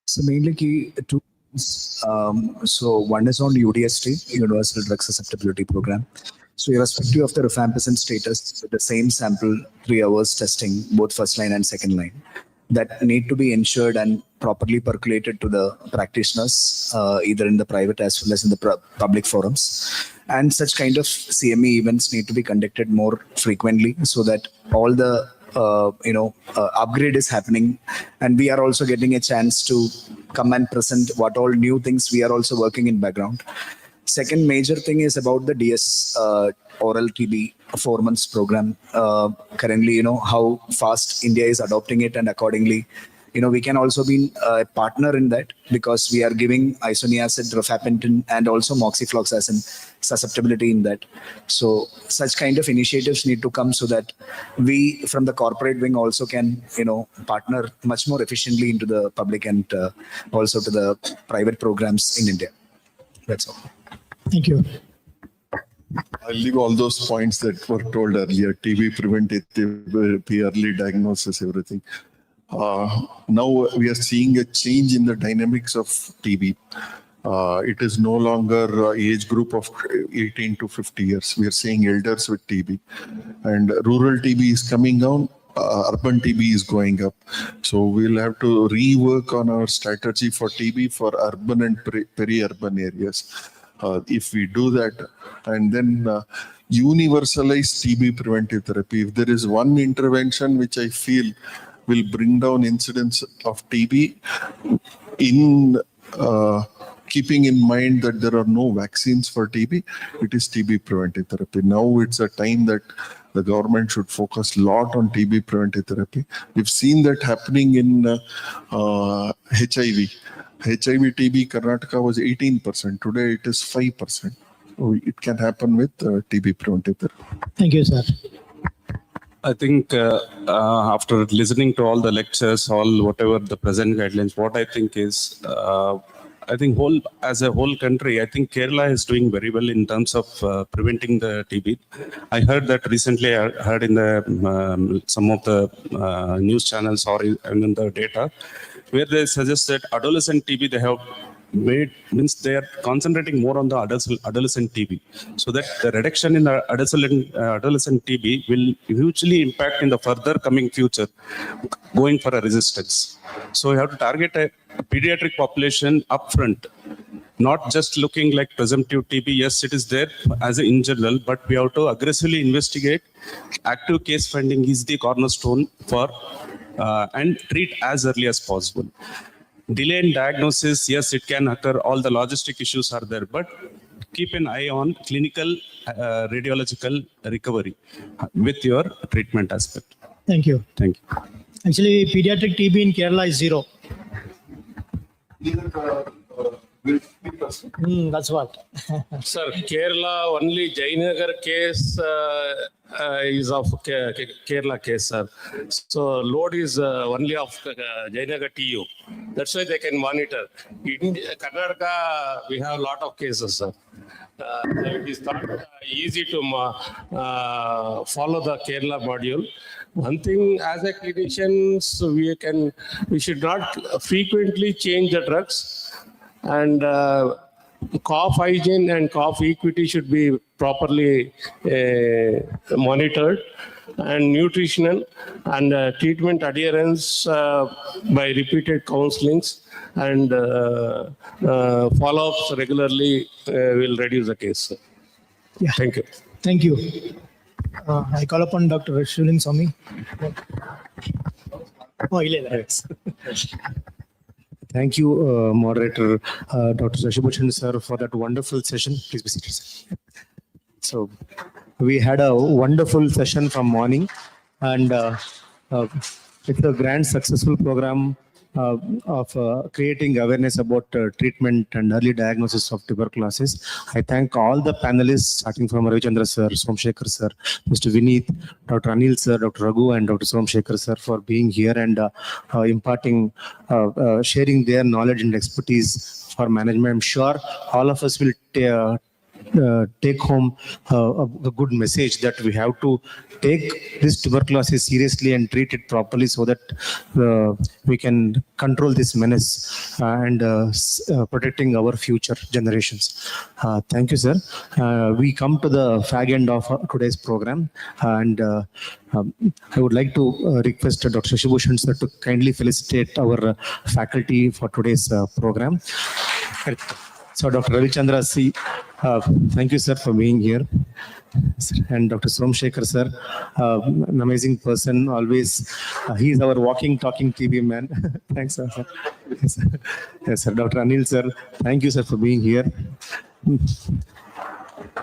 So mainly key two. So one is on UDST, Universal Drug Susceptibility Program. So irrespective of the rifampicin status, the same sample, 3 hours testing, both first line and second line, that need to be ensured and properly percolated to the practitioners, either in the private as well as in the public forums. And such kind of CME events need to be conducted more frequently so that all the upgrade is happening, and we are also getting a chance to come and present what all new things we are also working in background. Second major thing is about the DS oral TB 4 months program. Currently, how fast India is adopting it, and accordingly, we can also be a partner in that, because we are giving isoniazid, rifampicin, and also moxifloxacin susceptibility in that. So such kind of initiatives need to come so that we from the corporate wing also can, partner much more efficiently into the public and also to the private programs in India. That's all. Thank you. I'll leave all those points that were told earlier: TB preventative, early diagnosis, everything. Now we are seeing a change in the dynamics of TB. It is no longer age group of 18 to 50 years. We are seeing elders with TB, and rural TB is coming down. Urban TB is going up. So we'll have to rework on our strategy for TB for urban and peri-urban areas. If we do that, and then universalize TB preventive therapy. If there is one intervention which I feel will bring down incidence of TB in keeping in mind that there are no vaccines for TB, it is TB preventive therapy. Now it's a time that the government should focus a lot on TB preventive therapy. We've seen that happening in HIV. HIV TB Karnataka was 18%. Today it is 5%. So it can happen with TB preventive therapy. Thank you, sir. I think after listening to all the lectures, whatever the present guidelines, what I think is, I think as a whole country, I think Kerala is doing very well in terms of preventing the TB. I heard that recently. I heard in the some of the news channels or in the data, where they suggest that adolescent TB they have means they are concentrating more on the adolescent TB, so that the reduction in the adolescent TB will hugely impact in the further coming future, going for a resistance. So we have to target a pediatric population upfront, not just looking like presumptive TB. Yes, it is there as in general, but we have to aggressively investigate. Active case finding is the cornerstone for and treat as early as possible. Delay in diagnosis, yes, it can occur. All the logistic issues are there, but keep an eye on clinical radiological recovery with your treatment aspect. Thank you. Thank you. Actually, pediatric TB in Kerala is 0. That's what. Sir, Kerala, only Jainagar case is of Kerala case, sir. So load is only of Jainagar TU. That's why they can monitor. In Karnataka, we have a lot of cases, sir. It is not easy to follow the Kerala module. One thing, as a clinicians, we should not frequently change the drugs, and cough hygiene and cough equity should be properly monitored, and nutritional and treatment adherence by repeated counselings and follow-ups regularly will reduce the case. Yeah. Thank you. Thank you. I call upon Dr. Shuling Swami. Thank you, moderator, Dr. Shashibhushan sir, for that wonderful session. Please be seated, sir. So we had a wonderful session from morning, and it's a grand successful program of creating awareness about treatment and early diagnosis of tuberculosis. I thank all the panelists, starting from Ravichandra sir, Somshekhar sir, Mr. Vineet, Dr. Anil sir, Dr. Raghu, and Dr. Somshekhar sir for being here and imparting, sharing their knowledge and expertise for management. I'm sure all of us will take home a good message that we have to take this tuberculosis seriously and treat it properly so that we can control this menace and protecting our future generations. Thank you, sir. We come to the fag end of today's program, and I would like to request Dr. Shashibhushan sir to kindly felicitate our faculty for today's program. So Dr. Ravichandra C, thank you, sir, for being here. And Dr. Somshekhar, sir, an amazing person, always. He is our walking, talking TV man. Thanks, sir. Yes, sir. Yes, sir. Dr. Anil, sir, thank you, sir, for being here.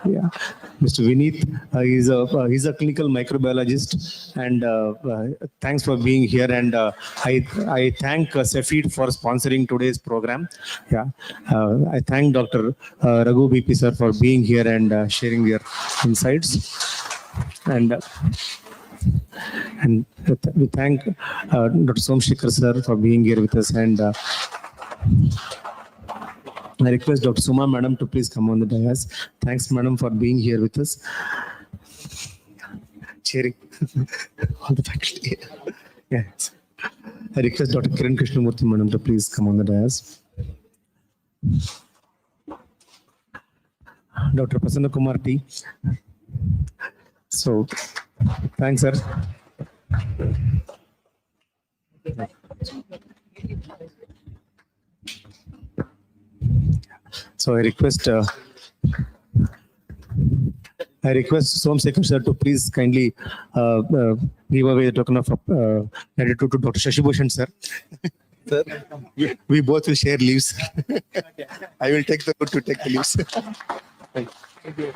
Yeah, Mr. Vineet, he's a clinical microbiologist, and thanks for being here. And I thank Cepheid for sponsoring today's program. Yeah, I thank Dr. Raghu BP sir for being here and sharing your insights. And we thank Dr. Somshekhar sir for being here with us. And I request Dr. Suma madam to please come on the dais. Thanks, madam, for being here with us. Cheering all the faculty. Yes. I request Dr. Kiran Krishnamurthy madam to please come on the dais. Dr. Prasanna Kumar T. So, thanks, sir. So I request Somshekhar sir to please kindly give away the token of gratitude to Dr. Shashibhushan sir. Sir, we both will share leaves. I will take the road to take the leaves. Thank you.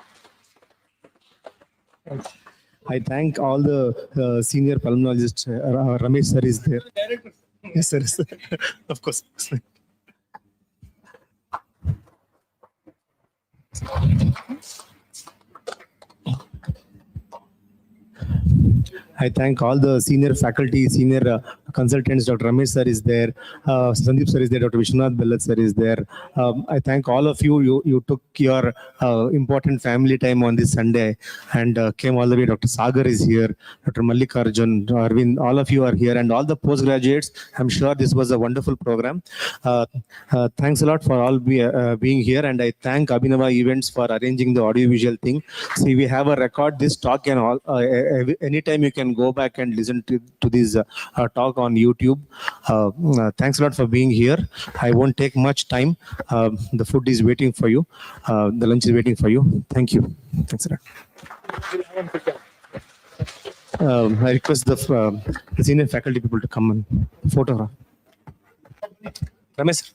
I thank all the senior pulmonologists. Ramesh sir is there. Yes, sir. Of course. I thank all the senior faculty, senior consultants. Dr. Ramesh sir is there, Sandeep sir is there, Dr. Vishwanath Bellat sir is there. I thank all of you. You took your important family time on this Sunday and came all the way. Dr. Sagar is here, Dr. Mallikarjun, Arvind, all of you are here, and all the postgraduates. I'm sure this was a wonderful program. Thanks a lot for all being here, and I thank Abhinava Events for arranging the audiovisual thing. See, we have a record this talk, and all anytime you can go back and listen to this talk on YouTube. Thanks a lot for being here. I won't take much time. The food is waiting for you. The lunch is waiting for you. Thank you. Thanks a lot. I request the senior faculty people to come and photograph. Ramesh.